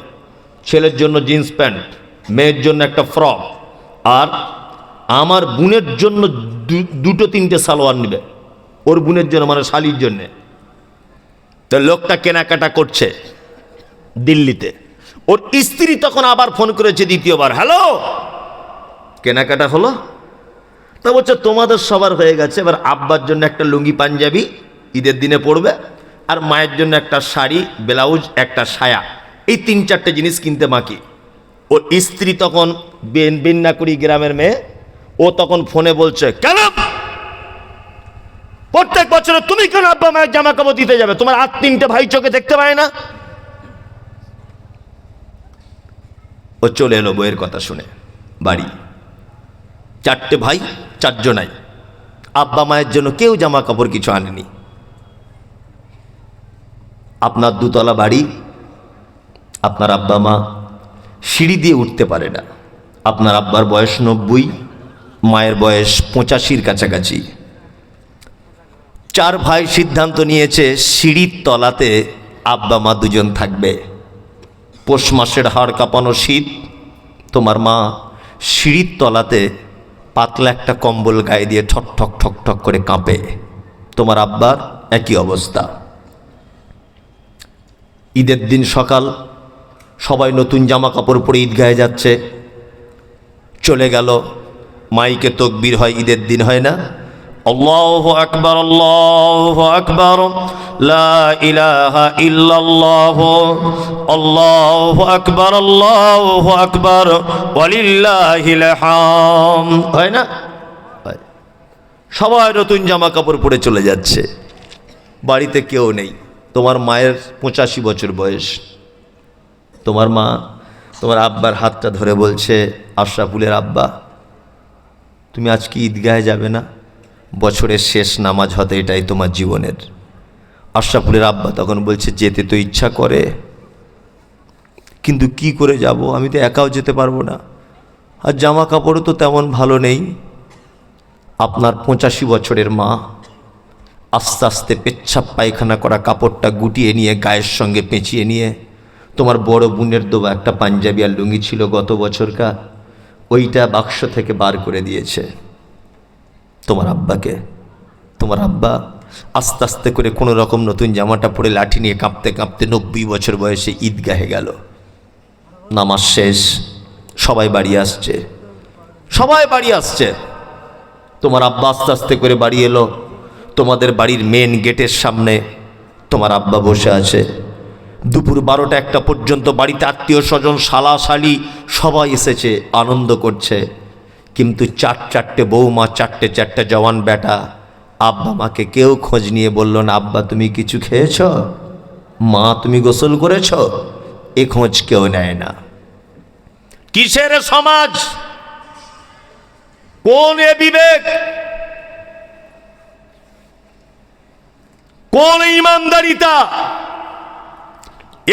[SPEAKER 1] ছেলের জন্য জিন্স প্যান্ট, মেয়ের জন্য একটা ফ্রক, আর আমার বোনের জন্য 2-3টে সালোয়ার নিবে, ওর বোনের জন্য, মানে শালির জন্যে। তো লোকটা কেনাকাটা করছে দিল্লিতে। ওর স্ত্রী তখন আবার ফোন করেছে দ্বিতীয়বার, হ্যালো, কেনাকাটা হলো? তা বলছে, তোমাদের সবার হয়ে গেছে, এবার আব্বার জন্য একটা লুঙ্গি পাঞ্জাবি ঈদের দিনে পড়বে, আর মায়ের জন্য একটা শাড়ি, ব্লাউজ, একটা সায়া, এই 3-4টে জিনিস কিনতে বাকি। ওর স্ত্রী তখন বিন্নাকুড়ি গ্রামের মেয়ে, ও তখন ফোনে বলছে, কেন প্রত্যেক বছরে তুমি কেন আব্বা মায়ের জামা কাপড় দিতে যাবে? তোমার আর 3টে ভাই চোখে দেখতে পায় না? ও চলে এলো বইয়ের কথা শুনে বাড়ি। 4টে ভাই, 4 জনাই, আব্বা মায়ের জন্য কেউ জামা কাপড় কিছু আনেনি। আপনার 2 তলা বাড়ি, আপনার আব্বা মা সিঁড়ি দিয়ে উঠতে পারে না। আপনার আব্বার বয়স 90, মায়ের বয়স 85-র কাছাকাছি। 4 ভাই সিদ্ধান্ত নিয়েছে সিঁড়ির তলাতে আব্বা মা 2জন থাকবে। পৌষ মাসের হাড় কাঁপানো শীত, তোমার মা সিঁড়ির তলাতে পাতলা একটা কম্বল গায়ে দিয়ে ঠক ঠক ঠক ঠক করে কাঁপে। তোমার আব্বার একই অবস্থা। ঈদের দিন সকাল, সবাই নতুন জামা কাপড় পরে ঈদগাহে যাচ্ছে। চলে গেল, মাইকে তাকবীর হয়, ঈদের দিন হয় না? আল্লাহু আকবার, আল্লাহু আকবার, লা ইলাহা ইল্লাল্লাহ, আল্লাহু আকবার, আল্লাহু আকবার, ওয়ালিল্লাহিল হামদ, হয় না? সবাই নতুন জামা কাপড় পরে চলে যাচ্ছে। বাড়িতে কেউ নেই। তোমার মায়ের 85 বছর বয়স। তোমার মা তোমার আব্বার হাতটা ধরে বলছে, আশরাফুলের আব্বা, তুমি আজকে ঈদগাহে যাবে না? বছরের শেষ নামাজ হতে এটাই তোমার জীবনের। আশরাফুলের আব্বা তখন বলছে, যেতে তো ইচ্ছা করে, কিন্তু কি করে যাব? আমি তো একাও যেতে পারবো না, আর জামা কাপড়ও তো তেমন ভালো নেই। আপনার 85 বছরের মা আস্তে আস্তে পেচ্ছাপ পায়খানা করা কাপড়টা গুটিয়ে নিয়ে গায়ের সঙ্গে পেঁচিয়ে নিয়ে, তোমার বড় বোনের দেওয়া একটা পাঞ্জাবি আর লুঙ্গি ছিল গত বছরকার, ওইটা বাক্স থেকে বার করে দিয়েছে তোমার আব্বাকে। তোমার আব্বা আস্তে আস্তে করে কোনো রকম নতুন জামাটা পরে লাঠি নিয়ে কাঁপতে কাঁপতে 90 বছর বয়সে ঈদগাহে গেল। নামাজ শেষ, সবাই বাড়ি আসছে, সবাই বাড়ি আসছে। তোমার আব্বা আস্তে আস্তে করে বাড়ি এলো। তোমাদের বাড়ির মেন গেটের সামনে তোমার আব্বা বসে আছে। দুপুর 12টা-1টা পর্যন্ত বাড়িতে আত্মীয় স্বজন, শালা শালি সবাই এসেছে, আনন্দ করছে।
[SPEAKER 2] কিন্তু চারটে বৌমা, চারটে জওয়ান বেটা। আব্বা মাকে কেউ খোঁজ নিয়ে বলল না, আব্বা তুমি কিছু খেয়েছ, মা তুমি গোসল করেছ, এ খোঁজ কেউ নেয় না।
[SPEAKER 1] কিসের সমাজ? কোন এ বিবেক? কোন ইমানদারিতা?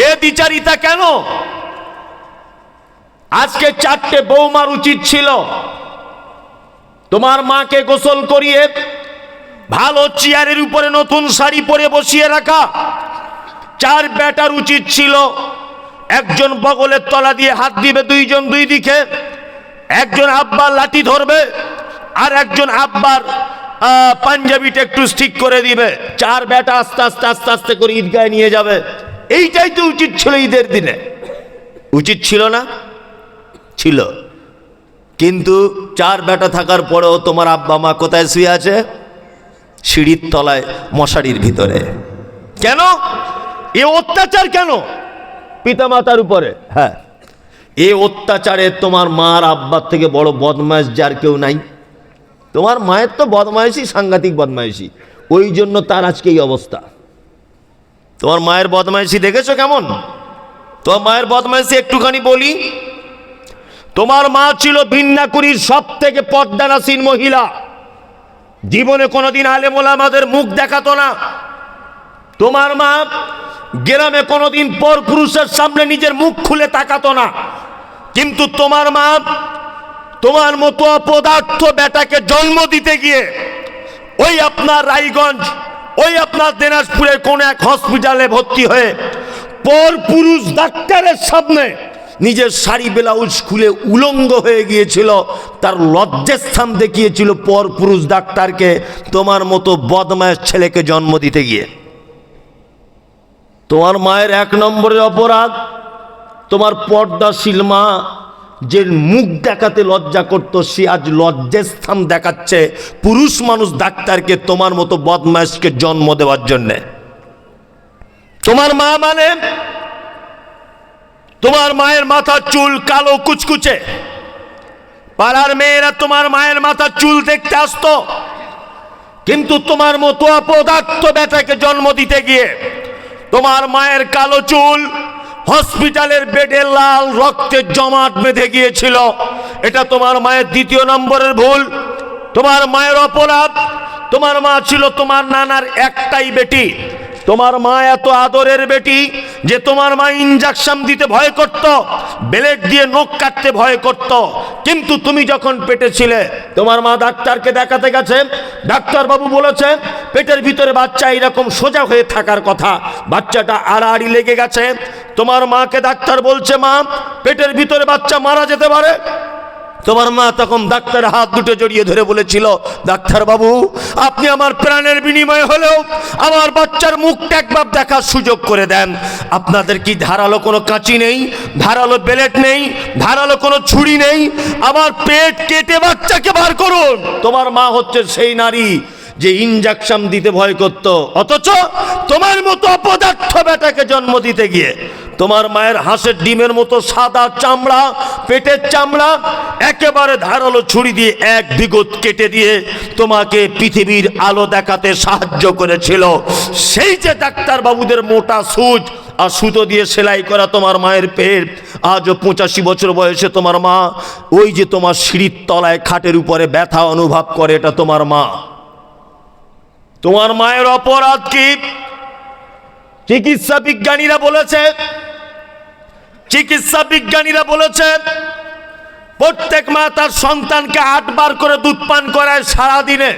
[SPEAKER 1] এ বিচারিতা কেন? আজকে চারটে বৌমার উচিত ছিল তোমার মাকে গোসল করিয়ে ভালো চেয়ারের উপরে নতুন শাড়ি পরে বসিয়ে রাখা। চার বেটার উচিত ছিল একজন বগলের তলা দিয়ে হাত দিবে, দুইজন দুই দিকে, একজন আব্বার লাঠি ধরবে আর একজন আব্বার পাঞ্জাবিটা একটু ঠিক করে দিবে। চার বেটা আস্তে আস্তে আস্তে আস্তে করে ঈদগায় নিয়ে যাবে। এইটাই তো উচিত ছিল ঈদের দিনে। উচিত ছিল না? ছিল। কিন্তু চার বেটা থাকার পরেও তোমার আব্বা মা কোথায় শুয়ে আছে? সিঁড়ির তলায়, মশারির ভিতরে। কেন? এ অত্যাচার কেন পিতামাতার উপরে? হ্যাঁ, এ অত্যাচারে তোমার মার আব্বার থেকে বড় বদমাইশ যার কেউ নাই। তোমার মায়ের তো বদমাইশি, সাংঘাতিক বদমাইশি, ওই জন্য তার আজকে এই অবস্থা। তোমার মায়ের বদমাইশি দেখেছো কেমন? তোমার মায়ের বদমাইশি একটুখানি বলি। তোমার মা ছিল ভিন্নাকুরীর সব থেকে পর্দানাসীন মহিলা। জীবনে কোনোদিন আলেম ওলামাদের মুখ দেখাতো না। তোমার মা গ্রামে কোনোদিন পর পুরুষের সামনে নিজের মুখ খুলে তাকাতো না। কিন্তু তোমার মা তোমার মতো অপদার্থ বেটাকে জন্ম দিতে গিয়ে ওই আপনার রায়গঞ্জ, ওই আপনার দিনাজপুরের কোন এক হসপিটালে ভর্তি হয়ে পর পুরুষ ডাক্তারের সামনে নিজের শাড়ি ব্লাউজ খুলে উলঙ্গ হয়ে গিয়েছিল। তার লজ্জাস্থান দেখিয়েছিল পর পুরুষ ডাক্তারকে, তোমার মতো বদমায়ের ছেলেকে জন্ম দিতে গিয়ে। তোমার মায়ের এক নম্বরের অপরাধ, তোমার পর্দাশীল মা যে মুখ দেখাতে লজ্জা করত, সে আজ লজ্জাস্থান দেখাচ্ছে পুরুষ মানুষ ডাক্তারকে তোমার মতো বদমাইশকে জন্ম দেওয়ার জন্যে। তোমার মা মানে, তোমার মায়ের মাথার চুল কালো কুচকুচে। পাড়ার মেয়েরা তোমার মায়ের মাথার চুল দেখতে আসতো। কিন্তু তোমার মতো অপদার্থ বেটাকে জন্ম দিতে গিয়ে তোমার মায়ের কালো চুল হসপিটালের বেডে লাল রক্তের জমাট বেঁধে গিয়েছিল। এটা তোমার মায়ের দ্বিতীয় নম্বরের ভুল, তোমার মায়ের অপরাধ। তোমার মা ছিল তোমার নানার একটাই বেটি। তোমার মা এত আদরের বেটি যে তোমার মা ইনজেকশন দিতে ভয় করত, ব্লেড দিয়ে নখ কাটতে ভয় করত। কিন্তু তুমি যখন পেটে ছিলে, তোমার মা ডাক্তারকে দেখাতে গেছে, ডাক্তারবাবু বলেছে পেটের ভিতরে বাচ্চা এরকম সোজা হয়ে থাকার কথা, বাচ্চাটা আড়াআড়ি লেগে গেছে। তোমার মাকে ডাক্তার বলছে, মা পেটের ভিতরে বাচ্চা মারা যেতে পারে। তোমার মা তখন ডাক্তারের হাত দুটো জড়িয়ে ধরে বলেছিল, ডাক্তার বাবু আপনি আমার প্রাণের বিনিময়ে হলেও আমার বাচ্চার মুখটা একবার দেখার সুযোগ করে দেন। আপনাদের কি ধারালো কোনো কাঁচি নেই, ধারালো ব্লেড নেই, ধারালো কোনো ছুরি নেই? আমার পেট কেটে বাচ্চাকে বার করুন। তোমার মা হচ্ছে সেই নারী যে ইনজেকশন দিতে ভয় করত, অথচ তোমার মতো অপদার্থ বেটাকে জন্ম দিতে গিয়ে তোমার মায়ের হাঁসের ডিমের মতো সাদা চামড়া, পেটের চামড়া একেবারে ধারালো ছুরি দিয়ে এক বিগত কেটে দিয়ে তোমাকে পৃথিবীর আলো দেখাতে সাহায্য করেছিল। সেই যে ডাক্তার বাবুদের মোটা সুচ আর সুতো দিয়ে সেলাই করা তোমার মায়ের পেট, আজও 85 বছর বয়সে তোমার মা ওই যে তোমার সিঁড়ির তলায় খাটের উপরে ব্যথা অনুভব করে, এটা তোমার মা। তোমার মায়ের অপরাধ কি? চিকিৎসা বিজ্ঞানীরা বলেছে প্রত্যেক মা তার সন্তানকে 8 বার করে দুধ পান করায় সারাদিনে।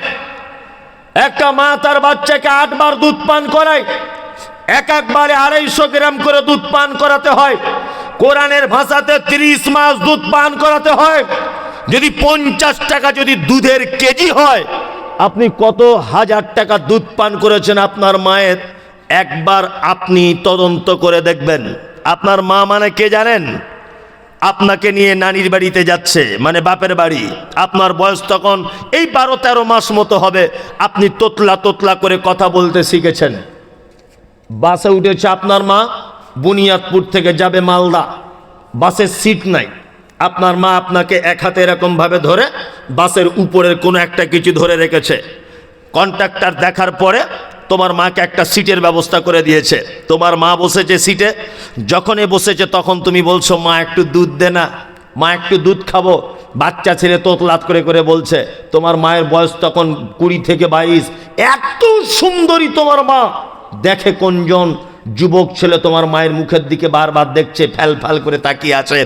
[SPEAKER 1] একটা মা তার বাচ্চাকে 8 বার দুধ পান করায়, একবারে 250 গ্রাম করে দুধ পান করাতে হয়। কোরআনের ভাষাতে 30 মাস দুধ পান করাতে হয়। যদি 50 টাকা যদি দুধের কেজি হয়, আপনি কত হাজার টাকা দুধ পান করেছেন আপনার মায়ের, একবার আপনি তদন্ত করে দেখবেন। আপনার মা মানে কে জানেন? আপনাকে নিয়ে নানির বাড়িতে যাচ্ছে, মানে বাপের বাড়ি। আপনার বয়স তখন এই 12-13 মাস মতো হবে। আপনি তোতলা তোতলা করে কথা বলতে শিখেছেন। বাসে উঠেছে আপনার মা, বুনিয়াদপুর থেকে যাবে মালদা, বাসের সিট নাই। আপনার মা আপনাকে এক হাতে এরকম ভাবে ধরে বাসের উপরের কোনো একটা কিছু ধরে রেখেছে। কন্ট্রাক্টর দেখার পরে তোমার মাকে একটা সিটের ব্যবস্থা করে দিয়েছে। তোমার মা বসেছে সিটে, যখনই বসেছে তখন তুমি বলছো মা একটু দুধ দে না, মা একটু দুধ খাবো। বাচ্চা ছেলে তোতলাত করে করে বলছে। তোমার মায়ের বয়স তখন 20 থেকে 22। এত সুন্দরী তোমার মা, দেখে কোনজন যুবক ছেলে তোমার মায়ের মুখের দিকে বারবার দেখছে, ফ্যাল ফ্যাল করে তাকিয়ে আছে।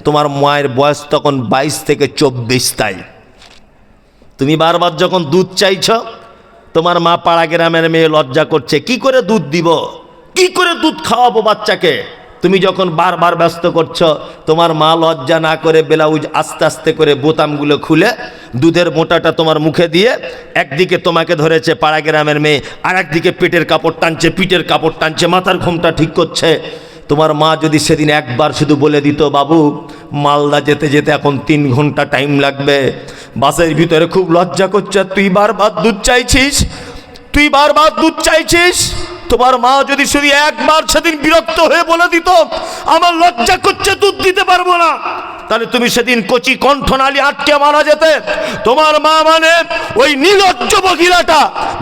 [SPEAKER 1] তোমার মায়ের বয়স তখন 22 থেকে 24। তাই তুমি বারবার যখন দুধ চাইছ, তোমার মা পাড়া গ্রামের মেয়ে লজ্জা করছে, কি করে দুধ দিব, কি করে দুধ খাওয়াবো বাচ্চাকে। তুমি যখন বারবার ব্যস্ত করছো, তোমার মা লজ্জা না করে ব্লাউজ আস্তে আস্তে করে বোতামগুলো খুলে দুধের মোটাটা তোমার মুখে দিয়ে একদিকে তোমাকে ধরেছে পাড়া গ্রামের মেয়ে, আর একদিকে পেটের কাপড় টানছে, পিঠের কাপড় টানছে, মাথার ঘোমটা ঠিক করছে। তোমার মা যদি সেদিন একবার শুধু বলে দিত, বাবু মালদা যেতে যেতে এখন 3 ঘন্টা টাইম লাগবে, বাসের ভিতরে খুব লজ্জা করছে, তুই বারবার দুধ চাইছিস, তুই বারবার দুধ চাইছিস। তোমার মা যদি শুধু একবার সেদিন বিরক্ত হয়ে বলে দিত, আমার লজ্জা করছে দুধ দিতে পারবো না, তাহলে তুমি সেদিন কচি কণ্ঠনালী আটকে মারা যেতে। তোমার মা মানে ওই নির্লজ্জ মহিলাটা,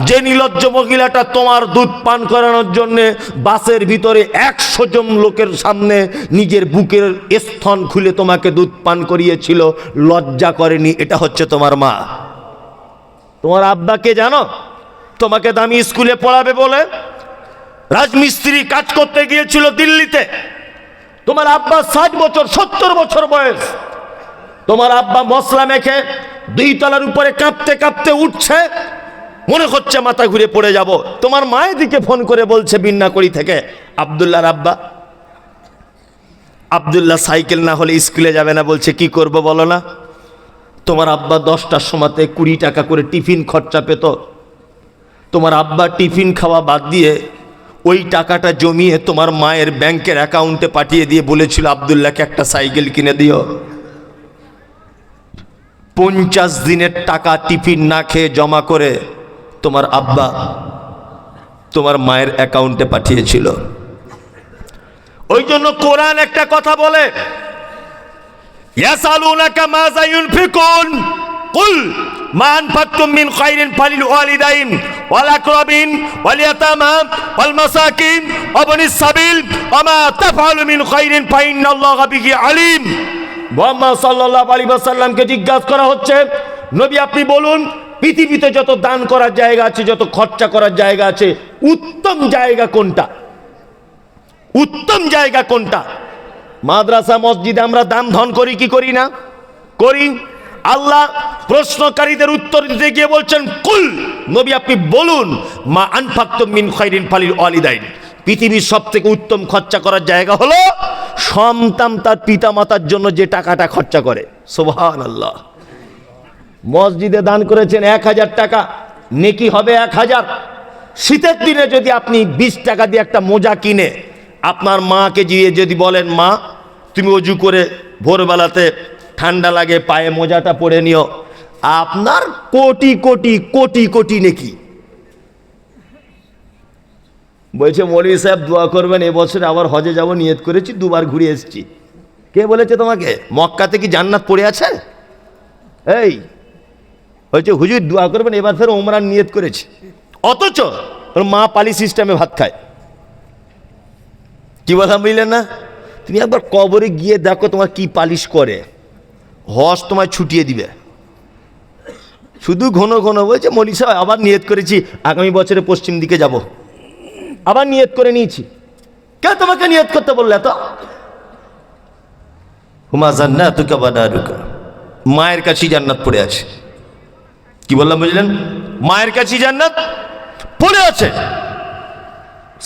[SPEAKER 1] যে নির্লজ্জ মহিলাটা তোমার দুধ পান করানোর জন্যে বাসের ভিতরে 100 জন লোকের সামনে নিজের বুকের স্তন খুলে তোমাকে দুধ পান করিয়েছিল, লজ্জা করেনি। এটা হচ্ছে তোমার মা। তোমার আব্বাকে জানো, তোমাকে দামি স্কুলে পড়াবে বলে রাজমিস্ত্রি কাজ করতে গিয়েছিল দিল্লিতে। তোমার আব্বা 60 বছর 70 বছর বয়স। তোমার আব্বা মশলা মেখে 2 তলার উপরে কাঁপতে কাঁপতে উঠছে, মনে হচ্ছে মাথা ঘুরে পড়ে যাব। তোমার মায়ের দিকে ফোন করে বলছে বিন্নাকড়ি থেকে, আব্দুল্লাহর আব্বা, আব্দুল্লাহ সাইকেল না হলে স্কুলে যাবে না, বলছে কি করব বলো না। তোমার আব্বা 10টার সময়তে 20 টাকা করে টিফিন খরচা পেত। তোমার আব্বা টিফিন খাওয়া বাদ দিয়ে ওই টাকাটা জমিয়ে তোমার মায়ের ব্যাংকের অ্যাকাউন্টে পাঠিয়ে দিয়ে বলেছিল, আব্দুল্লাহকে একটা সাইকেল কিনে দিও। 50 দিনের টাকা টিফিন না খেয়ে জমা করে তোমার আব্বা তোমার মায়ের অ্যাকাউন্টে পাঠিয়েছিল। ওই জন্য কোরআন একটা কথা বলে, ইয়াসালুনাকা মাযা ইউনফিকুন কুল মা আনফাকতুম মিন খায়রিন ফালিল ওয়ালিদাইন ওয়াল আকরাবিন ওয়াল ইয়াতামা ওয়াল মাসাকিন ওয়া বনিস সাবিল ওয়া মা তাফআলু মিন খায়রিন ফাইন্নাল্লাহা বিহি আলিম। মুহাম্মদ সাল্লাল্লাহু আলাইহি ওয়াসাল্লামকে জিজ্ঞাসা করা হচ্ছে, নবী আপনি বলুন পৃথিবীতে যত দান করার জায়গা আছে, যত খরচা করার জায়গা আছে, উত্তম জায়গা কোনটা? উত্তম জায়গা কোনটা? মাদ্রাসা মসজিদে আমরা দান ধন করি কি করি না? করি। আল্লাহ প্রশ্নকারীদের উত্তর দিতে গিয়ে বলছেন, কুল নবী আপনি বলুন মা আনফাকতুম মিন খায়রিন ফালিল ওয়ালিদাইন, পৃথিবীর সবথেকে উত্তম খরচা করার জায়গা হলো সন্তান তার পিতা মাতার জন্য যে টাকাটা খরচা করে। সুবহানাল্লাহ। মসজিদে দান করেছেন 1000 টাকা, নেকি হবে 1000। শীতের দিনে যদি আপনি 20 টাকা দিয়ে একটা মোজা কিনে আপনার মাকে গিয়ে যদি বলেন, মা তুমি অজু করে ভোরবেলাতে ঠান্ডা লাগে পায়ে মোজাটা পরে নিও, আপনার কোটি কোটি কোটি কোটি নেকি। বলছে মৌলভী সাহেব দোয়া করবেন, এবছরে আবার হজে যাব নিয়ত করেছি, 2 বার ঘুরে এসেছি। কে বলেছে তোমাকে? মক্কাতে কি জান্নাত পড়ে আছে? এই বলছে হুজুর দোয়া করবেন, এবার ফের ওমরার নিয়ত করেছি, অথচ ওর মা পালি সিস্টেমে ভাত খায়। কি বলা বুঝলেন না? তুমি একবার কবরে গিয়ে দেখো তোমার কি পালিশ করে, হজ তোমায় ছুটিয়ে দিবে। শুধু ঘন ঘন বলছে মৌলভী সাহেব আবার নিয়ত করেছি আগামী বছরে পশ্চিম দিকে যাব, আবার নিয়ত করে নিয়েছি। কে তোমাকে নিয়ত করতে বললে? তো হুমা জান্নাতুকা ওয়া দারুকা, মায়ের কাছেই জান্নাত পড়ে আছে। কি বললাম বুঝলেন? মায়ের কাছেই জান্নাত পড়ে আছে।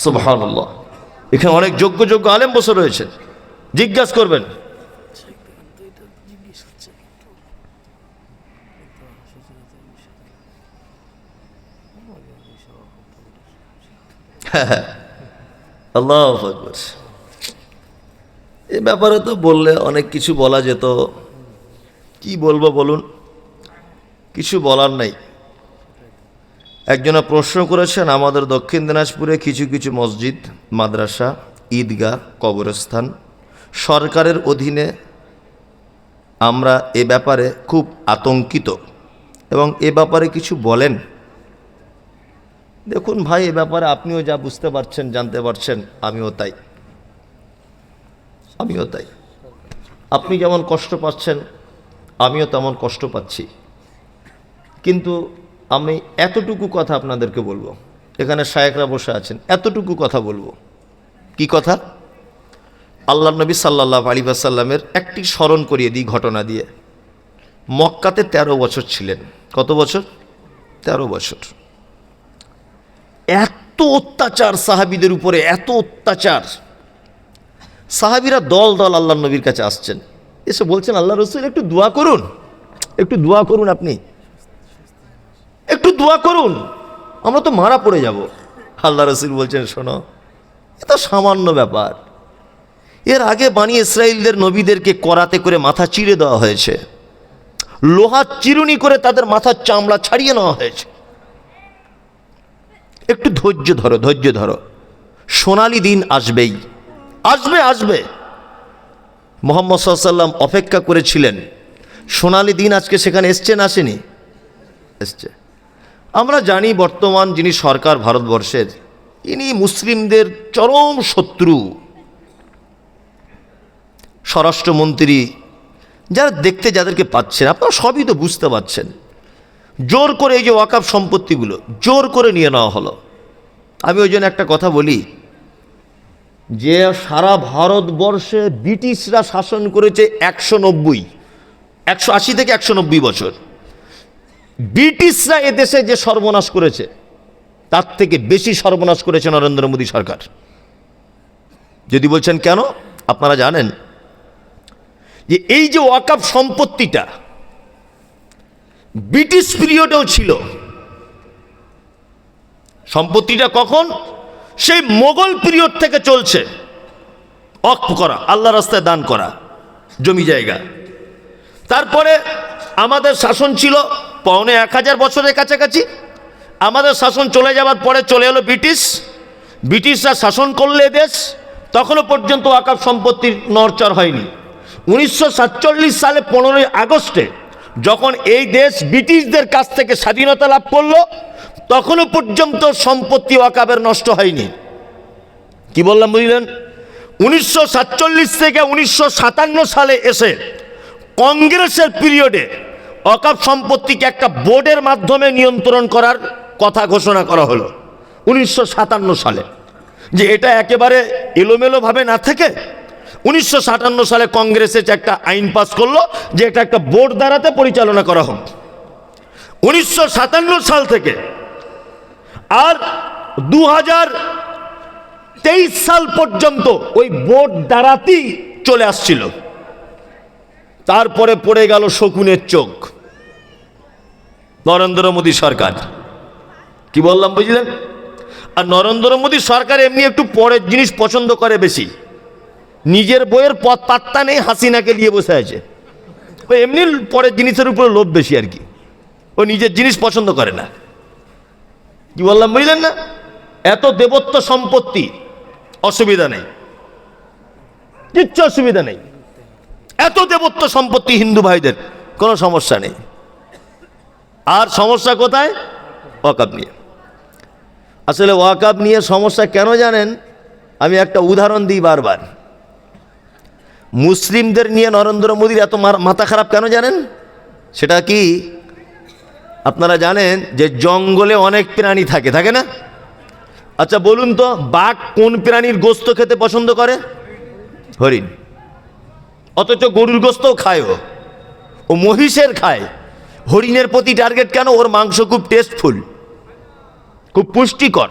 [SPEAKER 1] সুবহানাল্লাহ। এখানে অনেক যোগ্য যোগ্য আলেম বসে রয়েছে, জিজ্ঞাসা করবেন। আল্লাহু আকবার। এ ব্যাপারে তো বললে অনেক কিছু বলা যেত, কি বলবো বলুন, কিছু বলার নাই। একজনা প্রশ্ন করেছেন, আমাদের দক্ষিণ দিনাজপুরে কিছু কিছু মসজিদ, মাদ্রাসা, ঈদগাহ, কবরস্থান সরকারের অধীনে
[SPEAKER 2] আমরা এ ব্যাপারে খুব আতঙ্কিত এবং এ ব্যাপারে কিছু বলেন। দেখুন ভাই, এ ব্যাপারে আপনিও যা বুঝতে পারছেন, জানতে পারছেন, আমিও তাই। আপনি যেমন কষ্ট পাচ্ছেন, আমিও তেমন কষ্ট পাচ্ছি। কিন্তু আমি এতটুকু কথা আপনাদেরকে বলবো, এখানে শায়েখরা বসে আছেন, এতটুকু কথা বলবো। কি কথা? আল্লাহ নবী সাল্লাল্লাহু আলাইহি ওয়াসাল্লামের একটি স্মরণ করিয়ে দিই ঘটনা দিয়ে। মক্কাতে 13 বছর ছিলেন। কত বছর? 13 বছর। এত অত্যাচার সাহাবীদের উপরে, এত অত্যাচার। সাহাবীরা দল দল আল্লাহ নবীর কাছে আসছেন, এসে বলছেন, আল্লাহ রসুল একটু দোয়া করুন, একটু দোয়া করুন, আপনি একটু দোয়া করুন, আমরা তো মারা পড়ে যাব। আল্লাহ রসুল বলছেন, শোনো, এ তো সামান্য ব্যাপার। এর আগে বানি ইসরাইলদের নবীদেরকে করাতে করে মাথা চিড়ে দেওয়া হয়েছে, লোহার চিরুনি করে তাদের মাথার চামড়া ছাড়িয়ে নেওয়া হয়েছে। একটু ধৈর্য ধরো, ধৈর্য ধরো, সোনালি দিন আসবেই, আসবে। মুহাম্মদ সাল্লাল্লাহু আলাইহি ওয়াসাল্লাম অপেক্ষা করেছিলেন, সোনালি দিন আজকে সেখানে এসছে না আসেনি? এসছে। আমরা জানি বর্তমান যিনি সরকার ভারতবর্ষের, ইনি মুসলিমদের চরম শত্রু। স্বরাষ্ট্রমন্ত্রী, যারা দেখতে যাদেরকে পাচ্ছেন, আপনারা সবই তো বুঝতে পারছেন, জোর করে এই যে ওয়াকফ সম্পত্তিগুলো জোর করে নিয়ে নেওয়া হলো। আমি ওই জন্য একটা কথা বলি, যে সারা ভারতবর্ষে ব্রিটিশরা শাসন করেছে 180 থেকে 190 বছর। ব্রিটিশরা এদেশে যে সর্বনাশ করেছে, তার থেকে বেশি সর্বনাশ করেছে নরেন্দ্র মোদী সরকার। যদি বলছেন কেন, আপনারা জানেন যে এই যে ওয়াকফ সম্পত্তিটা ব্রিটিশ পিরিয়ডেও ছিল। সম্পত্তিটা কখন? সেই মোগল পিরিয়ড থেকে চলছে। ওয়াকফ করা, আল্লাহ রাস্তায় দান করা জমি জায়গা। তারপরে আমাদের শাসন ছিল 1000 বছরের কাছাকাছি। আমাদের শাসন চলে যাওয়ার পরে চলে এলো ব্রিটিশরা শাসন করলে দেশ, তখনও পর্যন্ত ওয়াকফ সম্পত্তির নড়চড় হয়নি। 1947 সালে 15ই আগস্টে যখন এই দেশ ব্রিটিশদের কাছ থেকে স্বাধীনতা লাভ করলো, তখনও পর্যন্ত সম্পত্তি ওয়াকফের নষ্ট হয়নি। কি বললাম বুঝলেন? 1947 থেকে 1957 সালে এসে কংগ্রেসের পিরিয়ডে ওয়াকফ সম্পত্তিকে একটা বোর্ডের মাধ্যমে নিয়ন্ত্রণ করার কথা ঘোষণা করা হলো 1957 সালে, যে এটা একেবারে এলোমেলোভাবে না থেকে 1957 সালে কংগ্রেসে একটা আইন পাস করলো যে এটা একটা বোর্ড দ্বারাতে পরিচালনা করা হোক। 1957 সাল থেকে আর 2023 সাল পর্যন্ত ওই বোর্ড দ্বারাতেই চলে আসছিল। তারপরে পড়ে গেল শকুনের চোখ, নরেন্দ্র মোদী সরকার। কি বললাম বুঝলেন? আর নরেন্দ্র মোদী সরকার এমনি একটু পরের জিনিস পছন্দ করে বেশি। নিজের বইয়ের পাত্তা নেই, হাসিনাকে নিয়ে বসে আছে। ও এমনি পরের জিনিসের উপরে লোভ বেশি আর কি, ও নিজের জিনিস পছন্দ করে না। কি বললাম বুঝলেন না? এত দেবত্ব সম্পত্তি, অসুবিধা নেই, কিচ্ছু অসুবিধা নেই। এত দেবত্ব সম্পত্তি হিন্দু ভাইদের, কোনো সমস্যা নেই। আর সমস্যা কোথায়? ওয়াকফ নিয়ে। আসলে ওয়াকফ নিয়ে সমস্যা কেন জানেন? আমি একটা উদাহরণ দিই বারবার। মুসলিমদের নিয়ে নরেন্দ্র মোদীর এত মাথা খারাপ কেন জানেন? সেটা কি আপনারা জানেন যে জঙ্গলে অনেক প্রাণী থাকে না? আচ্ছা বলুন তো, বাঘ কোন প্রাণীর গোস্ত খেতে পছন্দ করে? হরিণ। অথচ গরুর গোস্তও খায়, ও মহিষের খায়। হরিণের প্রতি টার্গেট কেন? ওর মাংস খুব টেস্টফুল, খুব পুষ্টিকর,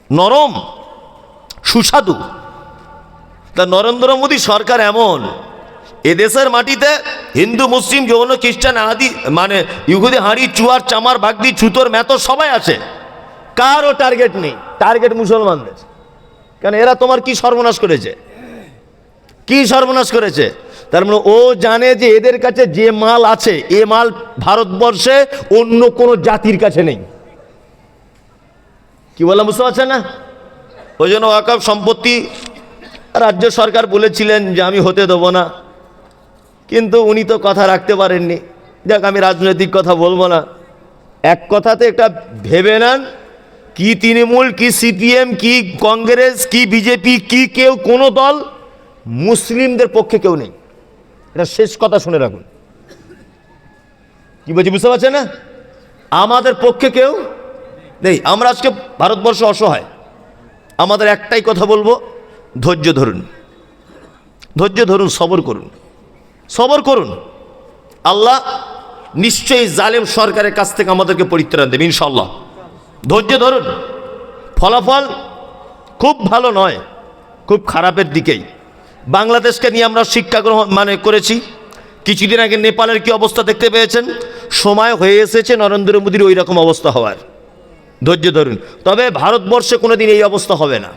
[SPEAKER 2] নরম, সুস্বাদু। তা নরেন্দ্র মোদী সরকার এমন, এদেশের মাটিতে হিন্দু, মুসলিম, যৌন, খ্রিস্টান, আদি মানে ইহুদি, হাঁড়ি, চুয়ার, চামার, বাগদি, ছুতোর, মেতর সবাই আছে। কারও টার্গেট নেই, টার্গেট মুসলমানদের। কেন? এরা তোমার কি সর্বনাশ করেছে? কি সর্বনাশ করেছে? তার মানে ও জানে যে এদের কাছে যে মাল আছে, এ মাল ভারতবর্ষে অন্য কোনো জাতির কাছে নেই। কি বললাম বুঝতে পারছেন না? ওই জন্য ওয়াকফ সম্পত্তি রাজ্য সরকার বলেছিলেন যে আমি হতে দেবো না।
[SPEAKER 1] কিন্তু উনি তো কথা রাখতে পারেননি। যাক, আমি রাজনৈতিক কথা বলবো না। এক কথাতে একটা ভেবে নেন, কি তৃণমূল, কি সিপিএম, কি কংগ্রেস, কি বিজেপি, কি কেউ কোনো দল মুসলিমদের পক্ষে কেউ নেই। এটা শেষ কথা শুনে রাখুন। কি বলছি বুঝতে পারছেন না? আমাদের পক্ষে কেউ নেই। আমরা আজকে ভারতবর্ষ অসহায়। আমাদের একটাই কথা বলবো, ধৈর্য ধরুন, ধৈর্য ধরুন, সবর করুন, সবর করুন। আল্লাহ নিশ্চয়ই জালেম সরকারের কাছ থেকে আমাদেরকে পরিত্রাণ দেবে ইনশাল্লাহ। ধৈর্য ধরুন। ফলাফল খুব ভালো নয়, খুব খারাপের দিকেই। বাংলাদেশকে নিয়ে আমরা শিক্ষা গ্রহণ করেছি। কিছুদিন আগে নেপালের কি অবস্থা দেখতে পেয়েছেন। সময় হয়ে এসেছে নরেন্দ্র মোদীর ওই রকম অবস্থা হওয়ার। ধৈর্য ধরুন। তবে ভারতবর্ষে কোনোদিন এই অবস্থা হবে না।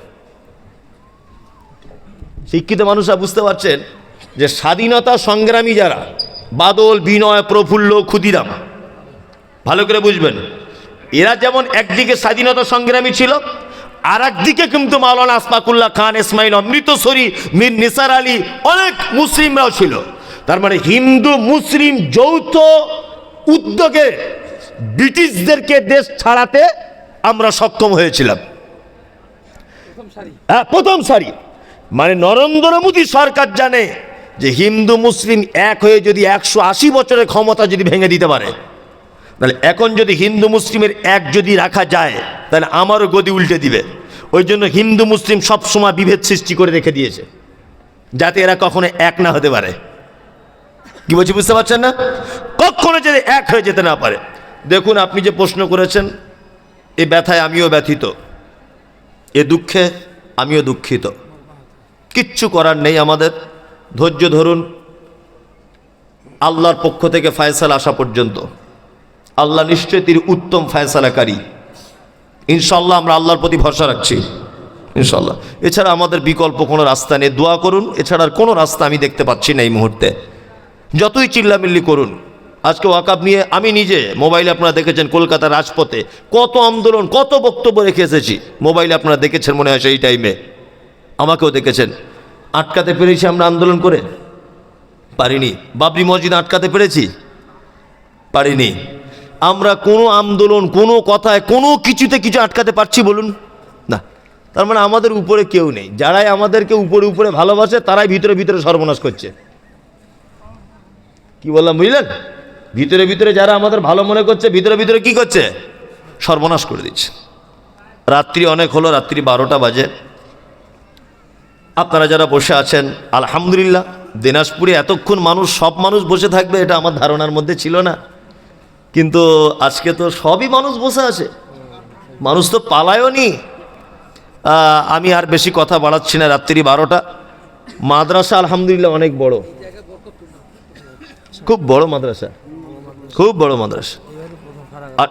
[SPEAKER 1] শিক্ষিত মানুষরা বুঝতে পারছেন যে স্বাধীনতা সংগ্রামী যারা, বাদল, বিনয়, প্রফুল্ল, ক্ষুদিরাম, ভালো করে বুঝবেন, এরা যেমন একদিকে স্বাধীনতা সংগ্রামী ছিল, আর একদিকে কিন্তু মাওলানা আশফাকুল্লাহ খান, ইসমাইল অমৃতসরী, মীর নিসার আলী, অনেক মুসলিমরাও ছিল। তার মানে হিন্দু মুসলিম যৌথ উদ্যোগে ব্রিটিশদেরকে দেশ ছাড়াতে আমরা সক্ষম হয়েছিলাম। হ্যাঁ, প্রথম সারি। মানে নরেন্দ্র মোদী সরকার জানে যে হিন্দু মুসলিম এক হয়ে যদি 180 বছরের ক্ষমতা যদি ভেঙে দিতে পারে, তাহলে এখন যদি হিন্দু মুসলিমের এক যদি রাখা যায়, তাহলে আমারও গদি উল্টে দিবে। ওই জন্য হিন্দু মুসলিম সবসময় বিভেদ সৃষ্টি করে রেখে দিয়েছে, যাতে এরা কখনো এক না হতে পারে। কি বলছি বুঝতে পারছেন না? কখনো যদি এক হয়ে যেতে না পারে। দেখুন, আপনি যে প্রশ্ন করেছেন, এ ব্যথায় আমিও ব্যথিত, এ দুঃখে আমিও দুঃখিত। কিচ্ছু করার নেই আমাদের। ধৈর্য ধরুন। আল্লাহর পক্ষ থেকে ফয়সালা আসা পর্যন্ত আল্লাহ নিশ্চয়ই তিনি উত্তম ফয়সালাকারী। ইনশাল্লাহ আমরা আল্লাহর প্রতি ভরসা রাখছি ইনশাল্লাহ। এছাড়া আমাদের বিকল্প কোনো রাস্তা নেই। দোয়া করুন, এছাড়া আর কোনো রাস্তা আমি দেখতে পাচ্ছি না এই মুহূর্তে। যতই চিল্লামিল্লি করুন। আজকে ওয়াকাব নিয়ে আমি নিজে মোবাইলে আপনারা দেখেছেন, কলকাতার রাজপথে কত আন্দোলন, কত বক্তব্য রেখে এসেছি। মোবাইলে আপনারা দেখেছেন মনে হয় সেই টাইমে, আমাকেও দেখেছেন। আটকাতে পেরেছি আমরা আন্দোলন করে? পারিনি। বাবরি মসজিদ আটকাতে পেরেছি? পারিনি। আমরা কোনো আন্দোলন, কোনো কথায়, কোনো কিছুতে কিছু আটকাতে পারছি বলুন না? তার মানে আমাদের উপরে কেউ নেই। যারাই আমাদেরকে উপরে উপরে ভালোবাসে, তারাই ভিতরে ভিতরে সর্বনাশ করছে। কি বললাম বুঝলেন? ভিতরে ভিতরে যারা আমাদের ভালো মনে করছে, ভিতরে ভিতরে কি করছে? সর্বনাশ করে দিচ্ছে। রাত্রি অনেক হলো, রাত্রি 12টা বাজে। আপনারা যারা বসে আছেন, আলহামদুলিল্লাহ। দিনাজপুরে এতক্ষণ মানুষ, সব মানুষ বসে থাকবে এটা আমার ধারণার মধ্যে ছিল না, কিন্তু আজকে তো সবই মানুষ বসে আছে। মানুষ তো পালায়ও নি। আমি আর বেশি কথা বাড়াচ্ছি না। রাত্রি 12টা। মাদ্রাসা আলহামদুলিল্লাহ অনেক বড়, খুব বড় মাদ্রাসা, খুব বড় মাদ্রাসা। আর